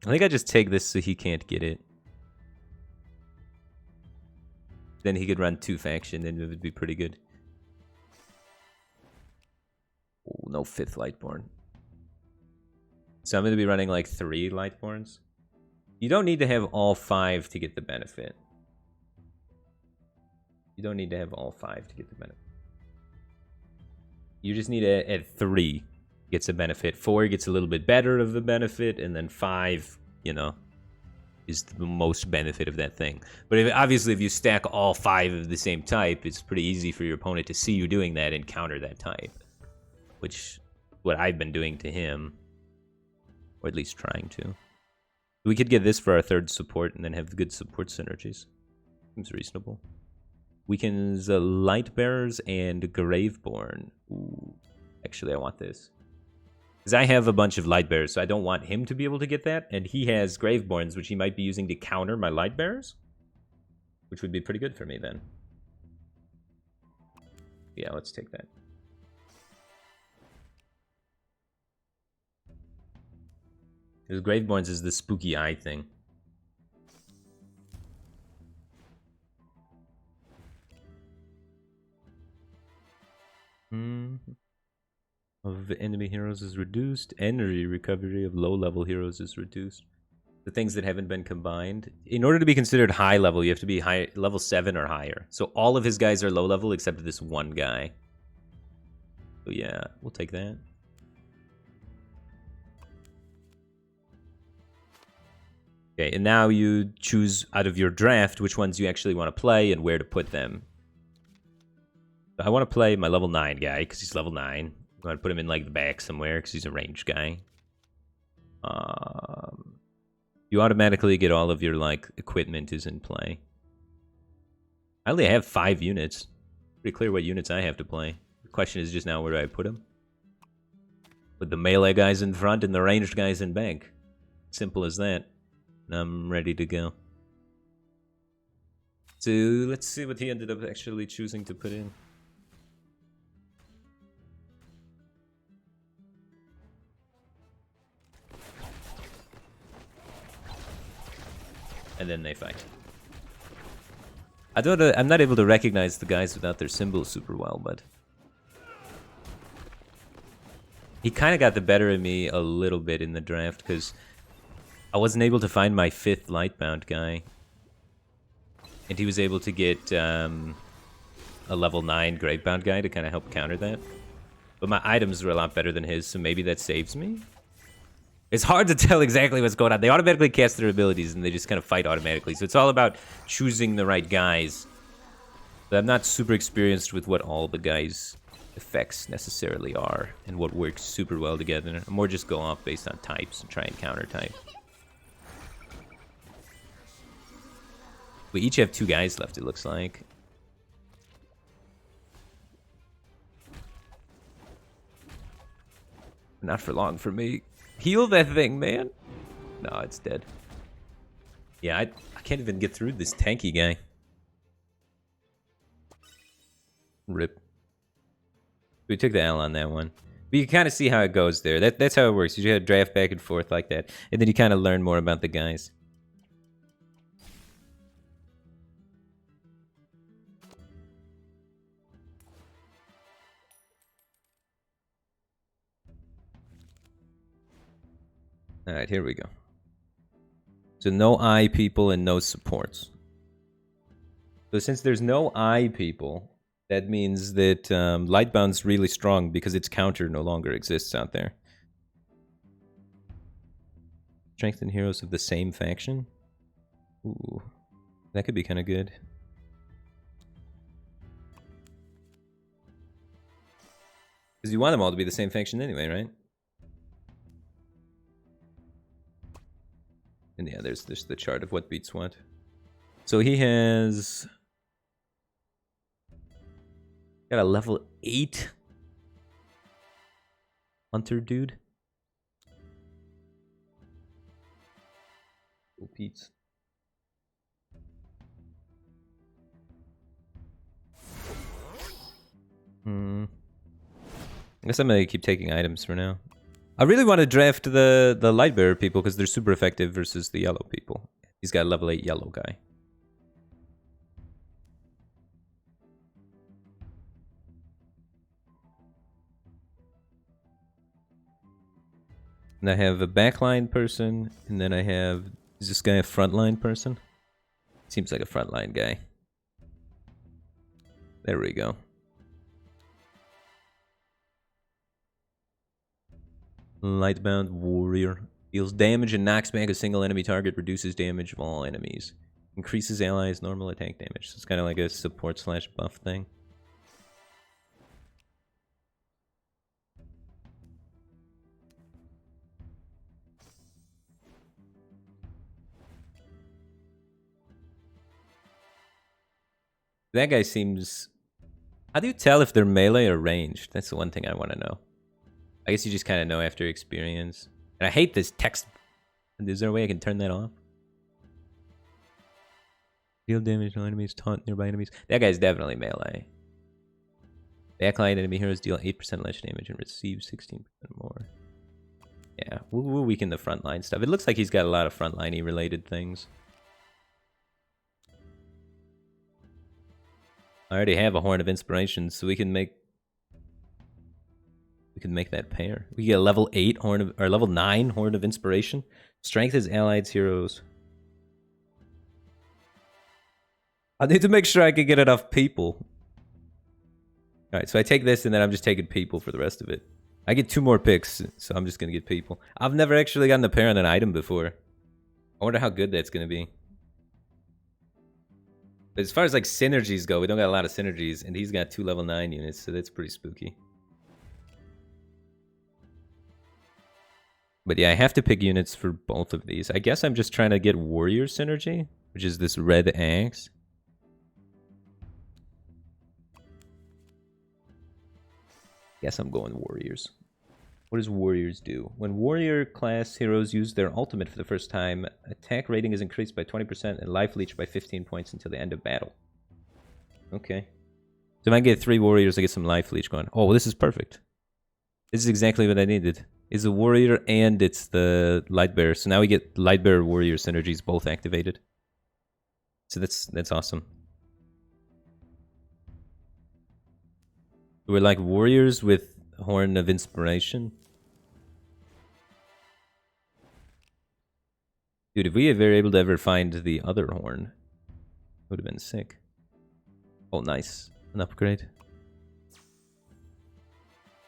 I think I just take this so he can't get it. Then he could run 2 faction, and it would be pretty good. Oh, no 5th Lightborn. So I'm going to be running like 3 Lightborns. You don't need to have all 5 to get the benefit. You don't need to have all 5 to get the benefit. You just need to, at 3, gets a benefit. 4 gets a little bit better of the benefit, and then 5, you know, is the most benefit of that thing. But obviously, if you stack all 5 of the same type, it's pretty easy for your opponent to see you doing that and counter that type. Which what I've been doing to him. Or at least trying to. We could get this for our third support and then have good support synergies. Seems reasonable. Weakens Light Bearers and Graveborn. Ooh. Actually, I want this. Because I have a bunch of Light Bearers, so I don't want him to be able to get that. And he has Graveborns, which he might be using to counter my Light Bearers. Which would be pretty good for me then. Yeah, let's take that. Because Graveborns is the spooky eye thing. Of enemy heroes is reduced. Energy recovery of low-level heroes is reduced. The things that haven't been combined. In order to be considered high level, you have to be high level 7 or higher. So all of his guys are low level except this one guy. So yeah, we'll take that. Okay, and now you choose out of your draft which ones you actually want to play and where to put them. I want to play my level 9 guy because he's level 9. I want to put him in like the back somewhere because he's a ranged guy. You automatically get all of your like equipment is in play. I only have 5 units. Pretty clear what units I have to play. The question is just now where do I put them? Put the melee guys in front and the ranged guys in back. Simple as that. And I'm ready to go. So let's see what he ended up actually choosing to put in. And then they fight. I'm not able to recognize the guys without their symbols super well, but he kind of got the better of me a little bit in the draft because I wasn't able to find my 5th Lightbound guy, and he was able to get a level 9 Gravebound guy to kind of help counter that. But my items were a lot better than his, so maybe that saves me. It's hard to tell exactly what's going on. They automatically cast their abilities, and they just kind of fight automatically. So it's all about choosing the right guys. But I'm not super experienced with what all the guys' effects necessarily are, and what works super well together. I'm more just go off based on types and try and counter type. We each have 2 guys left, it looks like. Not for long for me. Heal that thing, man. No, it's dead. Yeah, I can't even get through this tanky guy. Rip. We took the L on that one. But you kind of see how it goes there. That's how it works. You have draft back and forth like that. And then you kind of learn more about the guys. Alright, here we go. So no eye people and no supports. So since there's no eye people, that means that Lightbound's really strong because its counter no longer exists out there. Strengthen heroes of the same faction? Ooh, that could be kind of good. Because you want them all to be the same faction anyway, right? And yeah, there's the chart of what beats what. So he has got a level 8 hunter dude. Oh, Pete's. I guess I'm gonna keep taking items for now. I really want to draft the Lightbearer people because they're super effective versus the yellow people. He's got a level 8 yellow guy. And I have a backline person, and then I have... Is this guy a frontline person? Seems like a frontline guy. There we go. Lightbound warrior. Deals damage and knocks back a single enemy target. Reduces damage of all enemies. Increases allies' normal attack damage. So it's kind of like a support / buff thing. That guy seems... How do you tell if they're melee or ranged? That's the one thing I want to know. I guess you just kind of know after experience. And I hate this text. Is there a way I can turn that off? Deal damage to enemies, taunt nearby enemies. That guy's definitely melee. Backline enemy heroes deal 8% less damage and receive 16% more. Yeah, we'll weaken the frontline stuff. It looks like he's got a lot of frontline-y related things. I already have a Horn of Inspiration, so we can make that pair. We get a level 8 Horn of, or level 9 Horn of Inspiration. Strength is allied heroes. I need to make sure I can get enough people. Alright, so I take this and then I'm just taking people for the rest of it. I get 2 more picks, so I'm just gonna get people. I've never actually gotten a pair on an item before. I wonder how good that's gonna be. But as far as like synergies go, we don't got a lot of synergies, and he's got 2 level 9 units, so that's pretty spooky. But yeah, I have to pick units for both of these. I guess I'm just trying to get warrior synergy, which is this red axe. Guess I'm going warriors. What does warriors do? When warrior class heroes use their ultimate for the first time, attack rating is increased by 20% and life leech by 15 points until the end of battle. Okay. So if I get 3 warriors, I get some life leech going. Oh, this is perfect. This is exactly what I needed. It's a warrior and it's the light bearer. So now we get light bearer warrior synergies both activated. So that's awesome. We're like warriors with Horn of Inspiration. Dude, if we were able to ever find the other horn, it would have been sick. Oh, nice. An upgrade.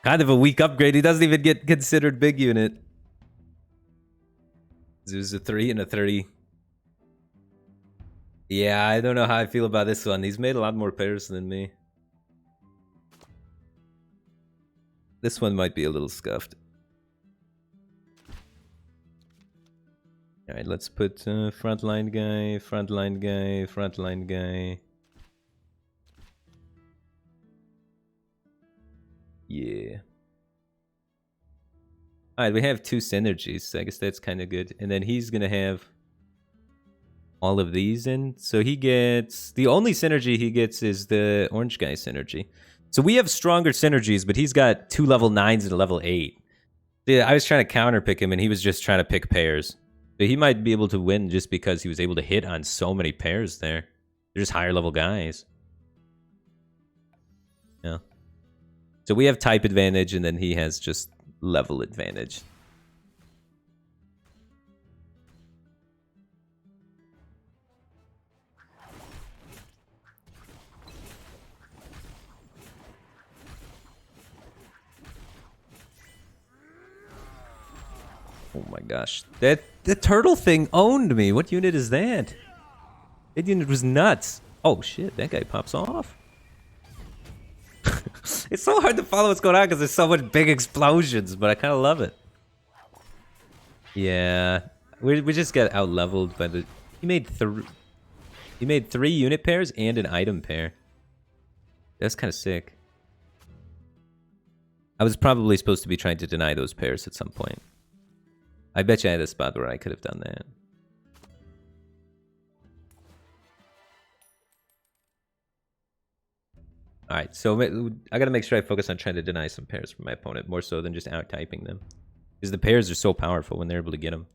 Kind of a weak upgrade. He doesn't even get considered big unit. There's a 3 and a 30. Yeah, I don't know how I feel about this one. He's made a lot more pairs than me. This one might be a little scuffed. Alright, let's put frontline guy, frontline guy, frontline guy. Yeah. Alright, we have 2 synergies, so I guess that's kind of good. And then he's gonna have all of these in. So he gets... The only synergy he gets is the orange guy synergy. So we have stronger synergies, but he's got 2 level 9s and a level 8. Yeah, I was trying to counterpick him, and he was just trying to pick pairs. But he might be able to win just because he was able to hit on so many pairs there. They're just higher level guys. Yeah. So we have type advantage, and then he has just level advantage. Oh my gosh. The turtle thing owned me. What unit is that? That unit was nuts. Oh shit, that guy pops off. It's so hard to follow what's going on because there's so much big explosions, but I kind of love it. Yeah, we just got out leveled by the... He made 3 unit pairs and an item pair. That's kind of sick. I was probably supposed to be trying to deny those pairs at some point. I bet you I had a spot where I could have done that. Alright, so I gotta make sure I focus on trying to deny some pairs from my opponent, more so than just out-typing them. Because the pairs are so powerful when they're able to get them.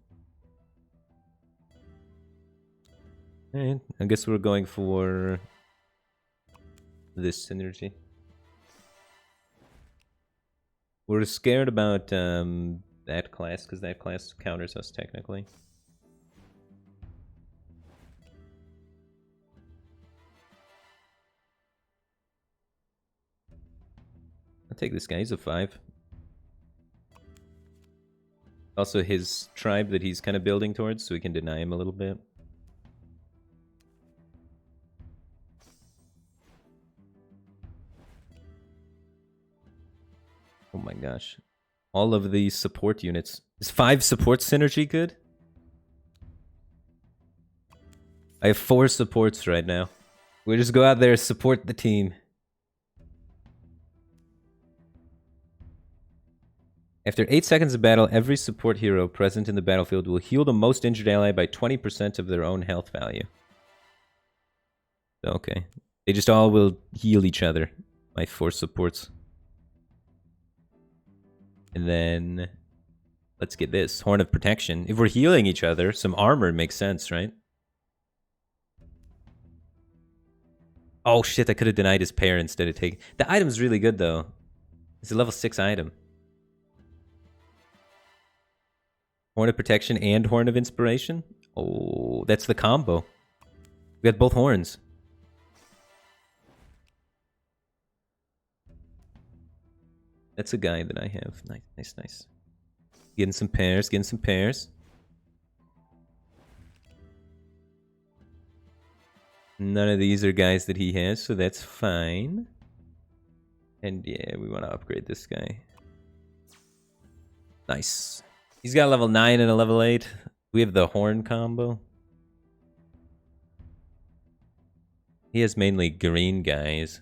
Alright, I guess we're going for this synergy. We're scared about that class, because that class counters us technically. I'll take this guy, he's a 5. Also his tribe that he's kind of building towards, so we can deny him a little bit. Oh my gosh. All of these support units. Is 5 support synergy good? I have 4 supports right now. We just go out there, support the team. After 8 seconds of battle, every support hero present in the battlefield will heal the most injured ally by 20% of their own health value. Okay. They just all will heal each other. My 4 supports. And then... let's get this. Horn of Protection. If we're healing each other, some armor makes sense, right? Oh shit, I could have denied his pair instead of taking... The item's really good, though. It's a level 6 item. Horn of Protection and Horn of Inspiration? Oh, that's the combo. We got both horns. That's a guy that I have. Nice, nice, nice. Getting some pairs, getting some pairs. None of these are guys that he has, so that's fine. And yeah, we want to upgrade this guy. Nice. He's got a level 9 and a level 8. We have the horn combo. He has mainly green guys.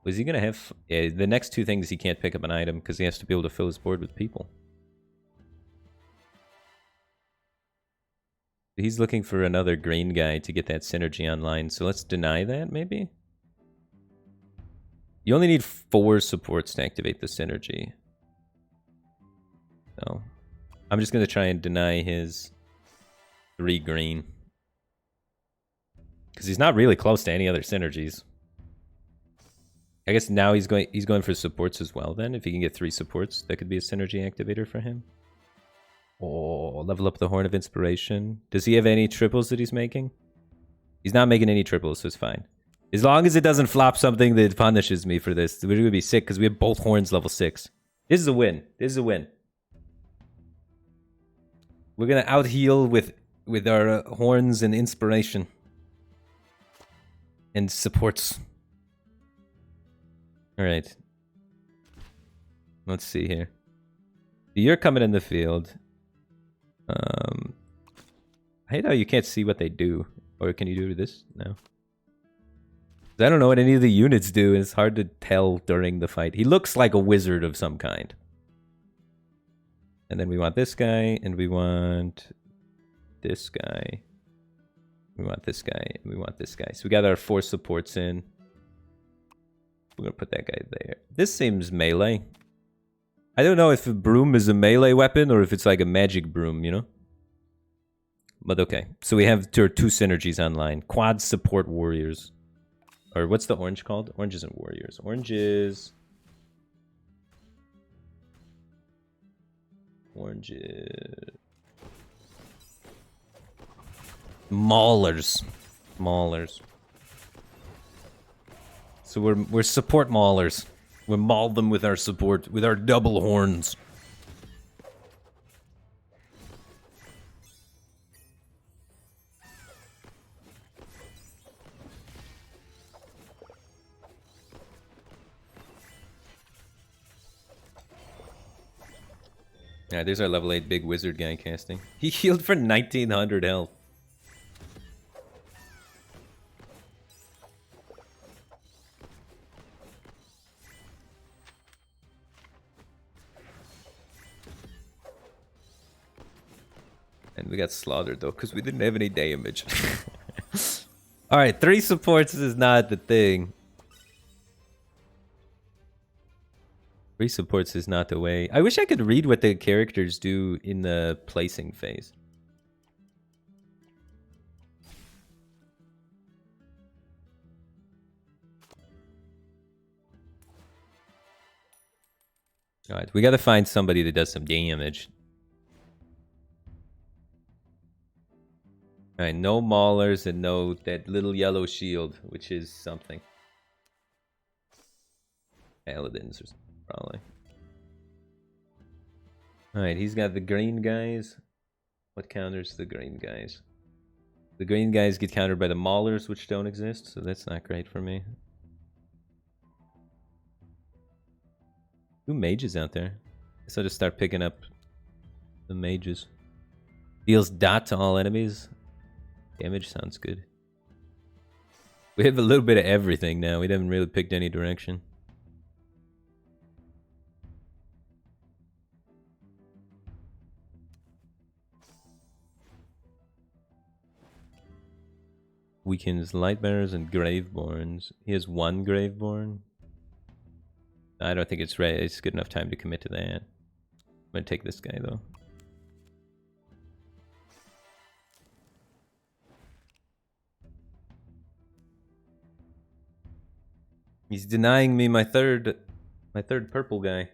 Was he going to have... yeah, the next 2 things he can't pick up an item because he has to be able to fill his board with people. He's looking for another green guy to get that synergy online, so let's deny that, maybe? You only need 4 supports to activate the synergy. So, I'm just going to try and deny his 3 green. Because he's not really close to any other synergies. I guess now he's going for supports as well then. If he can get 3 supports, that could be a synergy activator for him. Oh, level up the Horn of Inspiration. Does he have any triples that he's making? He's not making any triples, so it's fine. As long as it doesn't flop something that punishes me for this, we're going to be sick because we have both horns level 6. This is a win. This is a win. We're going to out-heal with our horns and inspiration. And supports. Alright. Let's see here. You're coming in the field. I hate how you can't see what they do. Or can you do this? No. I don't know what any of the units do, and it's hard to tell during the fight. He looks like a wizard of some kind. And then we want this guy, and we want this guy. We want this guy, and we want this guy. So we got our 4 supports in. We're gonna put that guy there. This seems melee. I don't know if a broom is a melee weapon, or if it's like a magic broom, you know? But okay. So we have 2 synergies online. Quad support warriors. Or what's the orange called? Orange isn't warriors. Orange is... Orange is... Maulers. Maulers. So we're support maulers. We maul them with our support, with our double horns. Yeah, there's our level 8 big wizard guy casting. He healed for 1900 health. And we got slaughtered though, because we didn't have any damage. Alright, 3 supports is not the thing. 3 supports is not the way. I wish I could read what the characters do in the placing phase. Alright, we gotta find somebody that does some damage. Alright, no maulers and no that little yellow shield, which is something. Paladins or something, probably. Alright, he's got the green guys. What counters the green guys? The green guys get countered by the maulers, which don't exist, so that's not great for me. 2 mages out there. Guess I'll just start picking up the mages. Deals dot to all enemies. Damage sounds good. We have a little bit of everything now. We haven't really picked any direction. Weakens Lightbearers and Graveborns. He has one Graveborn. I don't think it's right. It's good enough time to commit to that. I'm gonna take this guy though. He's denying me my third purple guy.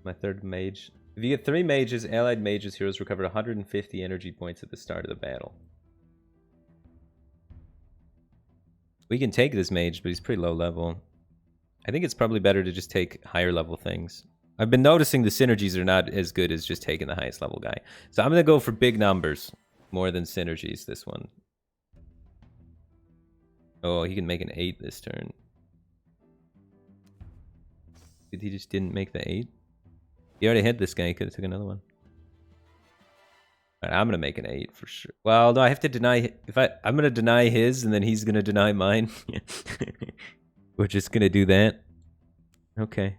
My third mage. If you get 3 mages, allied mages, heroes recover 150 energy points at the start of the battle. We can take this mage, but he's pretty low level. I think it's probably better to just take higher level things. I've been noticing the synergies are not as good as just taking the highest level guy. So I'm going to go for big numbers more than synergies this one. Oh, he can make an 8 this turn. He just didn't make the 8? He already had this guy. He could have took another one. All right, I'm gonna make an 8 for sure. Well, no, I have to deny. I'm gonna deny his, and then he's gonna deny mine. We're just gonna do that. Okay.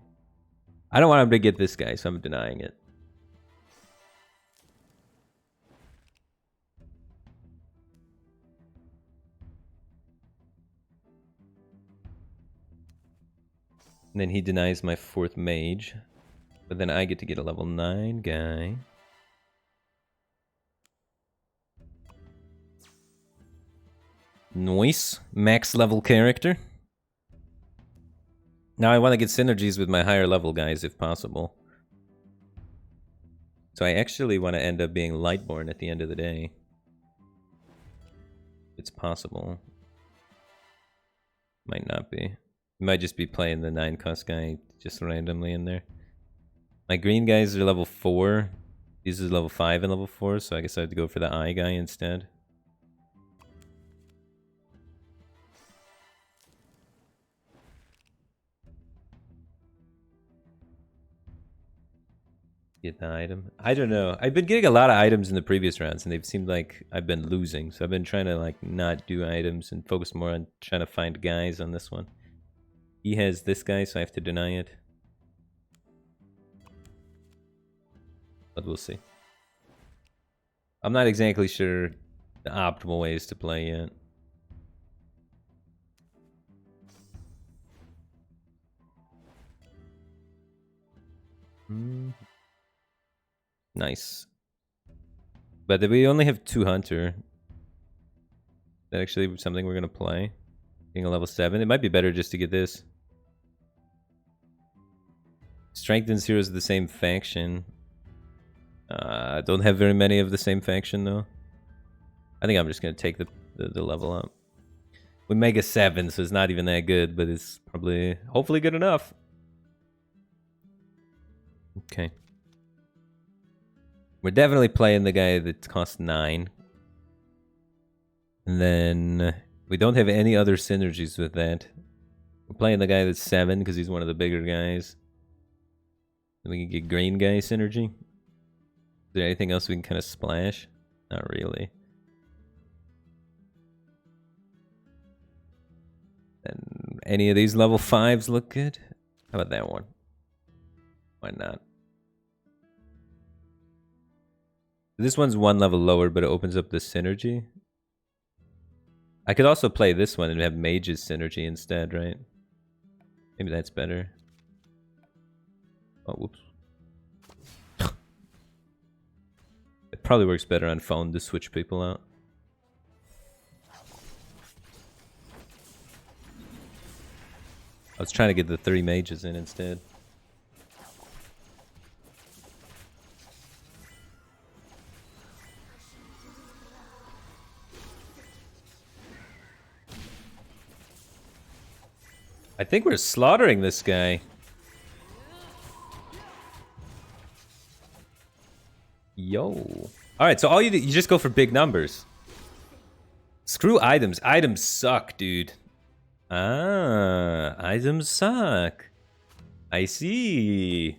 I don't want him to get this guy, so I'm denying it. And then he denies my 4th mage. But then I get to get a level 9 guy. Nice. Max level character. Now I want to get synergies with my higher level guys if possible. So I actually want to end up being Lightborn at the end of the day. It's possible. Might not be. Might just be playing the 9 cost guy just randomly in there. My green guys are level 4. These are level 5 and level 4, so I guess I have to go for the eye guy instead. Get the item. I don't know. I've been getting a lot of items in the previous rounds, and they've seemed like I've been losing. So I've been trying to like not do items and focus more on trying to find guys on this one. He has this guy, so I have to deny it. But we'll see. I'm not exactly sure the optimal ways to play yet. Nice. But we only have 2 hunter. Is that actually something we're gonna play? Being a level 7? It might be better just to get this. Strengthens heroes of the same faction. Don't have very many of the same faction though. I think I'm just gonna take the level up. We make a 7, so it's not even that good, but it's probably hopefully good enough. Okay. We're definitely playing the guy that costs 9. And then we don't have any other synergies with that. We're playing the guy that's 7 because he's one of the bigger guys. And we can get green guy synergy. Is there anything else we can kind of splash? Not really. And any of these level 5s look good? How about that one? Why not? This one's 1 level lower, but it opens up the synergy. I could also play this one and have mage's synergy instead, right? Maybe that's better. Oh, whoops. It probably works better on phone to switch people out. I was trying to get the 3 mages in instead. I think we're slaughtering this guy. Yo. Alright, so all you do, you just go for big numbers. Screw items. Items suck, dude. Ah, items suck. I see.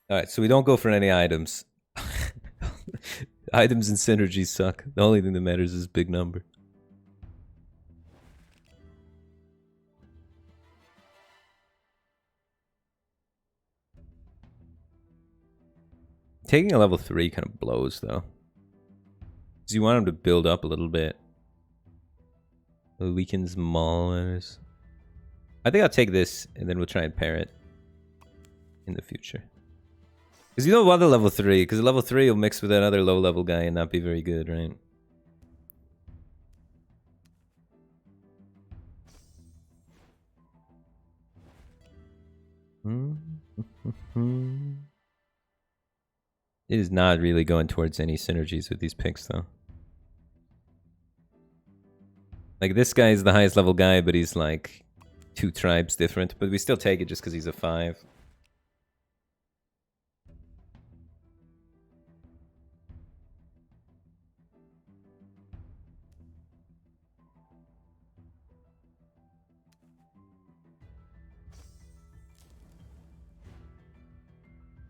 Alright, so we don't go for any items. Items and synergies suck. The only thing that matters is big number. Taking a level 3 kind of blows, though. Because you want him to build up a little bit. It weakens maulers. I think I'll take this, and then we'll try and pair it in the future. Because you don't want the level 3, because the level 3 will mix with another low-level guy and not be very good, right? It is not really going towards any synergies with these picks, though. Like, this guy is the highest level guy, but he's like 2 tribes different. But we still take it just because he's a 5.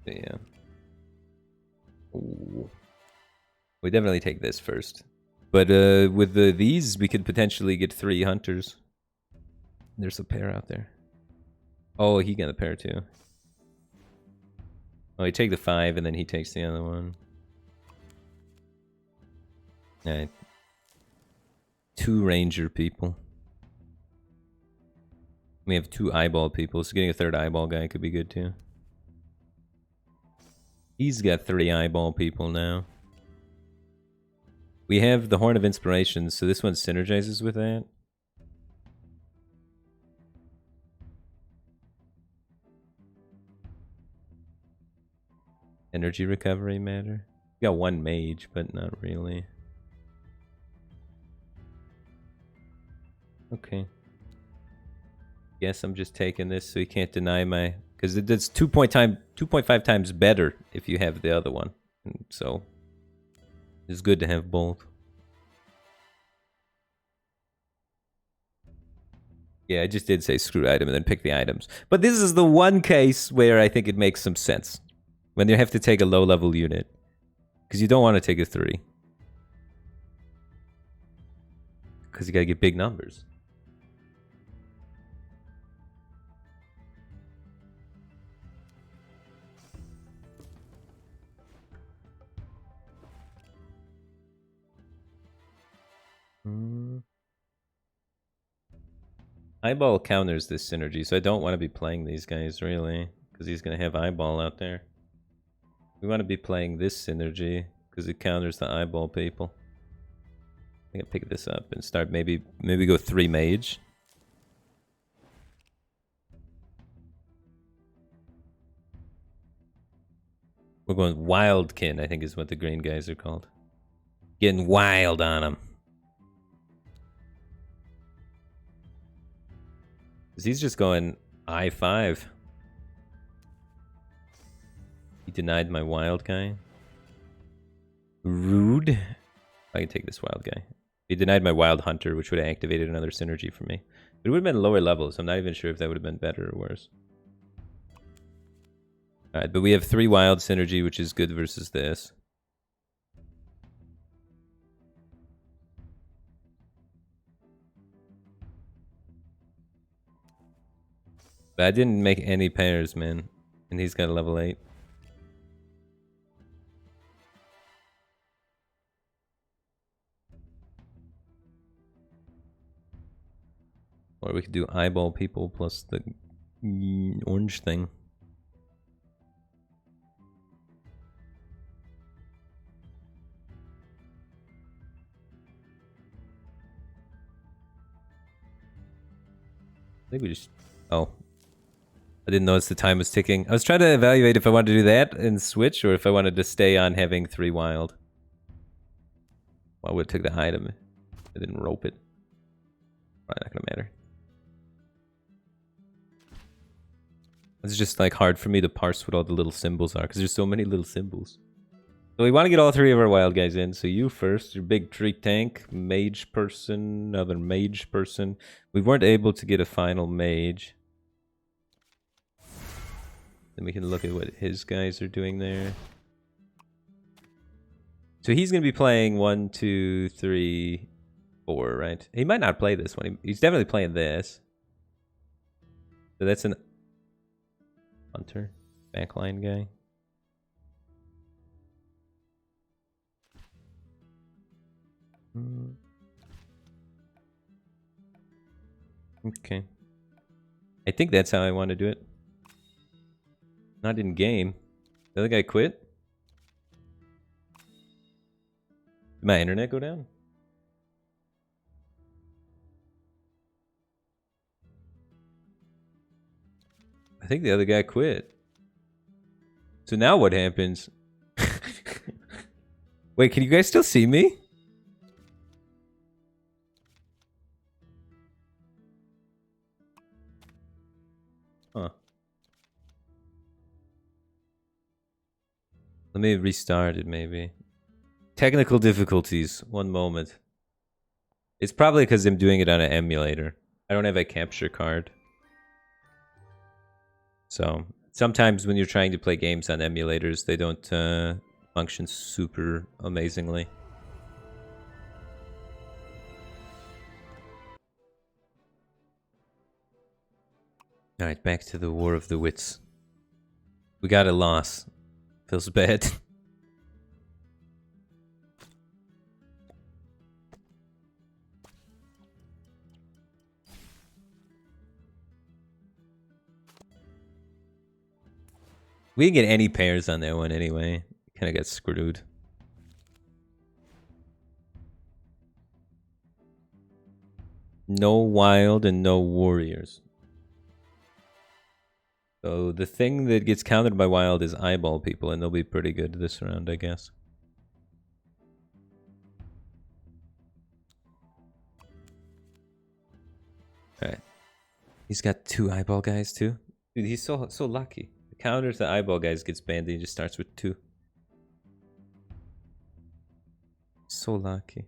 Yeah. Ooh. We definitely take this first. But with these, we could potentially get 3 hunters. There's a pair out there. Oh, he got a pair too. Oh, he take the 5 and then he takes the other one. Alright. 2 ranger people. We have 2 eyeball people, so getting a 3rd eyeball guy could be good too. He's got 3 eyeball people now. We have the Horn of Inspiration, so this one synergizes with that. Energy recovery matter. We got 1 mage, but not really. Okay. Guess I'm just taking this so he can't deny my... Because it does 2.5 times better if you have the other one. And so it's good to have both. Yeah, I just did say screw item and then pick the items. But this is the one case where I think it makes some sense. When you have to take a low-level unit. Because you don't want to take a 3. Because you gotta get big numbers. Eyeball counters this synergy, so I don't want to be playing these guys, really. Because he's going to have eyeball out there. We want to be playing this synergy, because it counters the eyeball people. I think I'll pick this up and start maybe go 3 mage. We're going wildkin, I think is what the green guys are called. Getting wild on them. He's just going I5. He denied my wild guy. Rude. I can take this wild guy. He denied my wild hunter, which would have activated another synergy for me. It would have been lower levels. I'm not even sure if that would have been better or worse. Alright, but we have 3 wild synergy, which is good versus this. But I didn't make any pairs, man. And he's got a level 8. Or we could do eyeball people plus the orange thing. I think we just... Oh. I didn't notice the time was ticking. I was trying to evaluate if I wanted to do that and switch, or if I wanted to stay on having 3 wild. Well, I would have took the item. I didn't rope it. Probably not gonna matter. It's just like hard for me to parse what all the little symbols are, because there's so many little symbols. So we want to get all 3 of our wild guys in. So you first, your big tree tank, mage person, another mage person. We weren't able to get a final mage. Then we can look at what his guys are doing there. So he's going to be playing 1, 2, 3, 4, right? He might not play this one. He's definitely playing this. So that's an Hunter, backline guy. Okay. I think that's how I want to do it. Not in game. The other guy quit? Did my internet go down? I think the other guy quit. So now what happens? Wait, can you guys still see me? Huh. Let me restart it, maybe. Technical difficulties. One moment. It's probably because I'm doing it on an emulator. I don't have a capture card. So, sometimes when you're trying to play games on emulators, they don't function super amazingly. Alright, back to the War of the Wits. We got a loss. Feels bad. We didn't get any pairs on that one anyway. Kind of got screwed. No wild and no warriors. So the thing that gets countered by wild is eyeball people, and they'll be pretty good this round, I guess. Alright. He's got 2 eyeball guys too. Dude, he's so lucky. The counters the eyeball guys gets banned, and he just starts with 2. So lucky.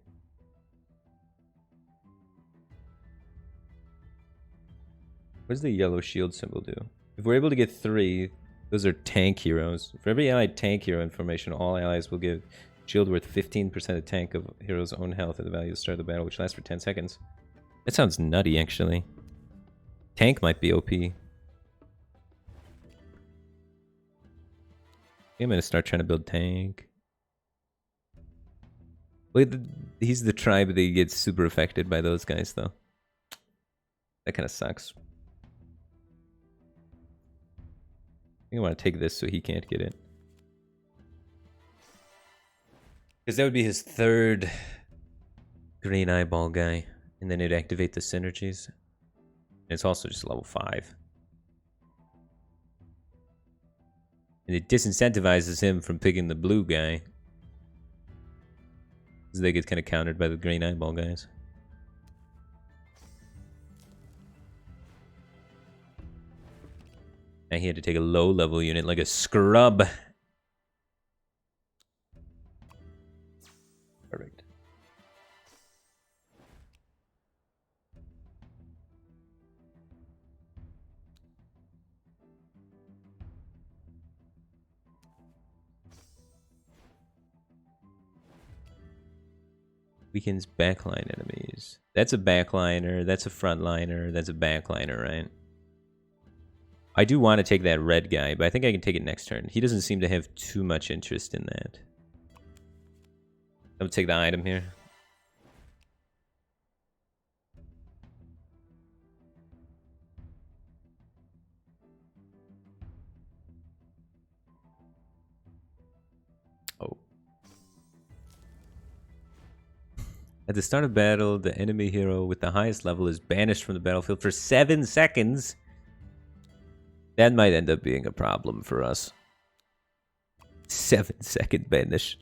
What does the yellow shield symbol do? If we're able to get 3, those are tank heroes. For every allied tank hero information, all allies will give shield worth 15% of tank of hero's own health at the value of the start of the battle, which lasts for 10 seconds. That sounds nutty, actually. Tank might be OP. I'm gonna start trying to build tank. Wait, he's the tribe that gets super affected by those guys, though. That kind of sucks. I think I want to take this so he can't get it. Because that would be his 3rd green eyeball guy. And then it'd activate the synergies. And it's also just level 5. And it disincentivizes him from picking the blue guy. Because they get kind of countered by the green eyeball guys. Now he had to take a low-level unit like a scrub. Perfect. Weakens backline enemies. That's a backliner, that's a frontliner, that's a backliner, right? I do want to take that red guy, but I think I can take it next turn. He doesn't seem to have too much interest in that. I'm gonna take the item here. Oh. At the start of battle, the enemy hero with the highest level is banished from the battlefield for 7 seconds. That might end up being a problem for us. 7-second banish.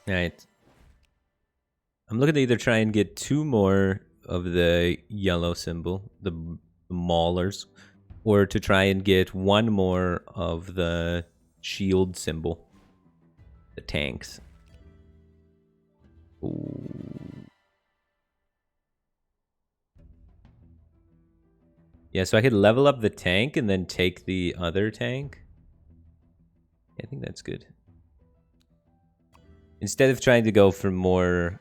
Alright. I'm looking to either try and get 2 more of the yellow symbol, the maulers, or to try and get 1 more of the shield symbol, the tanks. Ooh. Yeah, so I could level up the tank and then take the other tank. Yeah, I think that's good. Instead of trying to go for more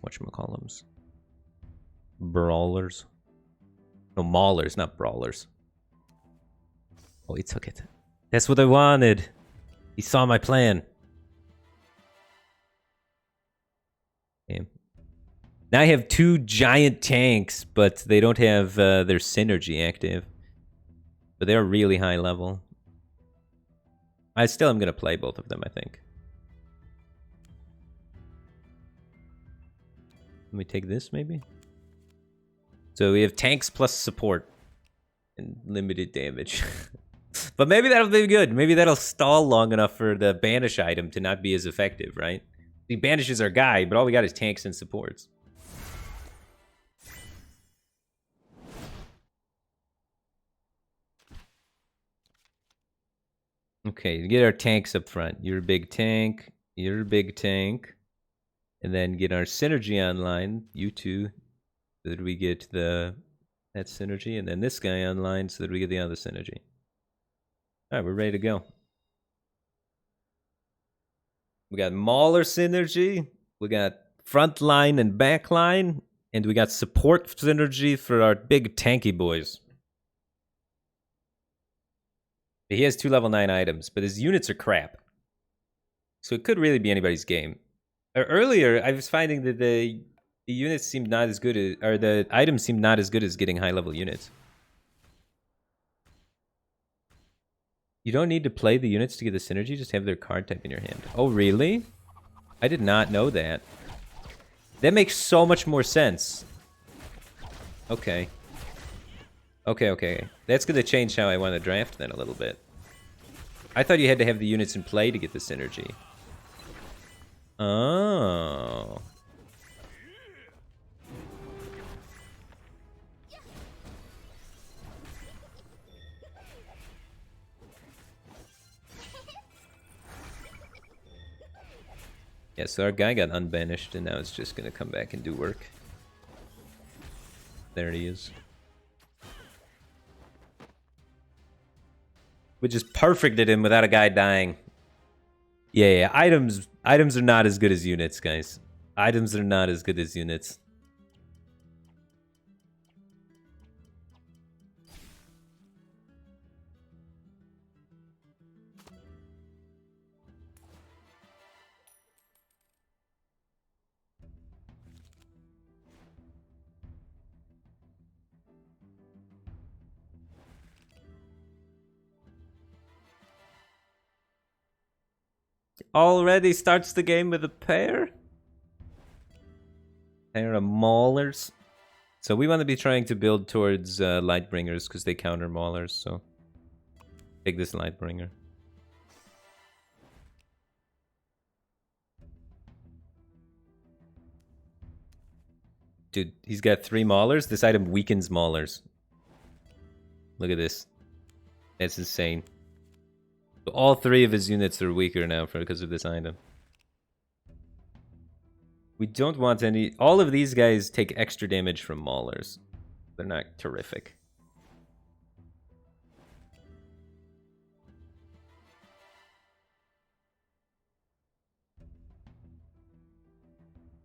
whatchamacallums? Brawlers. No, maulers, not brawlers. Oh, he took it. That's what I wanted. He saw my plan. Okay. Now I have 2 giant tanks, but they don't have their synergy active. But they're really high level. I still am going to play both of them, I think. Let me take this, maybe? So we have tanks plus support. And limited damage. But maybe that'll be good. Maybe that'll stall long enough for the banish item to not be as effective, right? He banishes our guy, but all we got is tanks and supports. Okay, to get our tanks up front. You're a big tank. You're a big tank. And then get our synergy online. You two. So that we get that synergy. And then this guy online so that we get the other synergy. Alright, we're ready to go. We got Mauler synergy. We got front line and back line. And we got support synergy for our big tanky boys. He has 2 level 9 items, but his units are crap. So it could really be anybody's game. Earlier, I was finding that the units seemed not as good as, or the items seemed not as good as getting high level units. You don't need to play the units to get the synergy, just have their card type in your hand. Oh, really? I did not know that. That makes so much more sense. Okay. Okay. That's going to change how I want to draft then a little bit. I thought you had to have the units in play to get the synergy. Oh. Yeah, so our guy got unbanished, and now it's just going to come back and do work. There he is. We just perfected him without a guy dying. Yeah. Items are not as good as units, guys. Items are not as good as units. Already starts the game with a pair? Pair of maulers. So we want to be trying to build towards Lightbringers because they counter maulers, so take this Lightbringer. Dude, he's got 3 maulers. This item weakens maulers. Look at this. That's insane. So all 3 of his units are weaker now because of this item. We don't want any... All of these guys take extra damage from maulers. They're not terrific.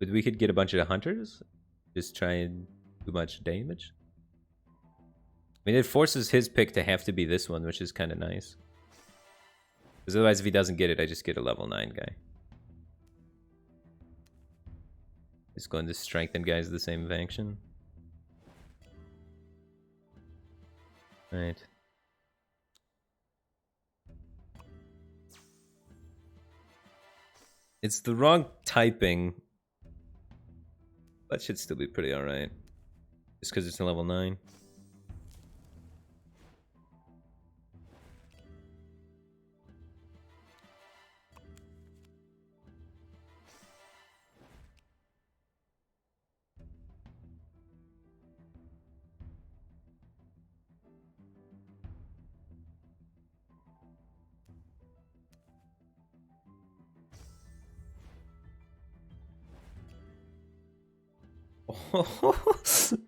But we could get a bunch of hunters. Just try and do much damage. I mean, it forces his pick to have to be this one, which is kind of nice. Because otherwise, if he doesn't get it, I just get a level 9 guy. Just going to strengthen guys of the same faction. Right. It's the wrong typing. That should still be pretty alright. Just because it's a level 9.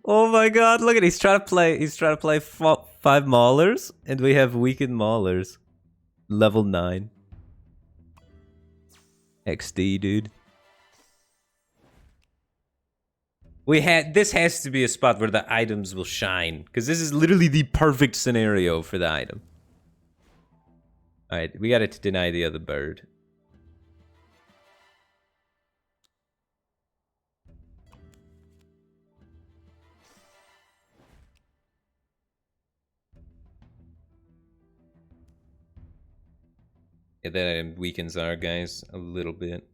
Oh my god, look at he's trying to play 5 maulers and we have weakened maulers. Level 9. XD, dude. This has to be a spot where the items will shine, because this is literally the perfect scenario for the item. Alright, we gotta deny the other bird. Yeah, that item weakens our guys a little bit.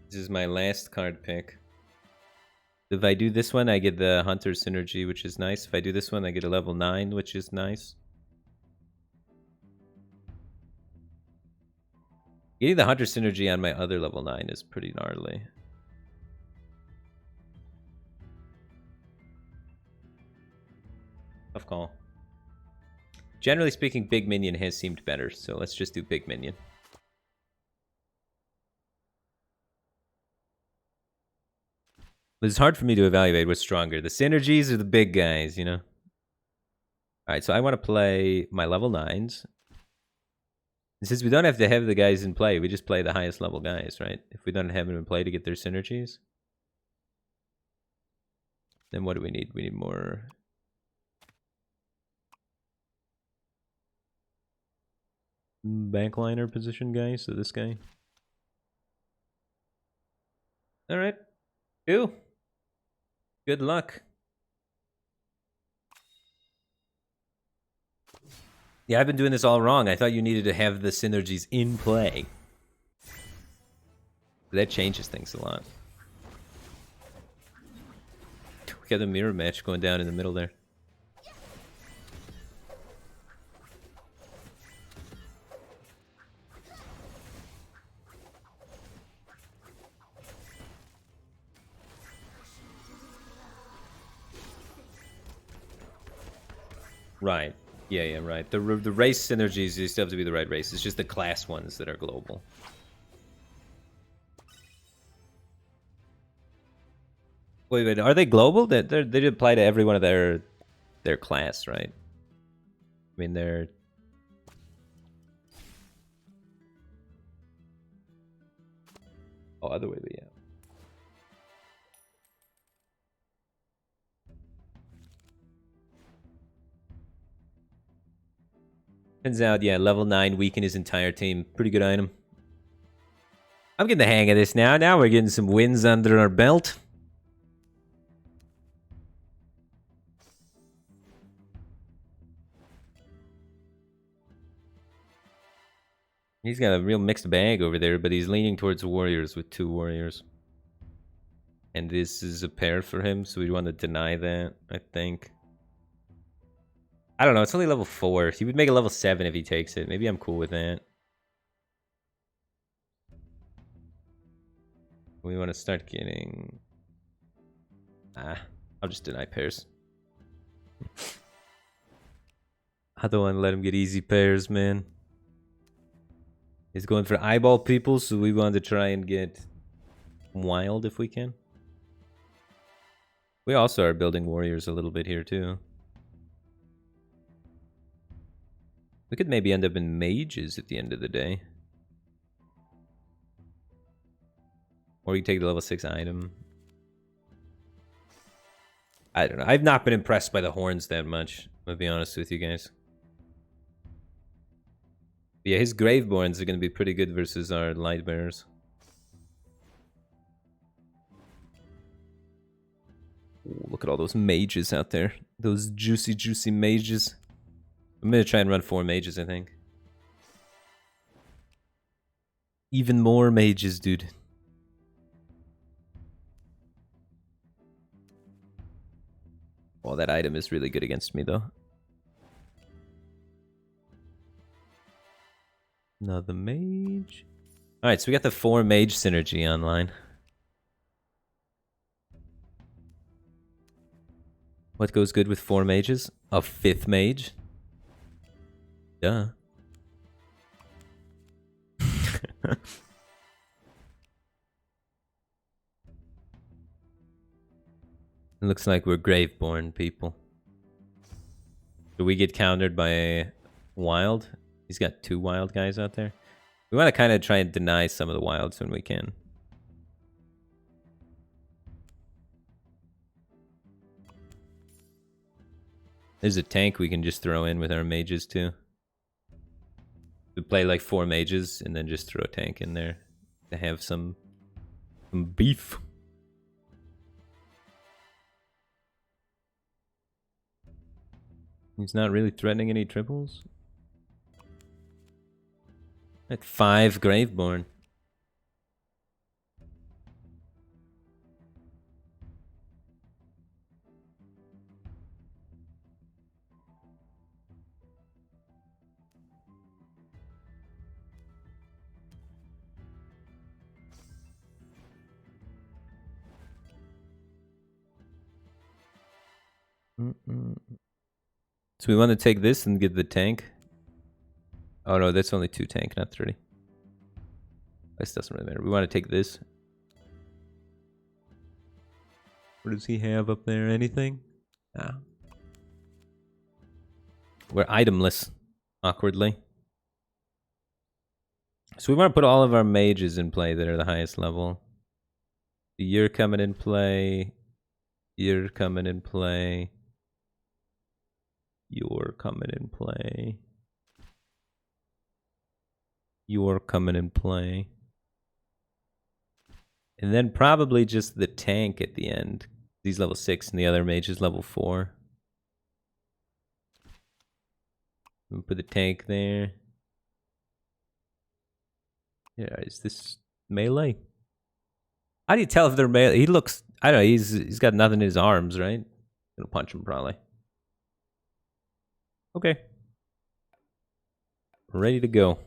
This is my last card pick. If I do this one, I get the Hunter synergy, which is nice. If I do this one, I get a level 9, which is nice. Getting the Hunter synergy on my other level 9 is pretty gnarly. Tough call. Generally speaking, big minion has seemed better, so let's just do big minion. It's hard for me to evaluate what's stronger, the synergies or the big guys, you know? Alright, so I want to play my level 9s. And since we don't have to have the guys in play, we just play the highest level guys, right? If we don't have them in play to get their synergies. Then what do we need? We need more... backliner position guy, so this guy. Alright. Cool. Good luck. Yeah, I've been doing this all wrong. I thought you needed to have the synergies in play. That changes things a lot. We got a mirror match going down in the middle there. Right. Yeah, right. The race synergies, you still have to be the right race. It's just the class ones that are global. Wait, are they global? They apply to every one of their class, right? I mean, they're... Oh, other way, but yeah. Turns out, yeah, level 9 weaken his entire team. Pretty good item. I'm getting the hang of this now. Now we're getting some wins under our belt. He's got a real mixed bag over there, but he's leaning towards warriors with 2 warriors. And this is a pair for him, so we want to deny that, I think. I don't know, it's only level 4. He would make a level 7 if he takes it. Maybe I'm cool with that. We want to start getting... I'll just deny pairs. I don't want to let him get easy pairs, man. He's going for eyeball people, so we want to try and get wild if we can. We also are building warriors a little bit here, too. We could maybe end up in mages at the end of the day. Or you take the level 6 item. I don't know. I've not been impressed by the horns that much, I'll be honest with you guys. But yeah, his Graveborns are going to be pretty good versus our Lightbearers. Ooh, look at all those mages out there. Those juicy, juicy mages. I'm going to try and run 4 mages, I think. Even more mages, dude. Well, that item is really good against me, though. Another mage. Alright, so we got the 4 mage synergy online. What goes good with 4 mages? A 5th mage? Duh. It looks like we're Graveborn people. Do we get countered by a wild? He's got 2 wild guys out there. We want to kind of try and deny some of the wilds when we can. There's a tank we can just throw in with our mages too. We play like 4 mages and then just throw a tank in there to have some beef. He's not really threatening any triples. At 5 Graveborn. So we want to take this and get the tank. Oh no, that's only 2 tank, not 30. This doesn't really matter. We want to take this. What does he have up there? Anything? Ah. We're itemless, awkwardly. So we want to put all of our mages in play that are the highest level. You're coming in play. You're coming in play. You're coming in play. You're coming in play. And then probably just the tank at the end. He's level 6 and the other mage is level 4. We'll put the tank there. Yeah, is this melee? How do you tell if they're melee? He looks, I don't know, he's got nothing in his arms, right? Gonna punch him probably. Okay. Ready to go.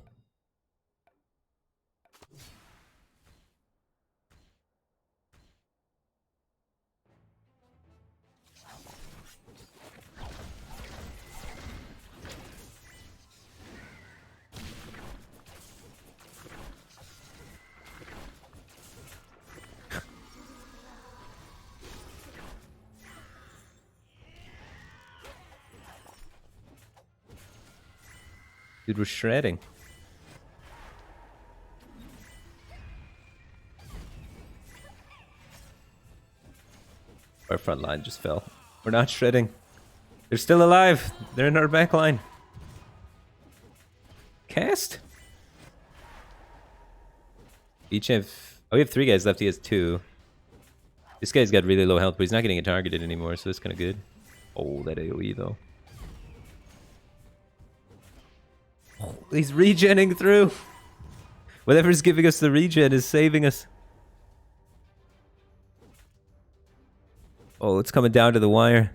Dude, we're shredding. Our front line just fell. We're not shredding. They're still alive. They're in our back line. Cast? Each have... Oh, we have 3 guys left. He has 2. This guy's got really low health, but he's not getting targeted anymore, so that's kind of good. Oh, that AoE, though. Oh, he's regenning through. Whatever's giving us the regen is saving us. Oh, it's coming down to the wire.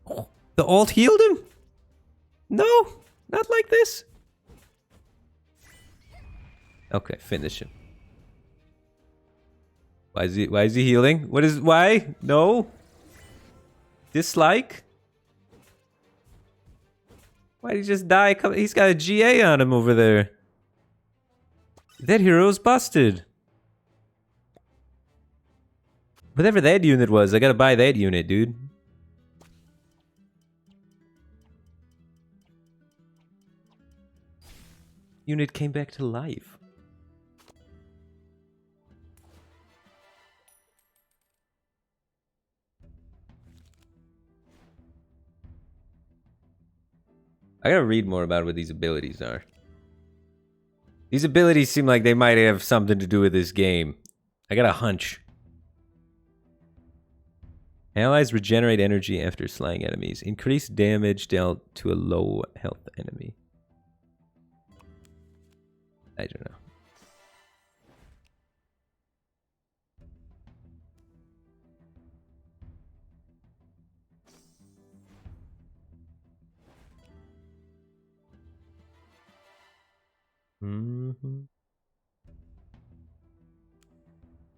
Oh, the ult healed him? No, not like this. Okay, finish him. Why is he healing? Why? No. Dislike? Why did he just die? He's got a GA on him over there. That hero's busted. Whatever that unit was, I gotta buy that unit, dude. Unit came back to life. I gotta read more about what these abilities are. These abilities seem like they might have something to do with this game. I got a hunch. Allies regenerate energy after slaying enemies. Increase damage dealt to a low health enemy. I don't know.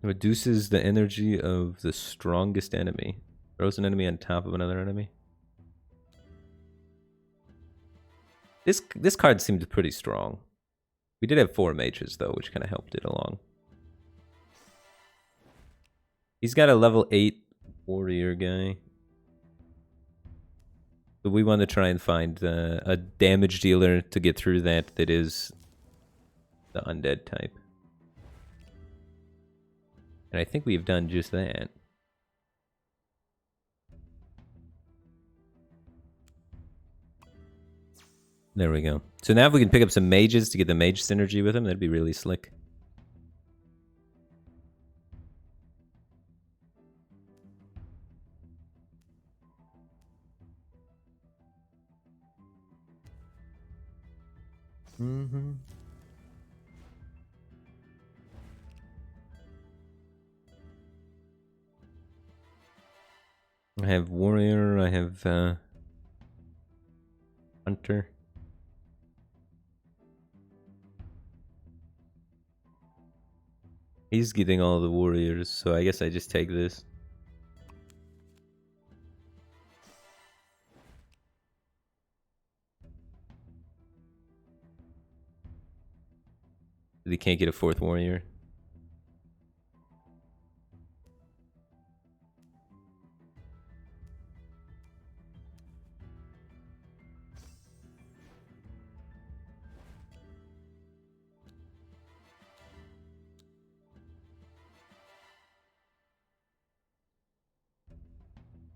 Reduces the energy of the strongest enemy. Throws an enemy on top of another enemy. This card seems pretty strong. We did have 4 mages, though, which kind of helped it along. He's got a level 8 warrior guy. But we want to try and find a damage dealer to get through that is the undead type. And I think we've done just that. There we go. So now if we can pick up some mages to get the mage synergy with them, that'd be really slick. Mm-hmm. I have warrior, I have hunter. He's getting all the warriors, so I guess I just take this. He can't get a 4th warrior.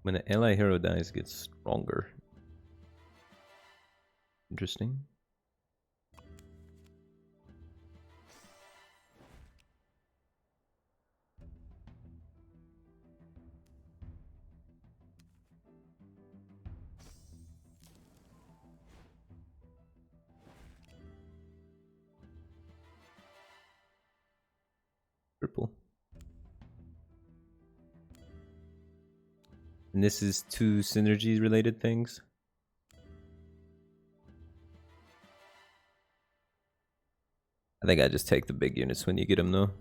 When an ally hero dies, it gets stronger. Interesting. Purple. And this is 2 synergy related things. I think I just take the big units when you get them, though.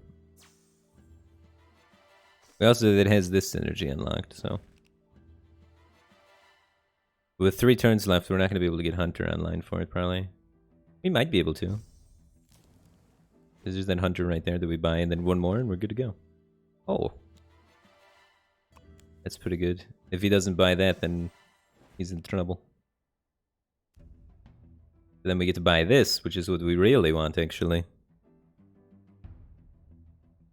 We also, it has this synergy unlocked, so. With 3 turns left, we're not going to be able to get Hunter online for it, probably. We might be able to. There's that Hunter right there that we buy, and then 1 more, and we're good to go. Oh. That's pretty good. If he doesn't buy that, then he's in trouble. Then we get to buy this, which is what we really want, actually.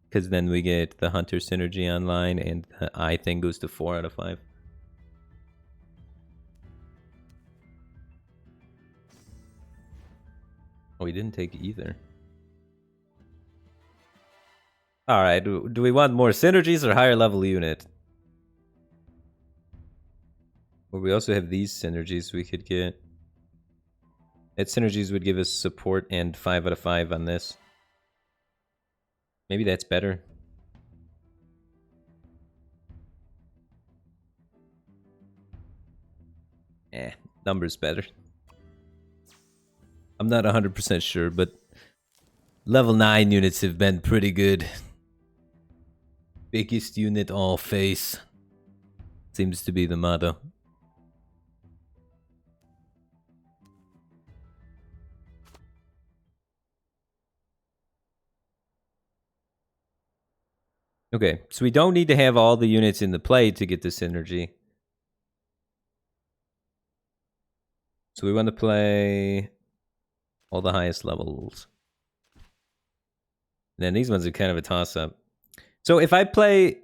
Because then we get the Hunter synergy online, and the eye thing goes to 4 out of 5. Oh, we didn't take either. Alright, do we want more synergies or higher level unit? Well, we also have these synergies we could get. That synergies would give us support and 5 out of 5 on this. Maybe that's better. Numbers better. I'm not 100% sure, but level 9 units have been pretty good. Biggest unit, all face. Seems to be the motto. Okay, so we don't need to have all the units in the play to get the synergy. So we want to play all the highest levels. And then these ones are kind of a toss-up. So if I play...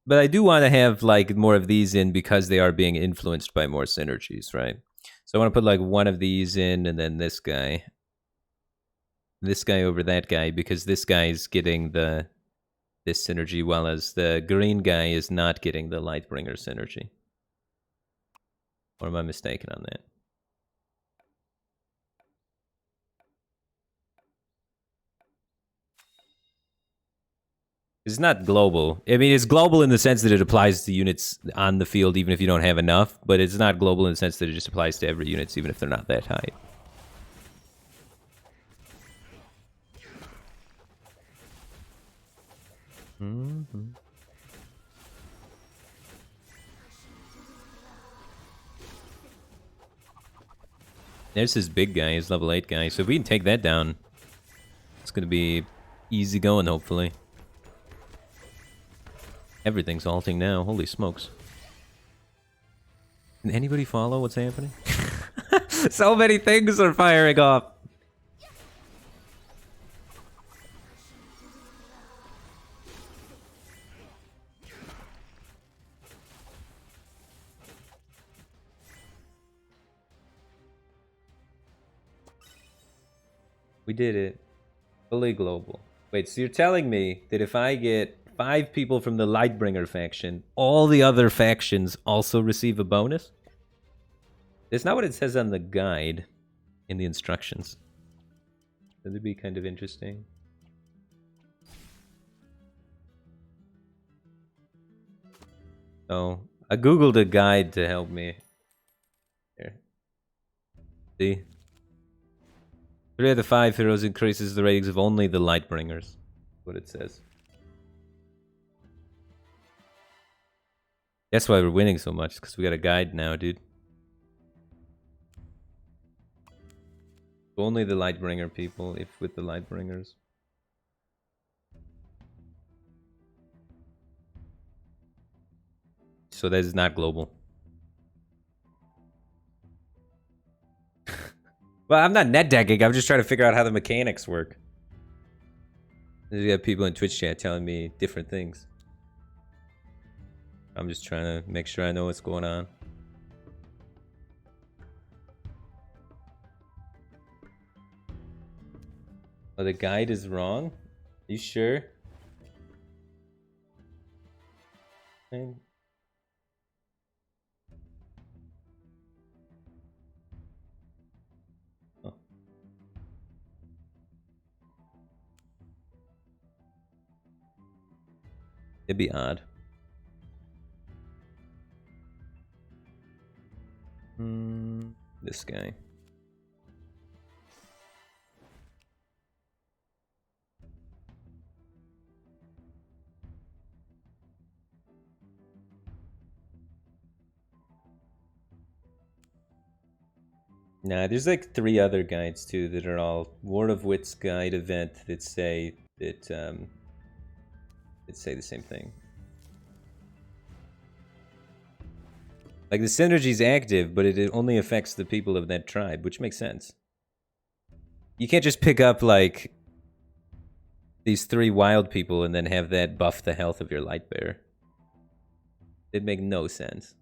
But I do want to have like more of these in because they are being influenced by more synergies, right? So I want to put like one of these in and then this guy. This guy over that guy because this guy is getting this synergy while as the green guy is not getting the Lightbringer synergy. Or am I mistaken on that? It's not global. I mean, it's global in the sense that it applies to units on the field even if you don't have enough, but it's not global in the sense that it just applies to every unit even if they're not that high. Mm-hmm. There's this big guy, his level 8 guy. So if we can take that down, it's gonna be easy going, hopefully. Everything's halting now. Holy smokes. Can anybody follow what's happening? So many things are firing off. We did it. Fully global. Wait, so you're telling me that if I get 5 people from the Lightbringer faction, all the other factions also receive a bonus? That's not what it says on the guide in the instructions. That'd be kind of interesting. Oh, I googled a guide to help me. Here. See? 3 out of 5 heroes increases the ratings of only the Lightbringers. What it says. That's why we're winning so much, because we got a guide now, dude. Only the Lightbringer people, if with the Lightbringers. So that is not global. Well, I'm not net decking. I'm just trying to figure out how the mechanics work. You got people in Twitch chat telling me different things. I'm just trying to make sure I know what's going on. Oh, the guide is wrong? You sure? Man. Oh. It'd be odd. This guy. Nah, there's like 3 other guides too that are all War of Wits guide event that say the same thing. Like the synergy's active, but it only affects the people of that tribe, which makes sense. You can't just pick up like these 3 wild people and then have that buff the health of your light bearer. It'd make no sense.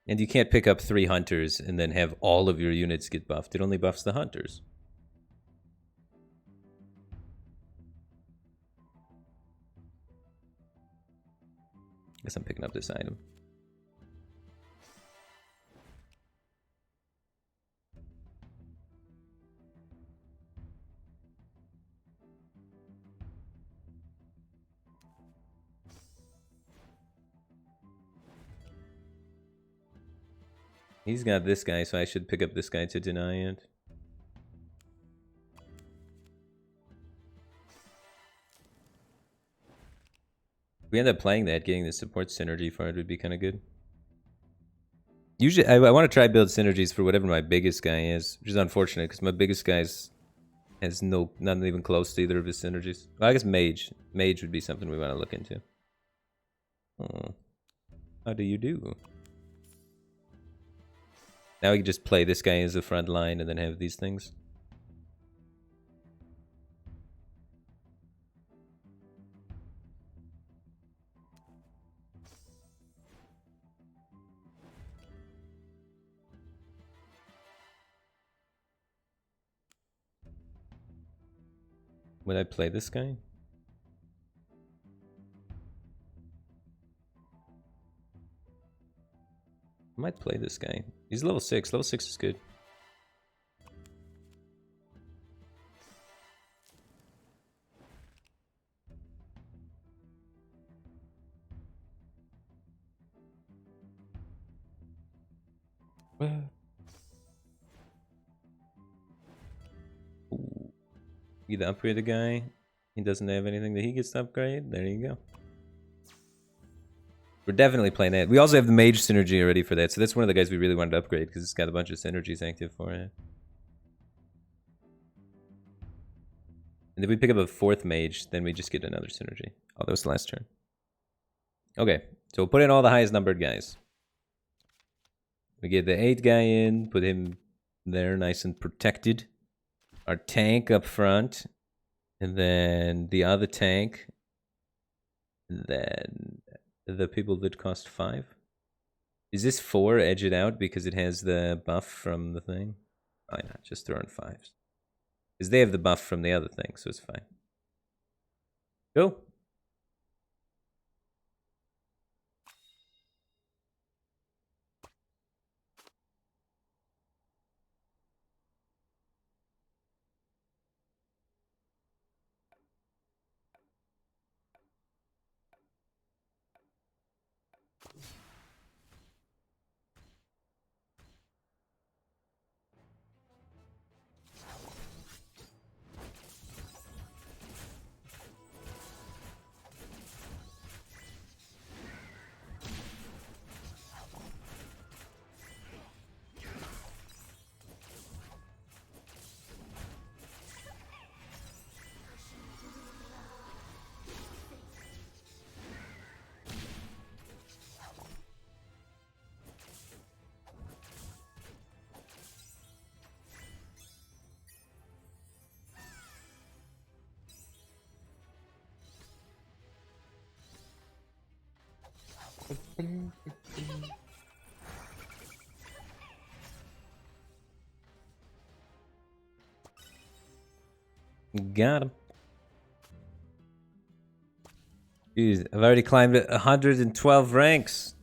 And you can't pick up 3 hunters and then have all of your units get buffed. It only buffs the hunters. Guess I'm picking up this item. He's got this guy, so I should pick up this guy to deny it. If we end up playing that, getting the support synergy for it would be kind of good. Usually, I want to try build synergies for whatever my biggest guy is, which is unfortunate because my biggest guy has not even close to either of his synergies. Well, I guess mage. Mage would be something we want to look into. Oh, how do you do? Now we can just play this guy as the front line and then have these things. Would I play this guy? I might play this guy. He's level 6. Level 6 is good. Ooh. You the upgrade the guy. He doesn't have anything that he gets to upgrade. There you go. We're definitely playing that. We also have the mage synergy already for that, so that's one of the guys we really wanted to upgrade because it's got a bunch of synergies active for it. And if we pick up a 4th mage, then we just get another synergy. Oh, that was the last turn. Okay, so we'll put in all the highest numbered guys. We get the 8 guy in, put him there nice and protected. Our tank up front. And then the other tank. And then the people that cost 5. Is this 4 edge it out because it has the buff from the thing? Why not? Just throw in 5s. Because they have the buff from the other thing, so it's fine. Go. Got him. Jeez, I've already climbed 112 ranks.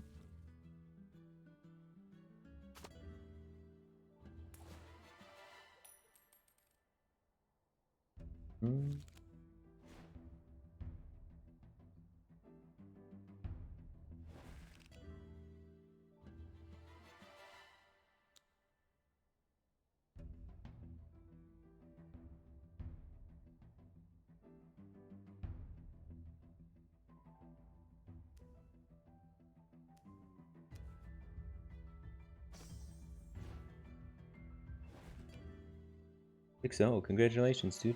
Think so. Congratulations, dude.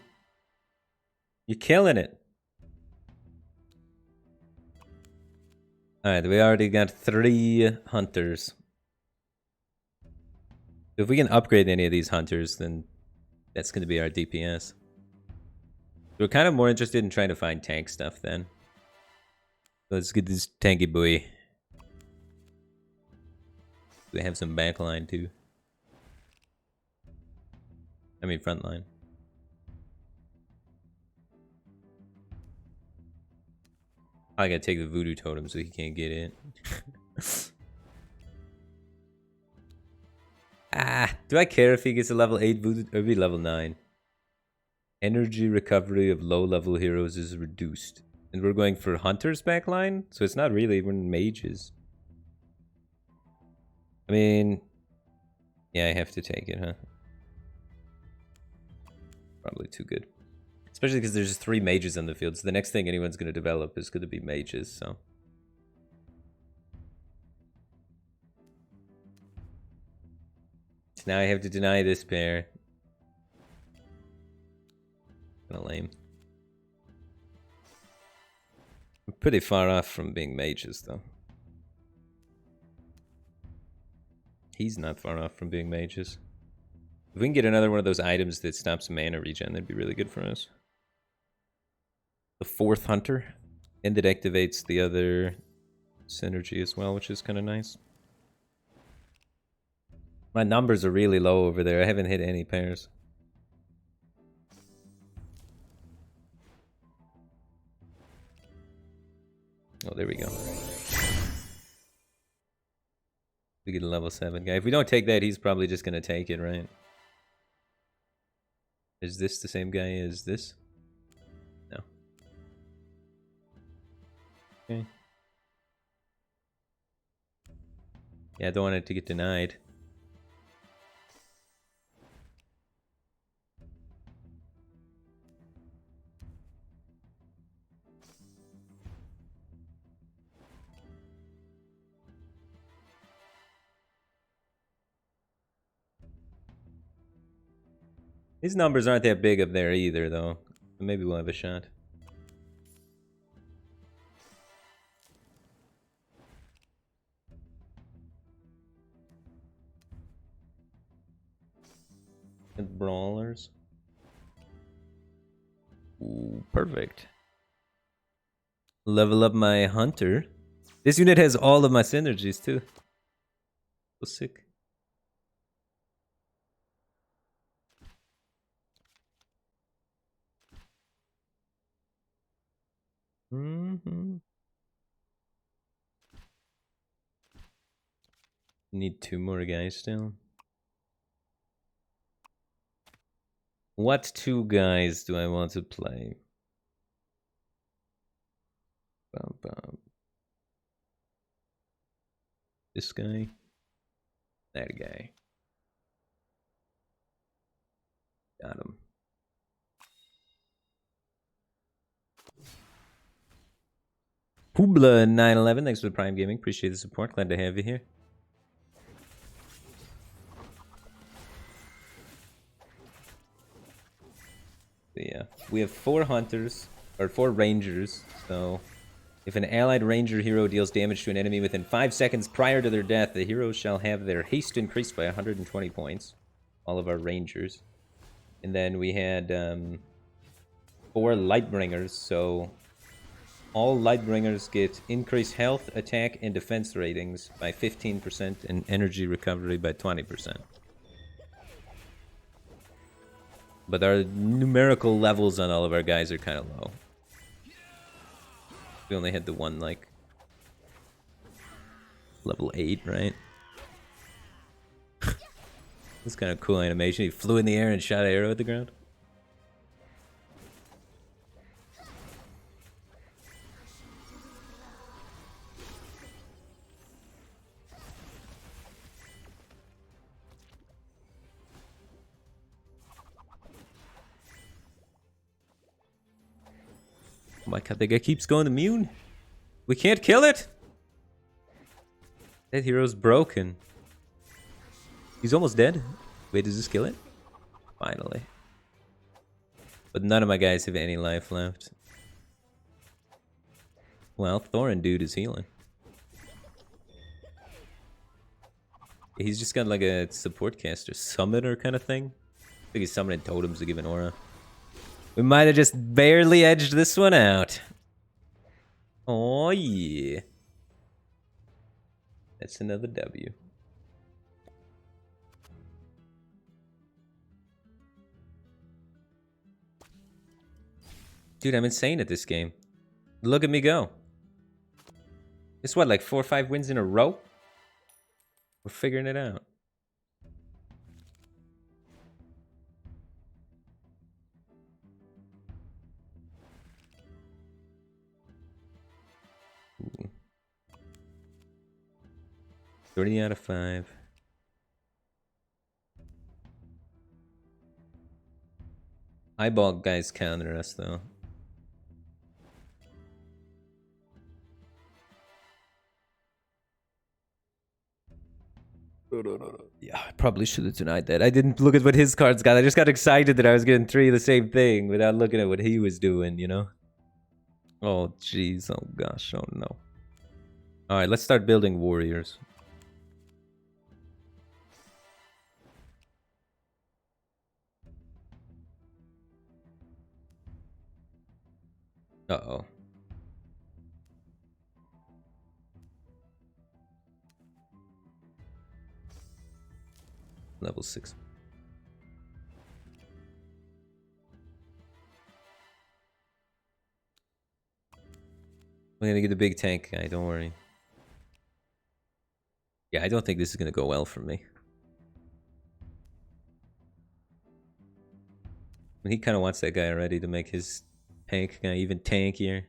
You're killing it. Alright, we already got 3 hunters. If we can upgrade any of these hunters, then that's going to be our DPS. We're kind of more interested in trying to find tank stuff then. Let's get this tanky boy. We have some backline too. I mean frontline. I gotta take the voodoo totem so he can't get it. Do I care if he gets a level 8 voodoo? Or be level 9. Energy recovery of low level heroes is reduced. And we're going for hunters backline? So it's not really, we're mages. I mean, yeah, I have to take it, huh? Probably too good. Especially because there's 3 mages on the field, so the next thing anyone's going to develop is going to be mages, so. So now I have to deny this pair. Kinda lame. We're pretty far off from being mages, though. He's not far off from being mages. If we can get another one of those items that stops mana regen, that'd be really good for us. The 4th hunter. And it activates the other synergy as well, which is kind of nice. My numbers are really low over there. I haven't hit any pairs. Oh, there we go. We get a level 7 guy. If we don't take that, he's probably just going to take it, right? Is this the same guy as this? No. Okay. Yeah, I don't want it to get denied. These numbers aren't that big up there either, though. Maybe we'll have a shot. And brawlers. Ooh, perfect. Level up my hunter. This unit has all of my synergies too. So sick. Need 2 more guys still. What 2 guys do I want to play? Bum, bum. This guy. That guy. Got him. Poobla911, thanks for the Prime Gaming. Appreciate the support. Glad to have you here. Yeah, we have 4 hunters, or 4 rangers, so if an allied ranger hero deals damage to an enemy within 5 seconds prior to their death, the hero shall have their haste increased by 120 points. All of our rangers. And then we had 4 lightbringers, so all lightbringers get increased health, attack, and defense ratings by 15% and energy recovery by 20%. But our numerical levels on all of our guys are kind of low. We only had the one, like, level 8, right? That's kind of cool animation. He flew in the air and shot an arrow at the ground. Oh my god, that guy keeps going immune. We can't kill it. That hero's broken. He's almost dead. Wait, does this kill it? Finally. But none of my guys have any life left. Well, Thorin dude is healing. He's just got like a support caster summoner kind of thing. I think he's summoning totems to give an aura. We might have just barely edged this one out. Oh yeah. That's another W. Dude, I'm insane at this game. Look at me go. It's what, like 4 or 5 wins in a row? We're figuring it out. Ooh. 30 out of 5. Eyeball guys counter us though. Yeah, I probably should have denied that. I didn't look at what his cards got. I just got excited that I was getting 3 of the same thing without looking at what he was doing, you know? Oh, jeez. Oh, gosh. Oh, no. Alright, let's start building warriors. Uh-oh. Level 6. We're gonna get the big tank guy, don't worry. Yeah, I don't think this is gonna go well for me. And he kind of wants that guy already to make his tank guy even tankier.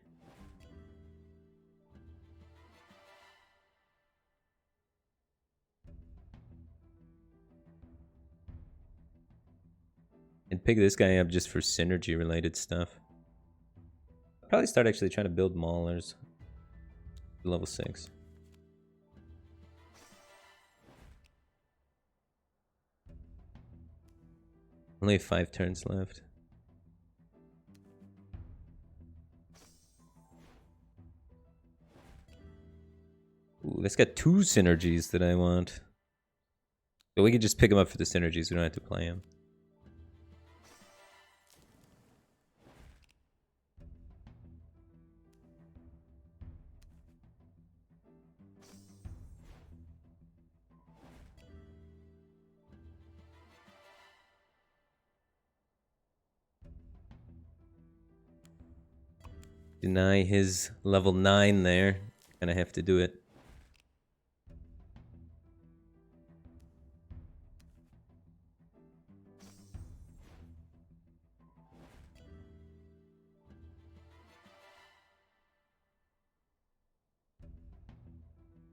And pick this guy up just for synergy related stuff. I'll probably start actually trying to build maulers. Level 6. Only 5 turns left. Ooh, that's got 2 synergies that I want. But we can just pick them up for the synergies. We don't have to play them. Deny his level 9 there. Gonna have to do it.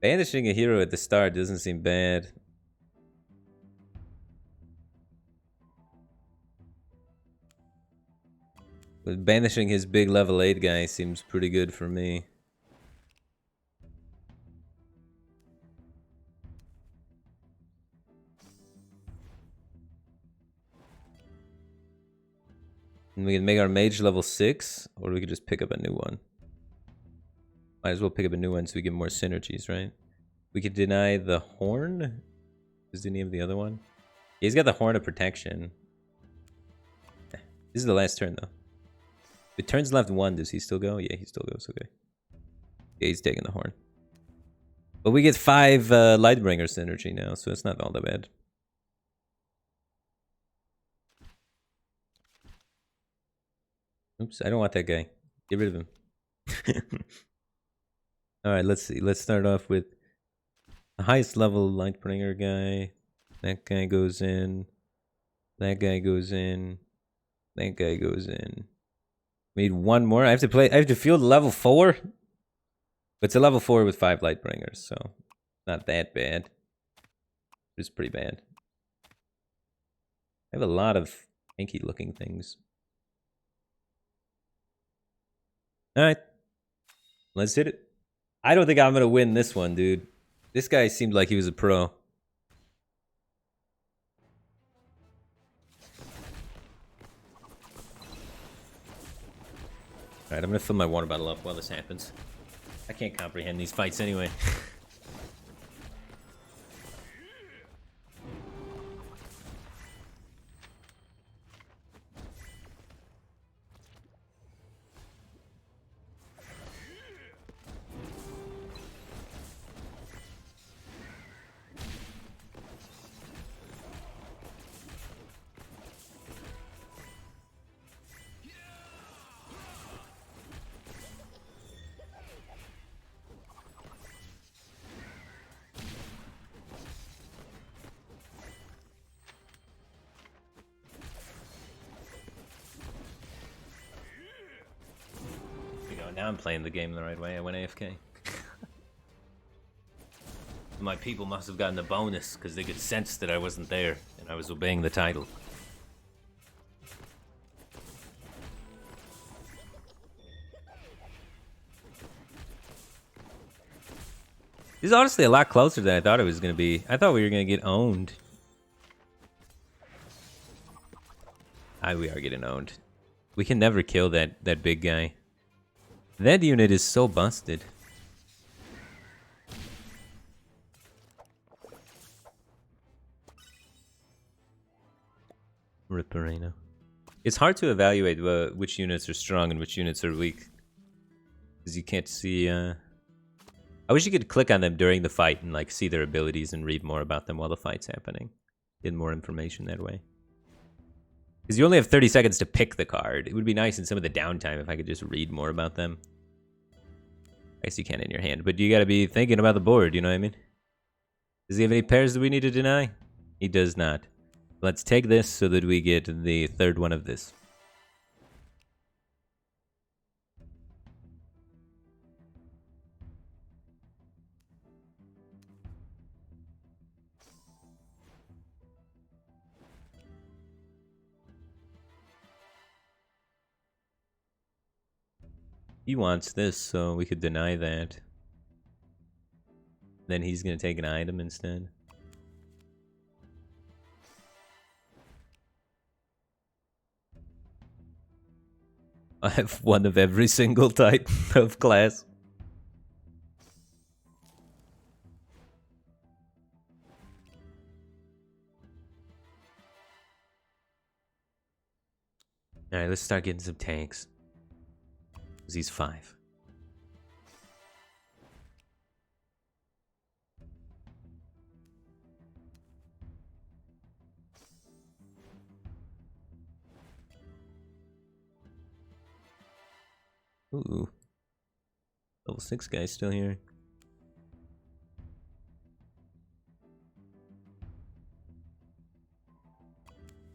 Banishing a hero at the start doesn't seem bad. But banishing his big level 8 guy seems pretty good for me. And we can make our mage level 6, or we could just pick up a new one. Might as well pick up a new one so we get more synergies, right? We could deny the horn. Is the name of the other one? Yeah, he's got the horn of protection. This is the last turn, though. If it turns left 1, does he still go? Yeah, he still goes. Okay. Yeah, he's taking the horn. But we get 5 Lightbringer synergy now, so it's not all that bad. Oops, I don't want that guy. Get rid of him. Alright, let's see. Let's start off with the highest level Lightbringer guy. That guy goes in. That guy goes in. That guy goes in. We need one more. I have to field level 4. But it's a level 4 with 5 Lightbringers, so not that bad. It's pretty bad. I have a lot of tanky looking things. Alright. Let's hit it. I don't think I'm gonna win this one, dude. This guy seemed like he was a pro. Alright, I'm gonna fill my water bottle up while this happens. I can't comprehend these fights anyway. Now I'm playing the game the right way. I went AFK. My people must have gotten a bonus because they could sense that I wasn't there and I was obeying the title. This is honestly a lot closer than I thought it was going to be. I thought we were going to get owned. We are getting owned. We can never kill that big guy. That unit is so busted. Rip Arena. It's hard to evaluate which units are strong and which units are weak. Because you can't see... I wish you could click on them during the fight and like see their abilities and read more about them while the fight's happening. Get more information that way. Because you only have 30 seconds to pick the card. It would be nice in some of the downtime if I could just read more about them. I guess you can in your hand, but you gotta be thinking about the board, you know what I mean? Does he have any pairs that we need to deny? He does not. Let's take this so that we get the third one of this. He wants this, so we could deny that. Then he's gonna take an item instead. I have one of every single type of class. Alright, let's start getting some tanks. 'Cause he's 5. Ooh. Level 6 guy still here.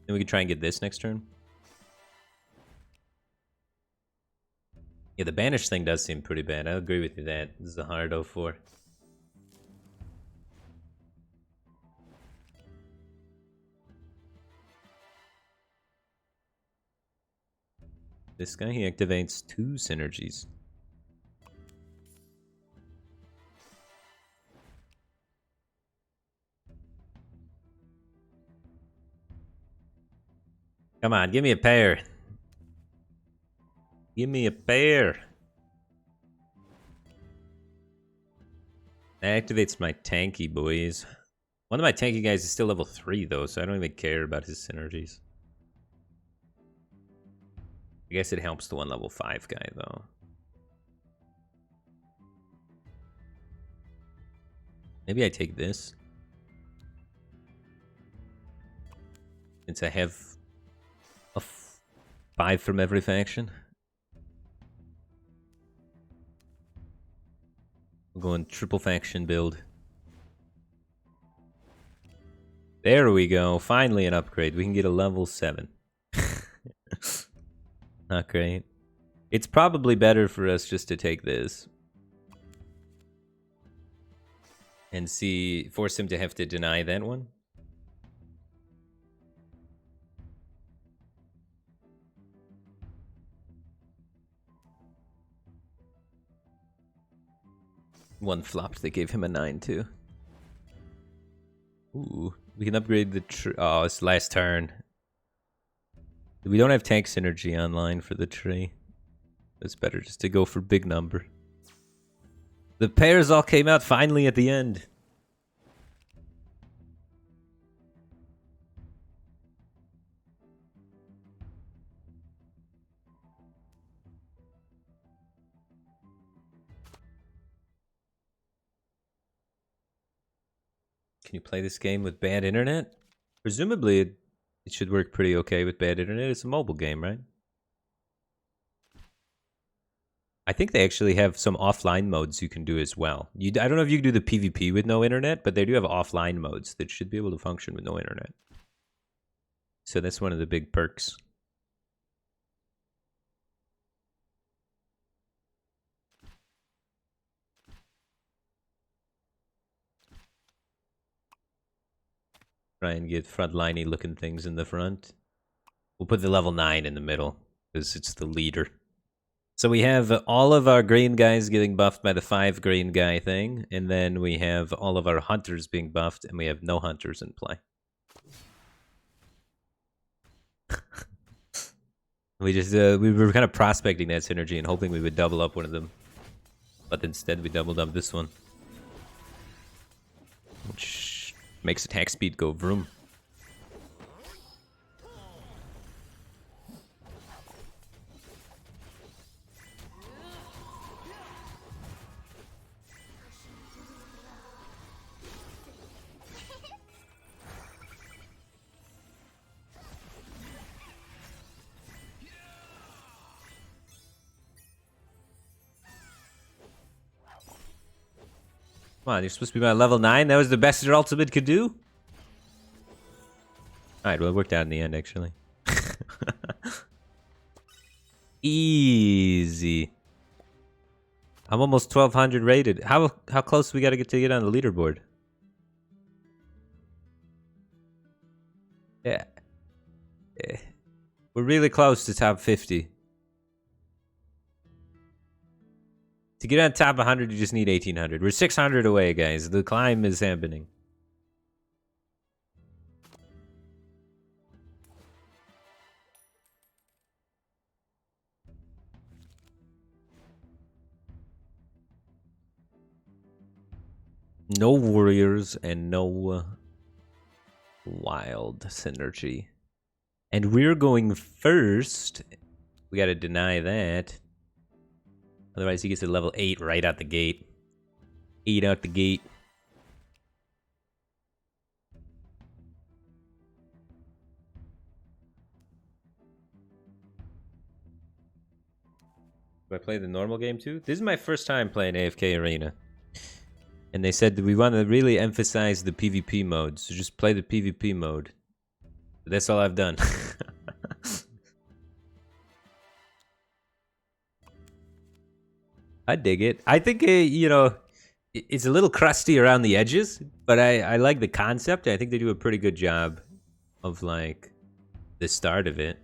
Then we could try and get this next turn. Yeah, the banish thing does seem pretty bad. I'll agree with you that. This is a hard 0-4. This guy, he activates 2 synergies. Come on, give me a pair. Give me a pair. That activates my tanky boys. One of my tanky guys is still level 3 though, so I don't even care about his synergies. I guess it helps the one level 5 guy though. Maybe I take this. Since I have a 5 from every faction. We're going triple faction build. There we go. Finally an upgrade. We can get a level 7. Not great. It's probably better for us just to take this. And see, force him to have to deny that one. One flopped, they gave him a 9 too. Ooh, we can upgrade the tree. Oh, it's last turn. We don't have tank synergy online for the tree. It's better just to go for big number. The pairs all came out finally at the end. Can you play this game with bad internet? Presumably it should work pretty okay with bad internet. It's a mobile game, right? I think they actually have some offline modes you can do as well. I don't know if you can do the PvP with no internet, but they do have offline modes that should be able to function with no internet. So that's one of the big perks. Try and get frontliney looking things in the front. We'll put the level 9 in the middle because it's the leader. So we have all of our green guys getting buffed by the 5 green guy thing, and then we have all of our hunters being buffed, and we have no hunters in play. We were kind of prospecting that synergy and hoping we would double up one of them, but instead we doubled up this one, which makes attack speed go vroom. Come on, you're supposed to be my level 9? That was the best your ultimate could do? Alright, well, it worked out in the end, actually. Easy. I'm almost 1200 rated. How close we gotta get on the leaderboard? Yeah. We're really close to top 50. To get on top 100, you just need 1800. We're 600 away, guys. The climb is happening. No warriors and no wild synergy. And we're going first. We gotta deny that. Otherwise he gets to level 8 right out the gate. 8 out the gate. Do I play the normal game too? This is my first time playing AFK Arena. And they said that we want to really emphasize the PvP mode, so just play the PvP mode. But that's all I've done. I dig it. I think, you know, it's a little crusty around the edges, but I like the concept. I think they do a pretty good job of, like, the start of it.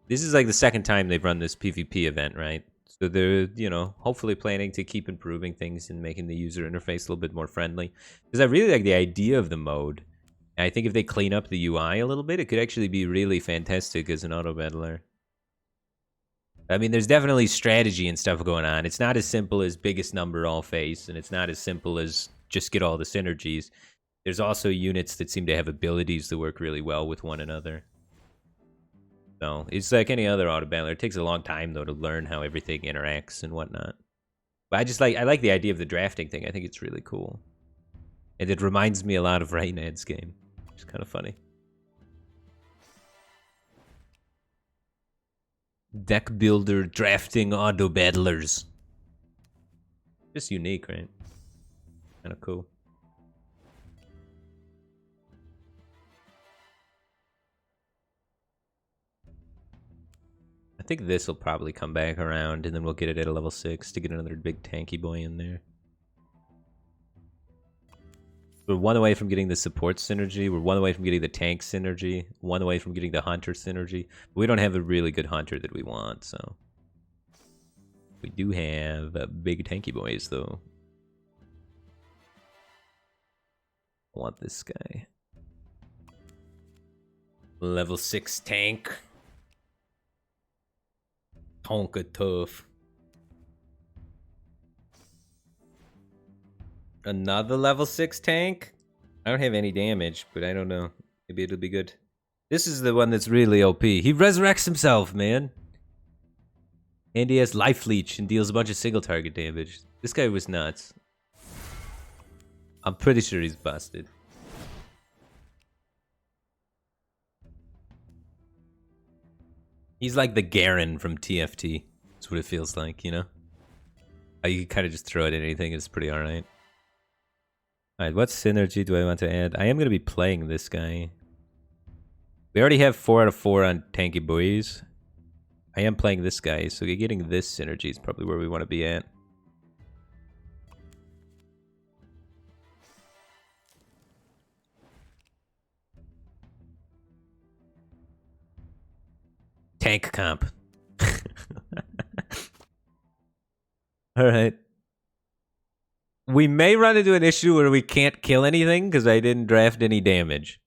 This is like the second time they've run this PvP event, right? So they're, you know, hopefully planning to keep improving things and making the user interface a little bit more friendly. Because I really like the idea of the mode. And I think if they clean up the UI a little bit, it could actually be really fantastic as an auto-battler. I mean, there's definitely strategy and stuff going on. It's not as simple as biggest number all face, and it's not as simple as just get all the synergies. There's also units that seem to have abilities that work really well with one another. So it's like any other auto battler. It takes a long time though to learn how everything interacts and whatnot. But I like the idea of the drafting thing. I think it's really cool. And it reminds me a lot of Raynad's game. It's kind of funny. Deck builder drafting auto battlers. Just unique, right? Kind of cool. I think this will probably come back around, and then we'll get it at a level 6 to get another big tanky boy in there. We're one away from getting the support synergy. We're one away from getting the tank synergy. One away from getting the hunter synergy. But we don't have a really good hunter that we want, so... We do have big tanky boys, though. I want this guy. Level 6 tank. Tonka tough. Another level 6 tank? I don't have any damage, but I don't know. Maybe it'll be good. This is the one that's really OP. He resurrects himself, man. And he has life leech and deals a bunch of single target damage. This guy was nuts. I'm pretty sure he's busted. He's like the Garen from TFT. That's what it feels like, you know? You can kind of just throw it at anything. It's pretty alright. Alright, what synergy do I want to add? I am going to be playing this guy. We already have 4 out of 4 on tanky boys. I am playing this guy, so getting this synergy is probably where we want to be at. Tank comp. Alright. We may run into an issue where we can't kill anything because I didn't draft any damage.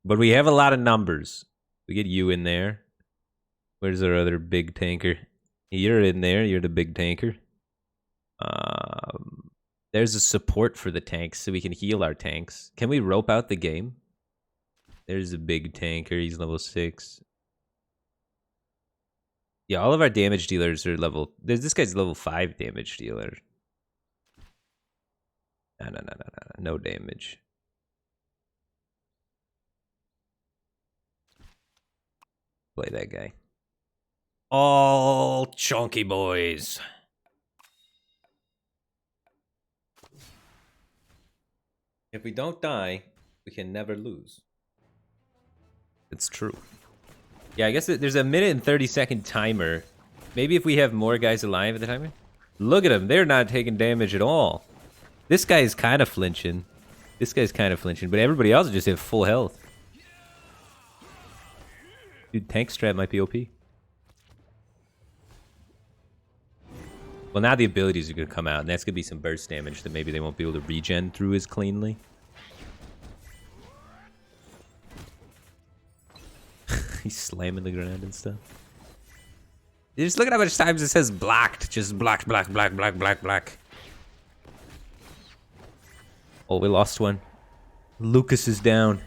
But we have a lot of numbers. We get you in there. Where's our other big tanker? You're in there. You're the big tanker. There's a support for the tanks so we can heal our tanks. Can we rope out the game? There's a big tanker. He's level 6. Yeah, all of our damage dealers are level... This guy's level 5 damage dealer. No damage. Play that guy. All chunky boys. If we don't die, we can never lose. It's true. Yeah, I guess there's a minute and 30-second timer. Maybe if we have more guys alive at the timer. Look at them. They're not taking damage at all. This guy is kind of flinching. This guy's kind of flinching, but everybody else just have full health. Dude, tank strat might be OP. Well, now the abilities are going to come out, and that's going to be some burst damage that maybe they won't be able to regen through as cleanly. He's slamming the ground and stuff. You just look at how much times it says blocked. Just blocked, block, block, block, block, block. Oh, we lost one. Lucas is down.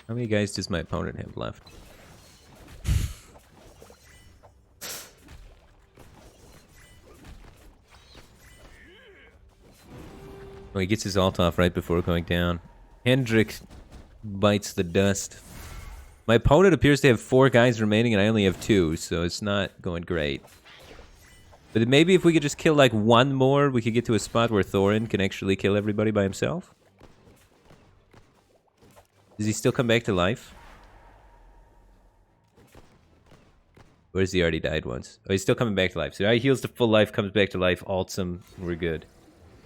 How many guys does my opponent have left? Oh, he gets his ult off right before going down. Hendrik bites the dust. My opponent appears to have 4 guys remaining and I only have 2, so it's not going great. But maybe if we could just kill like 1 more, we could get to a spot where Thorin can actually kill everybody by himself. Does he still come back to life? Or has he already died once? Oh, he's still coming back to life. So he heals to full life, comes back to life, ults him, and we're good.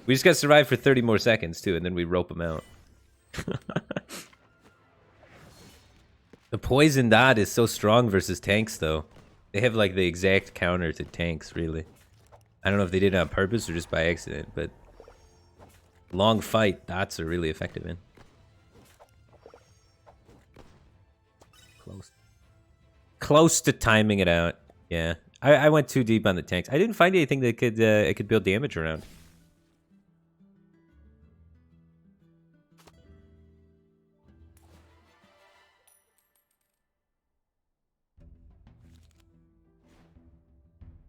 We just gotta survive for 30 more seconds, too, and then we rope him out. The poison dot is so strong versus tanks, though. They have, like, the exact counter to tanks, really. I don't know if they did it on purpose or just by accident, but... long fight, dots are really effective in. Close to timing it out. Yeah, I went too deep on the tanks. I didn't find anything that could it could build damage around.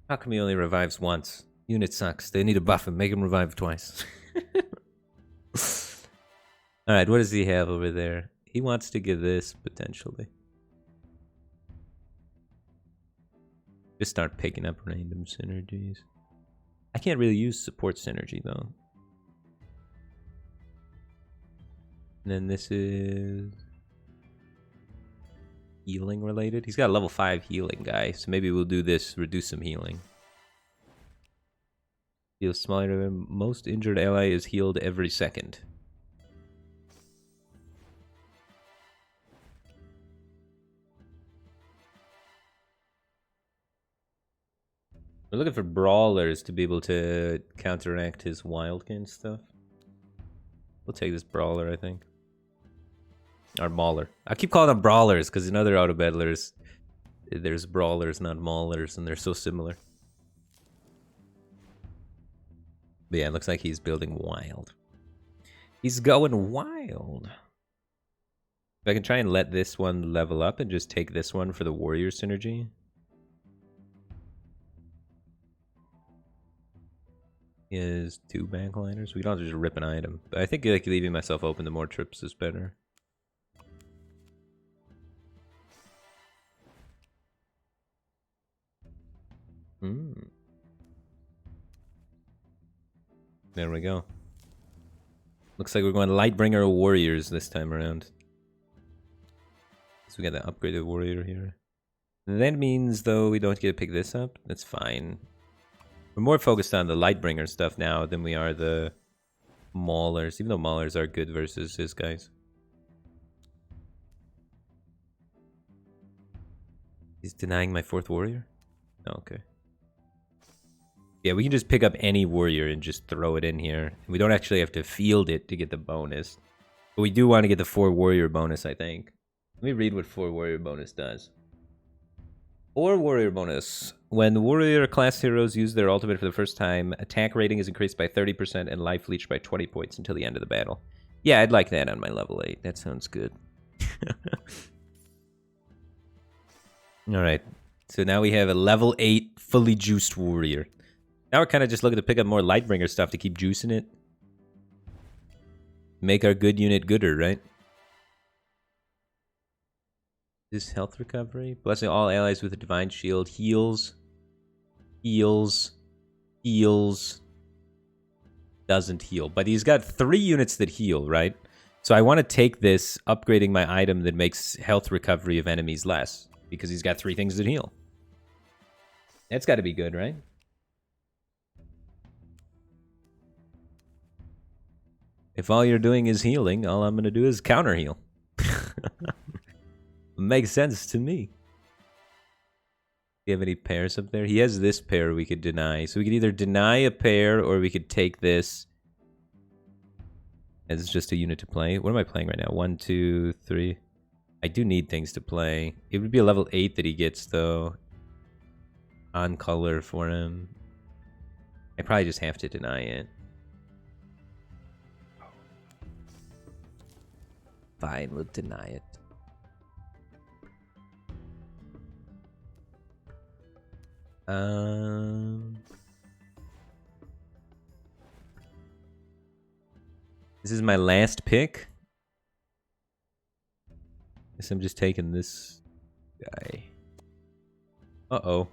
How come he only revives once? Unit sucks. They need to buff him. Make him revive twice. Alright, what does he have over there? He wants to give this, potentially. Just start picking up random synergies. I can't really use support synergy, though. And then this is... healing related. He's got a level 5 healing guy, so maybe we'll do this, reduce some healing. Heals smaller. Most injured ally is healed every second. We're looking for brawlers to be able to counteract his wildkin stuff. We'll take this brawler, I think. Or mauler. I keep calling them brawlers because in other auto battlers, there's brawlers, not maulers, and they're so similar. But yeah, it looks like he's building wild. He's going wild. If I can try and let this one level up and just take this one for the warrior synergy. Is 2 backliners. We don't have to just rip an item. But I think like leaving myself open to more trips is better. There we go. Looks like we're going Lightbringer Warriors this time around. So we got the upgraded warrior here. That means though we don't get to pick this up. That's fine. We're more focused on the Lightbringer stuff now than we are the Maulers, even though Maulers are good versus his guys. He's denying my 4th warrior? Oh, okay. Yeah, we can just pick up any warrior and just throw it in here. We don't actually have to field it to get the bonus. But we do want to get the 4 warrior bonus, I think. Let me read what 4 warrior bonus does. 4 warrior bonus. When the warrior class heroes use their ultimate for the first time, attack rating is increased by 30% and life leech by 20 points until the end of the battle. Yeah, I'd like that on my level 8. That sounds good. Alright. So now we have a level 8 fully juiced warrior. Now we're kind of just looking to pick up more Lightbringer stuff to keep juicing it. Make our good unit gooder, right? This health recovery. Blessing all allies with a divine shield. Heals. Heals. Heals. Doesn't heal. But he's got 3 units that heal, right? So I want to take this, upgrading my item that makes health recovery of enemies less. Because he's got 3 things that heal. That's got to be good, right? If all you're doing is healing, all I'm going to do is counter heal. Makes sense to me. Do you have any pairs up there? He has this pair we could deny. So we could either deny a pair or we could take this as just a unit to play. What am I playing right now? 1, 2, 3. I do need things to play. It would be a level 8 that he gets, though. on color for him. I probably just have to deny it. Fine, we'll deny it. This is my last pick. Guess I'm just taking this guy. Uh-oh.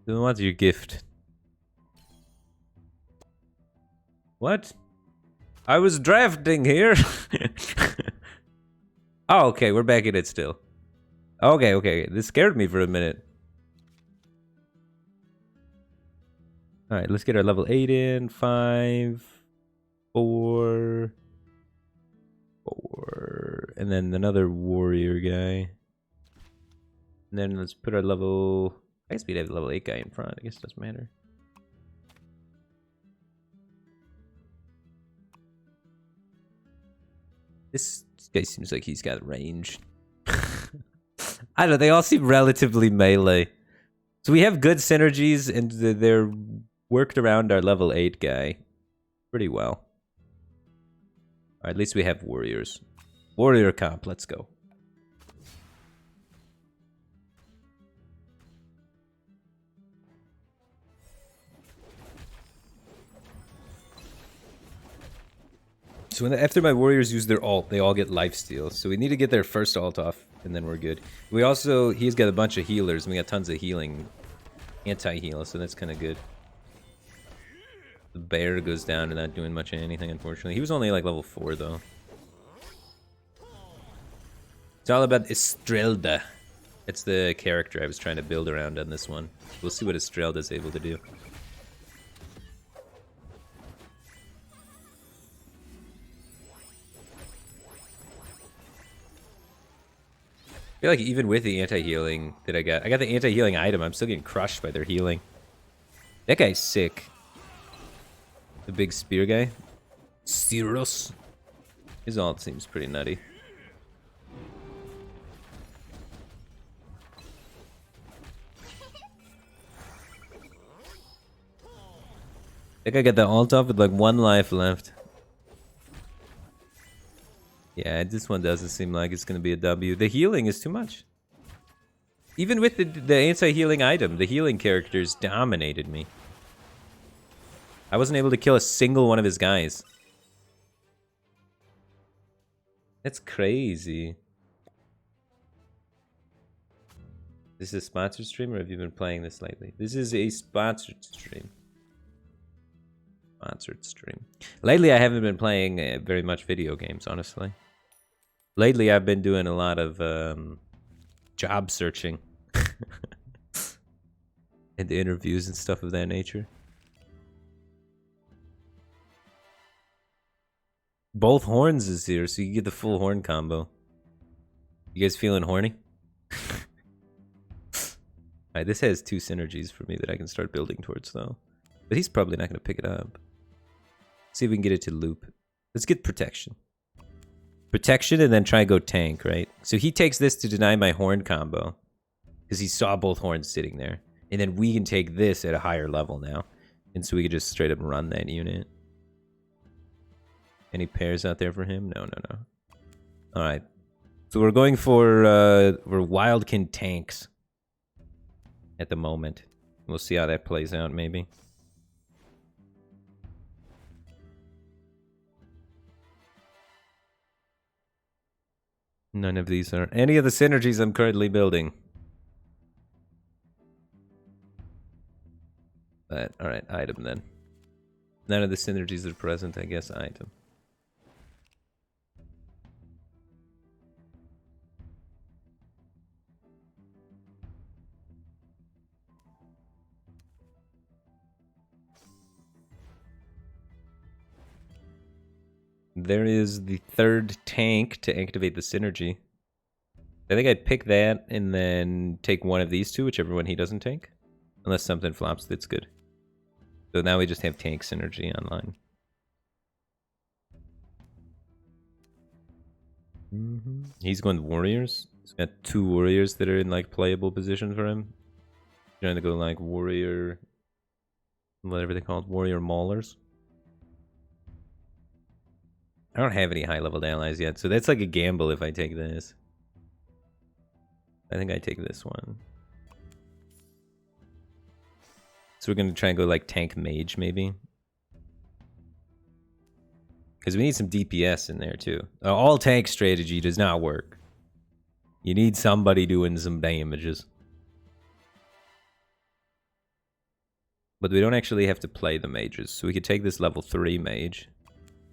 Then what's your gift? What? I was drafting here. Oh, okay, we're back in it still. Okay, okay, this scared me for a minute. All right, let's get our level 8 in. 5, 4, 4, and then another warrior guy. And then let's put our level... I guess we'd have the level 8 guy in front. I guess it doesn't matter. This guy seems like he's got range. I don't know, they all seem relatively melee. So we have good synergies, and they're worked around our level 8 guy pretty well. Alright, at least we have warriors. Warrior comp, let's go. So after my warriors use their ult, they all get lifesteal. So we need to get their first ult off, and then we're good. We also, he's got a bunch of healers, and we got tons of healing, anti-heal, so that's kind of good. The bear goes down to not doing much of anything, unfortunately. He was only like level 4, though. It's all about Estrelda. It's the character I was trying to build around on this one. We'll see what Estrelda's able to do. I feel like even with the anti-healing that I got the anti-healing item, I'm still getting crushed by their healing. That guy's sick. The big spear guy. Cyrus. His ult seems pretty nutty. I think I got the ult off with like 1 life left. Yeah, this one doesn't seem like it's going to be a W. The healing is too much. Even with the anti-healing item, the healing characters dominated me. I wasn't able to kill a single one of his guys. That's crazy. This is a sponsored stream, or have you been playing this lately? This is a sponsored stream. Sponsored stream. Lately, I haven't been playing very much video games, honestly. Lately, I've been doing a lot of job searching. And interviews and stuff of that nature. Both horns is here, so you get the full horn combo. You guys feeling horny? Alright, this has 2 synergies for me that I can start building towards, though. But he's probably not going to pick it up. See if we can get it to loop. Let's get protection. Protection and then try and go tank, right? So he takes this to deny my horn combo. Because he saw both horns sitting there. And then we can take this at a higher level now. And so we can just straight up run that unit. Any pairs out there for him? No, no, no. Alright. So we're going for we're Wildkin tanks. At the moment. We'll see how that plays out, maybe. None of these are any of the synergies I'm currently building. But, alright, item then. None of the synergies are present, I guess, item. There is the 3rd tank to activate the synergy. I think I'd pick that and then take one of these 2, whichever one he doesn't take. Unless something flops that's good. So now we just have tank synergy online. He's going warriors. He's got 2 warriors that are in like playable position for him. Trying to go like warrior, whatever they call it, warrior maulers. I don't have any high leveled allies yet, so that's like a gamble if I take this. I think I take this one. So we're gonna try and go like tank mage maybe. Because we need some DPS in there too. All tank strategy does not work. You need somebody doing some damages. But we don't actually have to play the mages. So we could take this level 3 mage.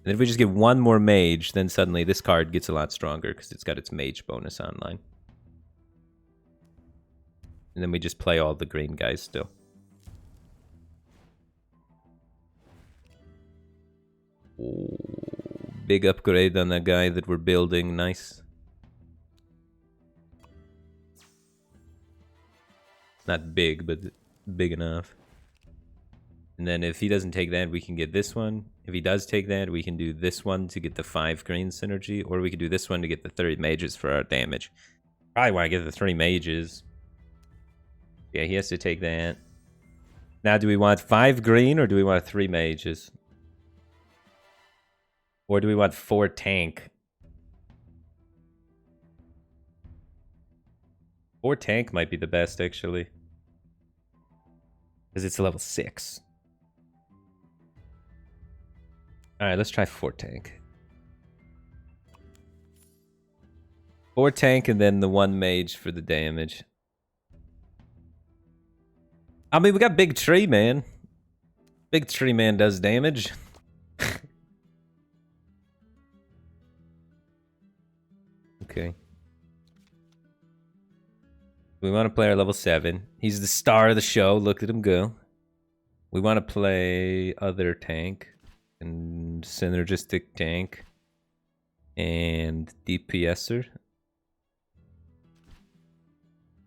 And if we just get one more mage, then suddenly this card gets a lot stronger because it's got its mage bonus online. And then we just play all the green guys still. Oh, big upgrade on that guy that we're building. Nice. Not big, but big enough. And then if he doesn't take that, we can get this one. If he does take that, we can do this one to get the 5 green synergy. Or we could do this one to get the 30 mages for our damage. Probably want to get the 3 mages. Yeah, he has to take that. Now, do we want 5 green or do we want 3 mages? Or do we want 4 tank? 4 tank might be the best, actually. Because it's level 6. Alright, let's try 4 tank. 4 tank and then the 1 mage for the damage. I mean, we got Big Tree Man. Big Tree Man does damage. Okay. We want to play our level 7. He's the star of the show. Look at him go. We want to play other tank. And synergistic tank. And DPSer.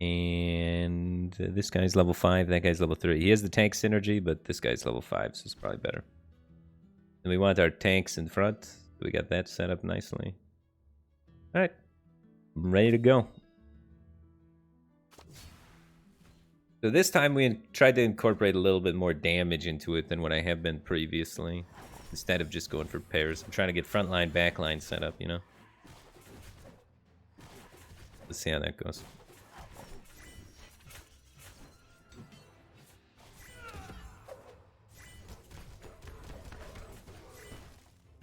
And this guy's level 5. That guy's level 3. He has the tank synergy, but this guy's level 5, so it's probably better. And we want our tanks in front. We got that set up nicely. Alright. I'm ready to go. So this time we tried to incorporate a little bit more damage into it than what I have been previously. Instead of just going for pairs. I'm trying to get frontline, backline set up, you know? Let's see how that goes.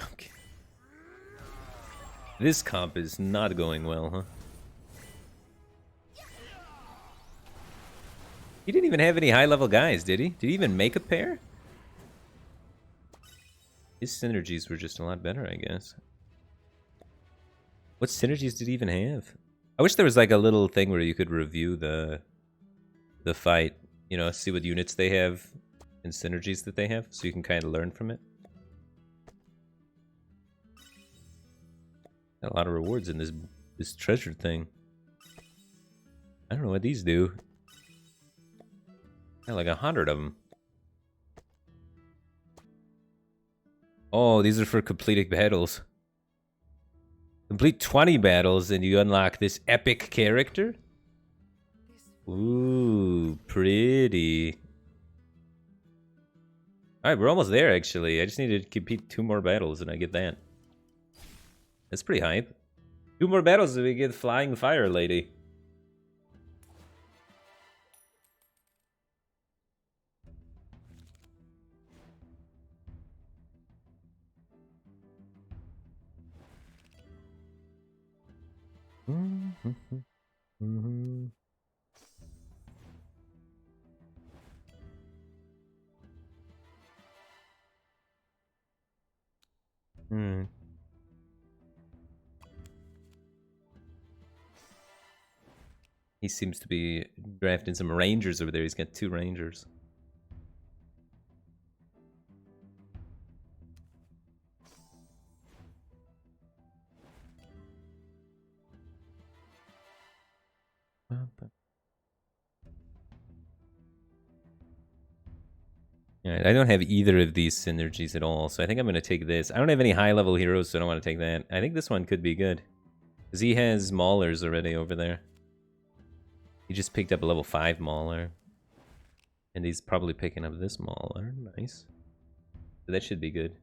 Okay. This comp is not going well, huh? He didn't even have any high-level guys, did he? Did he even make a pair? His synergies were just a lot better, I guess. What synergies did he even have? I wish there was like a little thing where you could review the fight. You know, see what units they have and synergies that they have, so you can kind of learn from it. Got a lot of rewards in this treasure thing. I don't know what these do. Got like 100 of them. Oh, these are for completing battles. Complete 20 battles and you unlock this epic character? Ooh, pretty. Alright, we're almost there actually. I just need to complete 2 more battles and I get that. That's pretty hype. 2 more battles and we get Flying Fire Lady. He seems to be drafting some rangers over there. He's got 2 rangers. Alright, I don't have either of these synergies at all, so I think I'm going to take this. I don't have any high-level heroes, so I don't want to take that. I think this one could be good. Because he has maulers already over there. He just picked up a level 5 mauler. And he's probably picking up this mauler. Nice. So that should be good.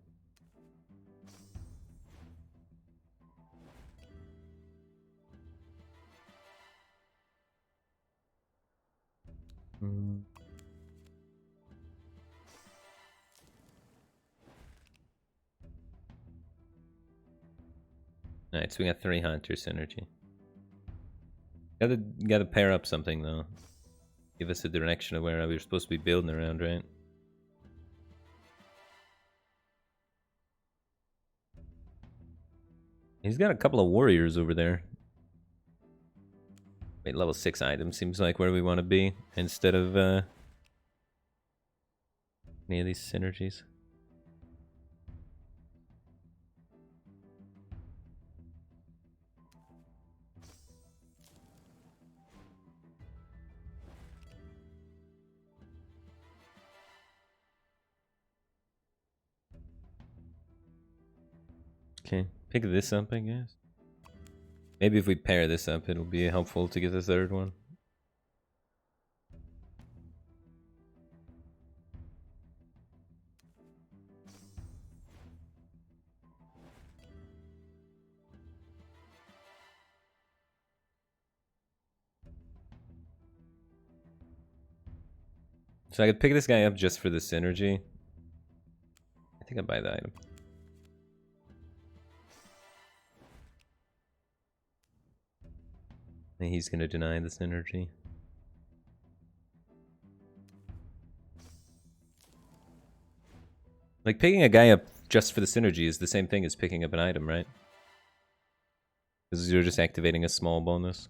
Alright, so we got 3 hunter synergy. Gotta pair up something though. Give us a direction of where we're supposed to be building around, right? He's got a couple of warriors over there. Wait, level 6 item seems like where we want to be instead of any of these synergies. Okay, pick this up, I guess. Maybe if we pair this up, it'll be helpful to get the third one. So I could pick this guy up just for the synergy. I think I'll buy the item. And he's gonna deny the synergy. Like, picking a guy up just for the synergy is the same thing as picking up an item, right? Because you're just activating a small bonus.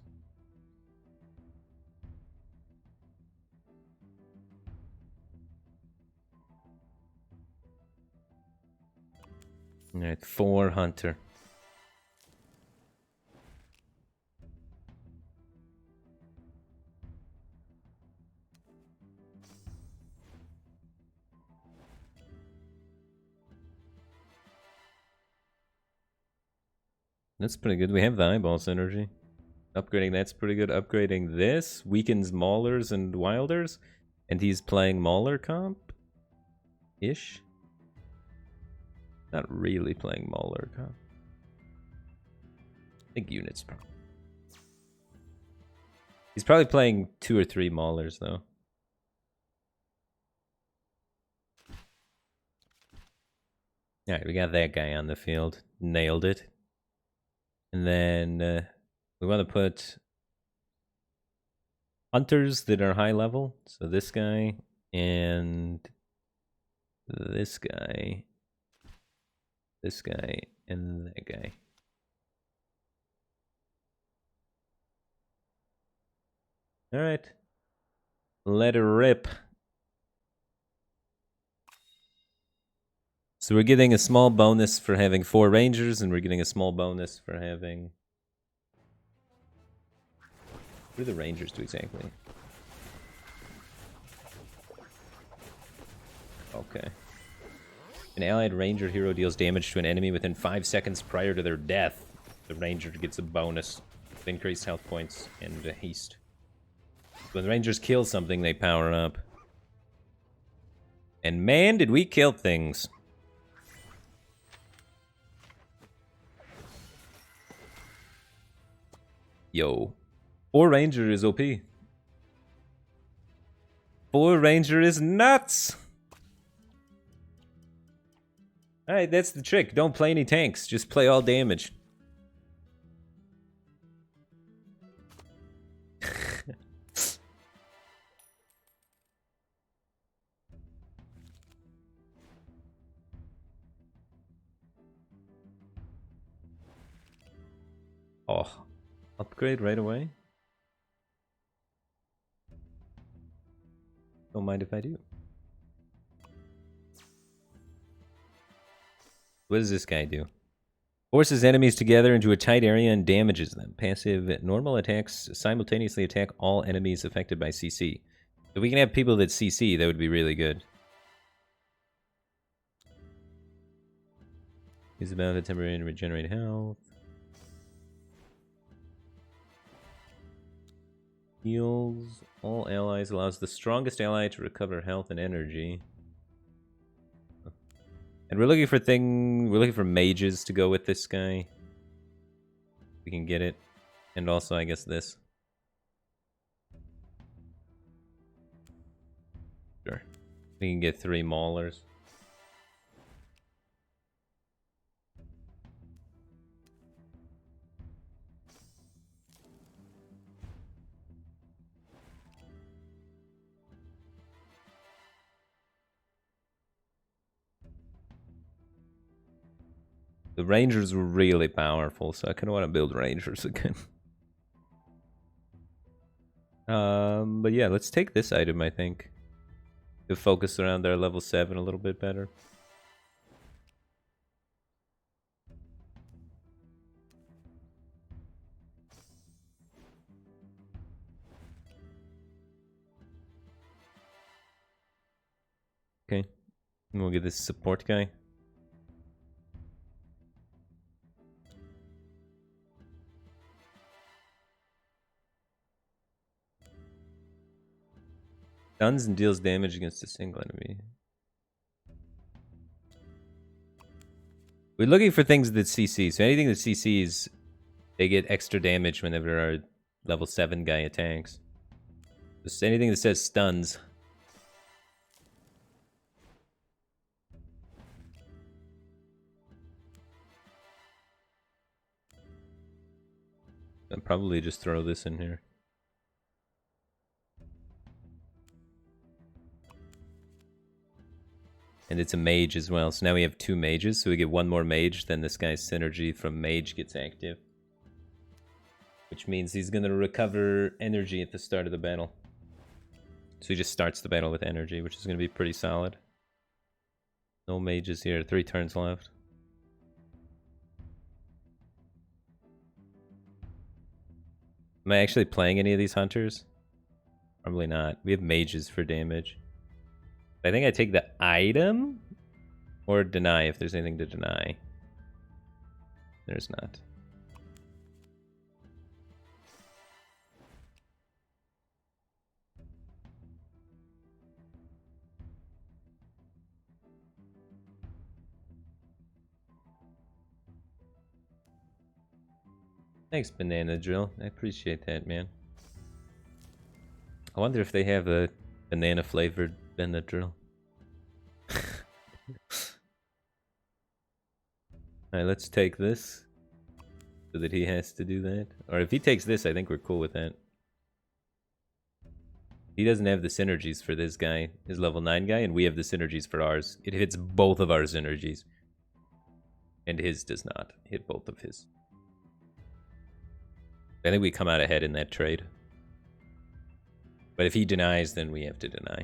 Alright, 4 hunter. That's pretty good. We have the eyeball synergy. Upgrading that's pretty good. Upgrading this weakens maulers and wilders. And he's playing mauler comp? Ish? Not really playing mauler comp. I think units probably. He's probably playing 2 or 3 maulers though. Alright, we got that guy on the field. Nailed it. And then we want to put hunters that are high level. So this guy and this guy, and that guy. All right, let it rip. So we're getting a small bonus for having 4 rangers, and we're getting a small bonus for having... What do the rangers do exactly? Okay. An allied ranger hero deals damage to an enemy within 5 seconds prior to their death. The ranger gets a bonus with increased health points and haste. When the rangers kill something, they power up. And man, did we kill things. Yo. 4 ranger is OP. 4 ranger is nuts! Alright, that's the trick. Don't play any tanks. Just play all damage. Oh. Upgrade right away? Don't mind if I do. What does this guy do? Forces enemies together into a tight area and damages them. Passive normal attacks simultaneously attack all enemies affected by CC. If we can have people that CC, that would be really good. Use the benefit temporary to regenerate health. Heals all allies, allows the strongest ally to recover health and energy. And we're looking for mages to go with this guy. We can get it. And also, I guess this. Sure. We can get 3 maulers. The rangers were really powerful, so I kind of want to build rangers again. But yeah, let's take this item, I think. To focus around their level 7 a little bit better. Okay. And we'll get this support guy. Stuns and deals damage against a single enemy. We're looking for things that CC. So anything that CCs, they get extra damage whenever our level 7 guy attacks. Just anything that says stuns. I'll probably just throw this in here. And it's a mage as well. So now we have 2 mages. So we get 1 more mage. Then this guy's synergy from mage gets active. Which means he's going to recover energy at the start of the battle. So he just starts the battle with energy, which is going to be pretty solid. No mages here. 3 turns left. Am I actually playing any of these hunters? Probably not. We have mages for damage. I think I take the item or deny if there's anything to deny. There's not. Thanks, Banana Drill. I appreciate that, man. I wonder if they have a banana flavored Benadryl. Alright, let's take this. So that he has to do that. Or if he takes this, I think we're cool with that. He doesn't have the synergies for this guy, his level 9 guy, and we have the synergies for ours. It hits both of our synergies. And his does not hit both of his. I think we come out ahead in that trade. But if he denies, then we have to deny.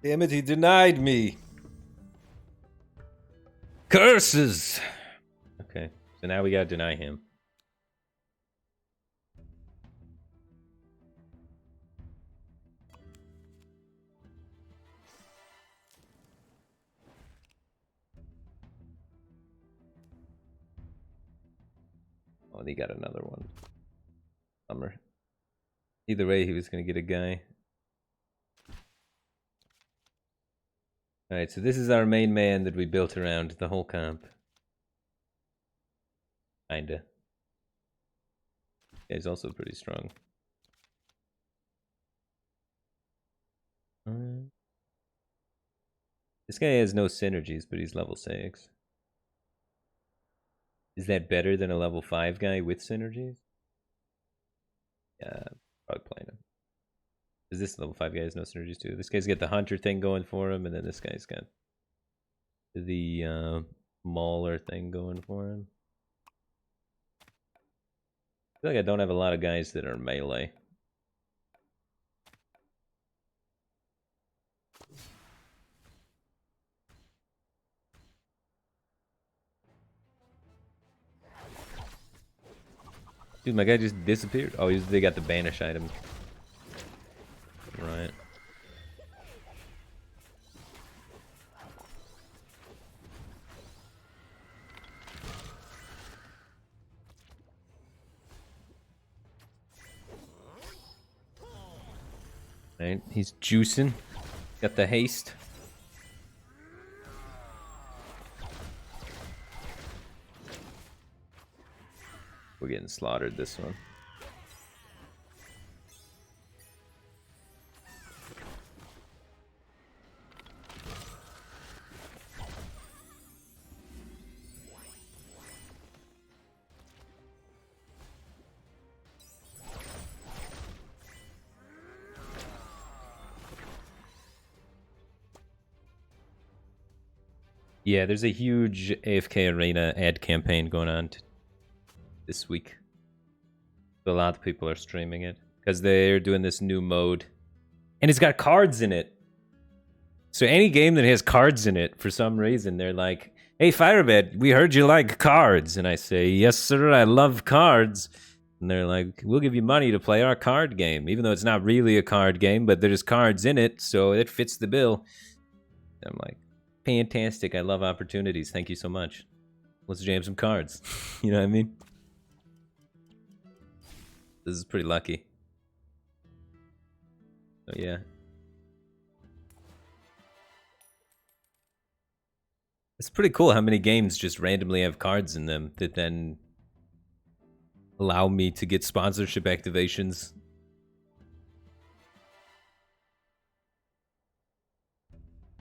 Damn it, he denied me. Curses! Okay, so now we gotta deny him. Oh, and he got another one. Bummer. Either way, he was gonna get a guy. Alright, so this is our main man that we built around the whole comp. Kinda. Yeah, he's also pretty strong. This guy has no synergies, but he's level 6. Is that better than a level 5 guy with synergies? Yeah, probably playing him. Because this level 5 guy has no synergies too. This guy's got the hunter thing going for him, and then this guy's got the mauler thing going for him. I feel like I don't have a lot of guys that are melee. Dude, my guy just disappeared. Oh, they got the banish item. Right. Right, he's juicing. Got the haste. We're getting slaughtered this one. Yeah, there's a huge AFK Arena ad campaign going on this week. A lot of people are streaming it because they're doing this new mode. And it's got cards in it. So any game that has cards in it, for some reason, they're like, hey, Firebat, we heard you like cards. And I say, yes, sir, I love cards. And they're like, we'll give you money to play our card game, even though it's not really a card game, but there's cards in it, so it fits the bill. And I'm like, fantastic. I love opportunities. Thank you so much. Let's jam some cards. You know what I mean? This is pretty lucky. So yeah. It's pretty cool how many games just randomly have cards in them that then allow me to get sponsorship activations.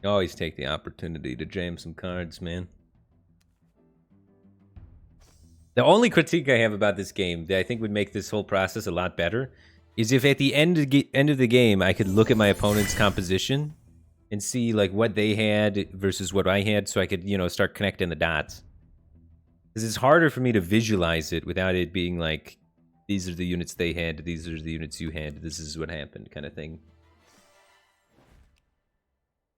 You always take the opportunity to jam some cards, man. The only critique I have about this game that I think would make this whole process a lot better is if at the end of the game I could look at my opponent's composition and see like what they had versus what I had, so I could, you know, start connecting the dots. Because it's harder for me to visualize it without it being like, these are the units they had, these are the units you had, this is what happened, kind of thing.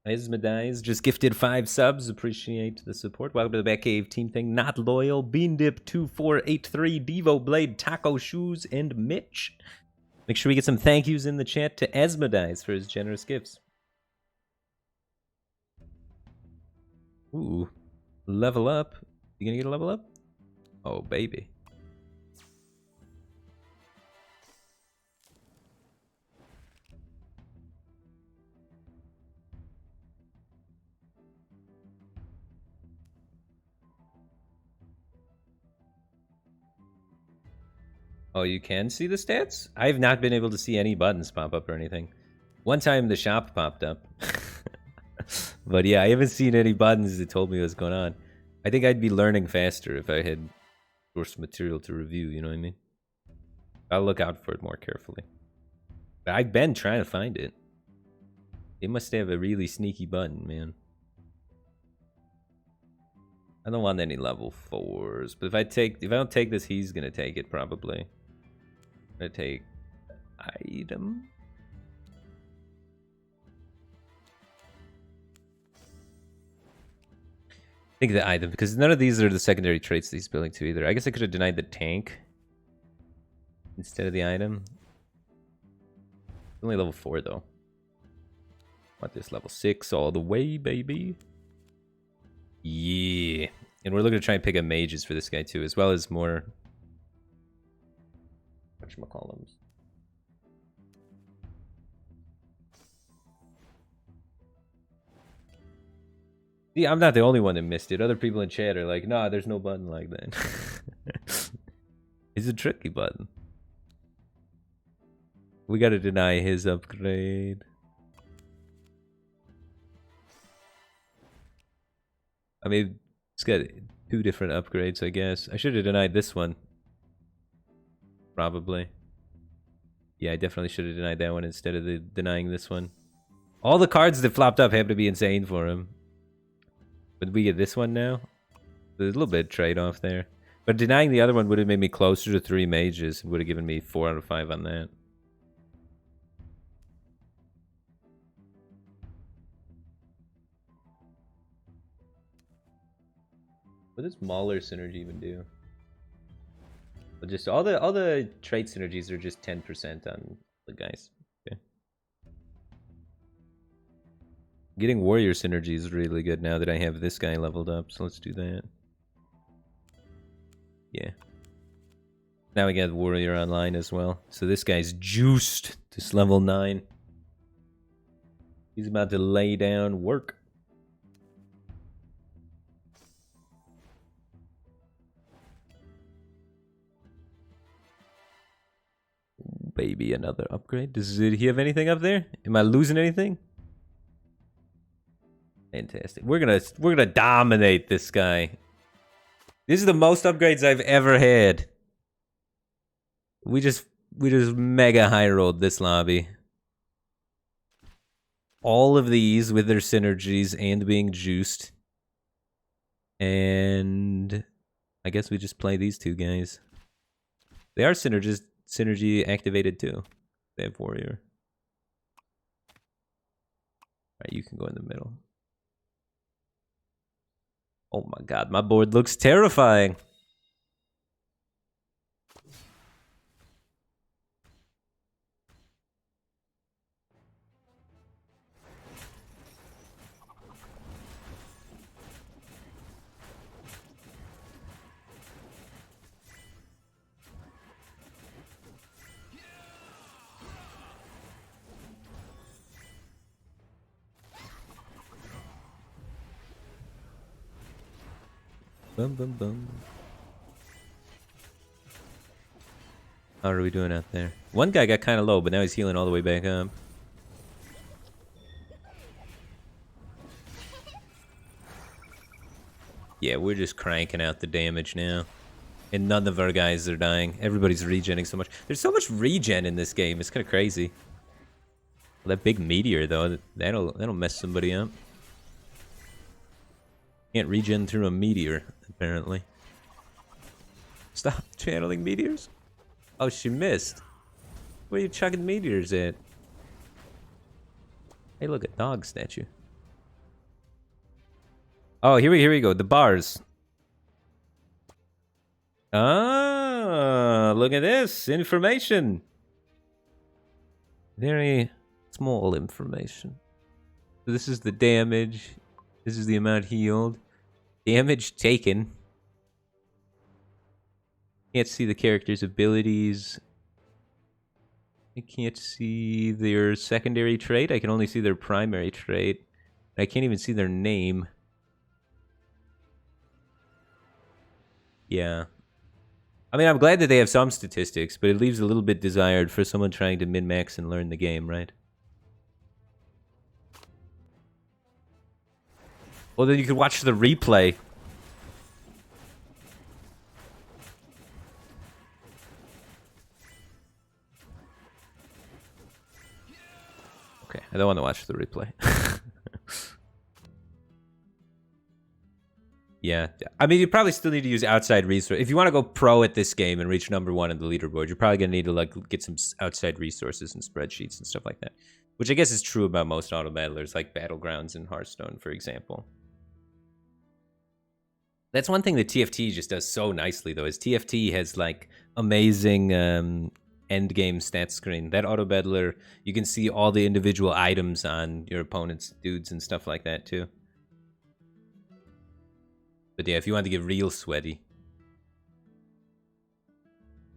Esmedize just gifted 5 subs. Appreciate the support. Welcome to the Batcave team thing. Not loyal. Beandip2483. Devo Blade. Taco Shoes. And Mitch. Make sure we get some thank yous in the chat to Esmedize for his generous gifts. Ooh. Level up. You gonna get a level up? Oh, baby. Oh, you can see the stats? I have not been able to see any buttons pop up or anything. One time the shop popped up. But yeah, I haven't seen any buttons that told me what's going on. I think I'd be learning faster if I had source material to review, you know what I mean? I'll look out for it more carefully. But I've been trying to find it. They must have a really sneaky button, man. I don't want any level 4s, but if I don't take this, he's gonna take it probably. I'm gonna take item. I think the item, because none of these are the secondary traits that he's building to either. I guess I could have denied the tank instead of the item. It's only level 4 though. Want this level 6 all the way, baby. Yeah. And we're looking to try and pick up mages for this guy too, as well as more whatchamacallums. Yeah, I'm not the only one that missed it. Other people in chat are like, nah, there's no button like that. It's a tricky button. We gotta deny his upgrade. I mean, it's got 2 different upgrades, I guess. I should have denied this one. Probably. Yeah, I definitely should have denied that one instead of denying this one. All the cards that flopped up happen to be insane for him. But we get this one now? There's a little bit of trade-off there. But denying the other one would have made me closer to 3 mages. And would have given me 4 out of 5 on that. What does Mauler synergy even do? But just all the trait synergies are just 10% on the guys. Okay. Getting warrior synergy is really good now that I have this guy leveled up, so let's do that. Yeah. Now we got warrior online as well. So this guy's juiced to level 9. He's about to lay down work. Baby, another upgrade. Does he have anything up there? Am I losing anything? Fantastic. We're gonna dominate this guy. This is the most upgrades I've ever had. We just mega high rolled this lobby. All of these with their synergies and being juiced. And I guess we just play these two guys. They are synergy activated too. They have warrior. Alright, you can go in the middle. Oh my god, my board looks terrifying. Bum bum bum. How are we doing out there? One guy got kind of low, but now he's healing all the way back up. Yeah, we're just cranking out the damage now. And none of our guys are dying. Everybody's regenning so much. There's so much regen in this game. It's kind of crazy. Well, that big meteor, though, that'll mess somebody up. Can't regen through a meteor, apparently. Stop channeling meteors. Oh, she missed. Where are you chucking meteors at? Hey, look, a dog statue. Oh, here we go. The bars. Ah, look at this. Information. Very small information. So this is the damage. This is the amount healed. Damage taken. Can't see the character's abilities. I can't see their secondary trait. I can only see their primary trait. I can't even see their name. Yeah. I mean, I'm glad that they have some statistics, but it leaves a little bit desired for someone trying to min-max and learn the game, right? Well, then you could watch the replay. Okay, I don't want to watch the replay. Yeah, I mean, you probably still need to use outside resources. If you want to go pro at this game and reach #1 in the leaderboard, you're probably going to need to like get some outside resources and spreadsheets and stuff like that. Which I guess is true about most auto battlers, like Battlegrounds and Hearthstone, for example. That's one thing that TFT just does so nicely, though, is TFT has, like, amazing end-game stat screen. That auto battler, you can see all the individual items on your opponent's dudes and stuff like that, too. But yeah, if you want to get real sweaty.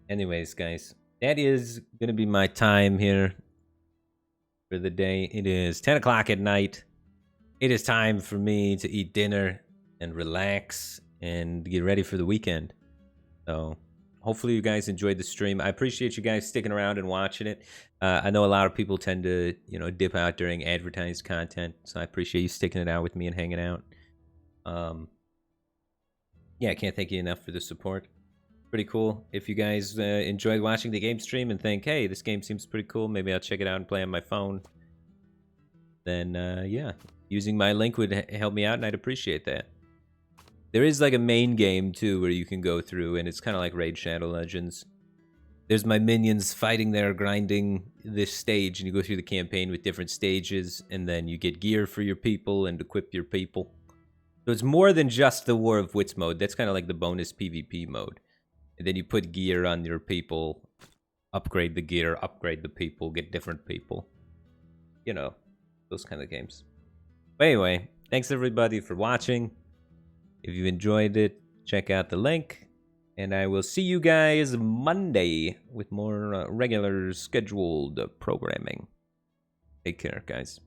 Anyways, guys, that is going to be my time here for the day. It is 10 o'clock at night. It is time for me to eat dinner and relax and get ready for the weekend. So hopefully you guys enjoyed the stream. I appreciate you guys sticking around and watching it. I know a lot of people tend to, you know, dip out during advertised content, so I appreciate you sticking it out with me and hanging out. Yeah, I can't thank you enough for the support. Pretty cool. If you guys enjoyed watching the game stream and think, hey, this game seems pretty cool, maybe I'll check it out and play on my phone, then yeah, using my link would help me out, and I'd appreciate that. There is like a main game too where you can go through, and it's kind of like Raid Shadow Legends. There's my minions fighting there, grinding this stage, and you go through the campaign with different stages, and then you get gear for your people and equip your people. So it's more than just the War of Wits mode. That's kind of like the bonus PvP mode. And then you put gear on your people, upgrade the gear, upgrade the people, get different people. You know, those kind of games. But anyway, thanks everybody for watching. If you enjoyed it, check out the link. And I will see you guys Monday with more regular scheduled programming. Take care, guys.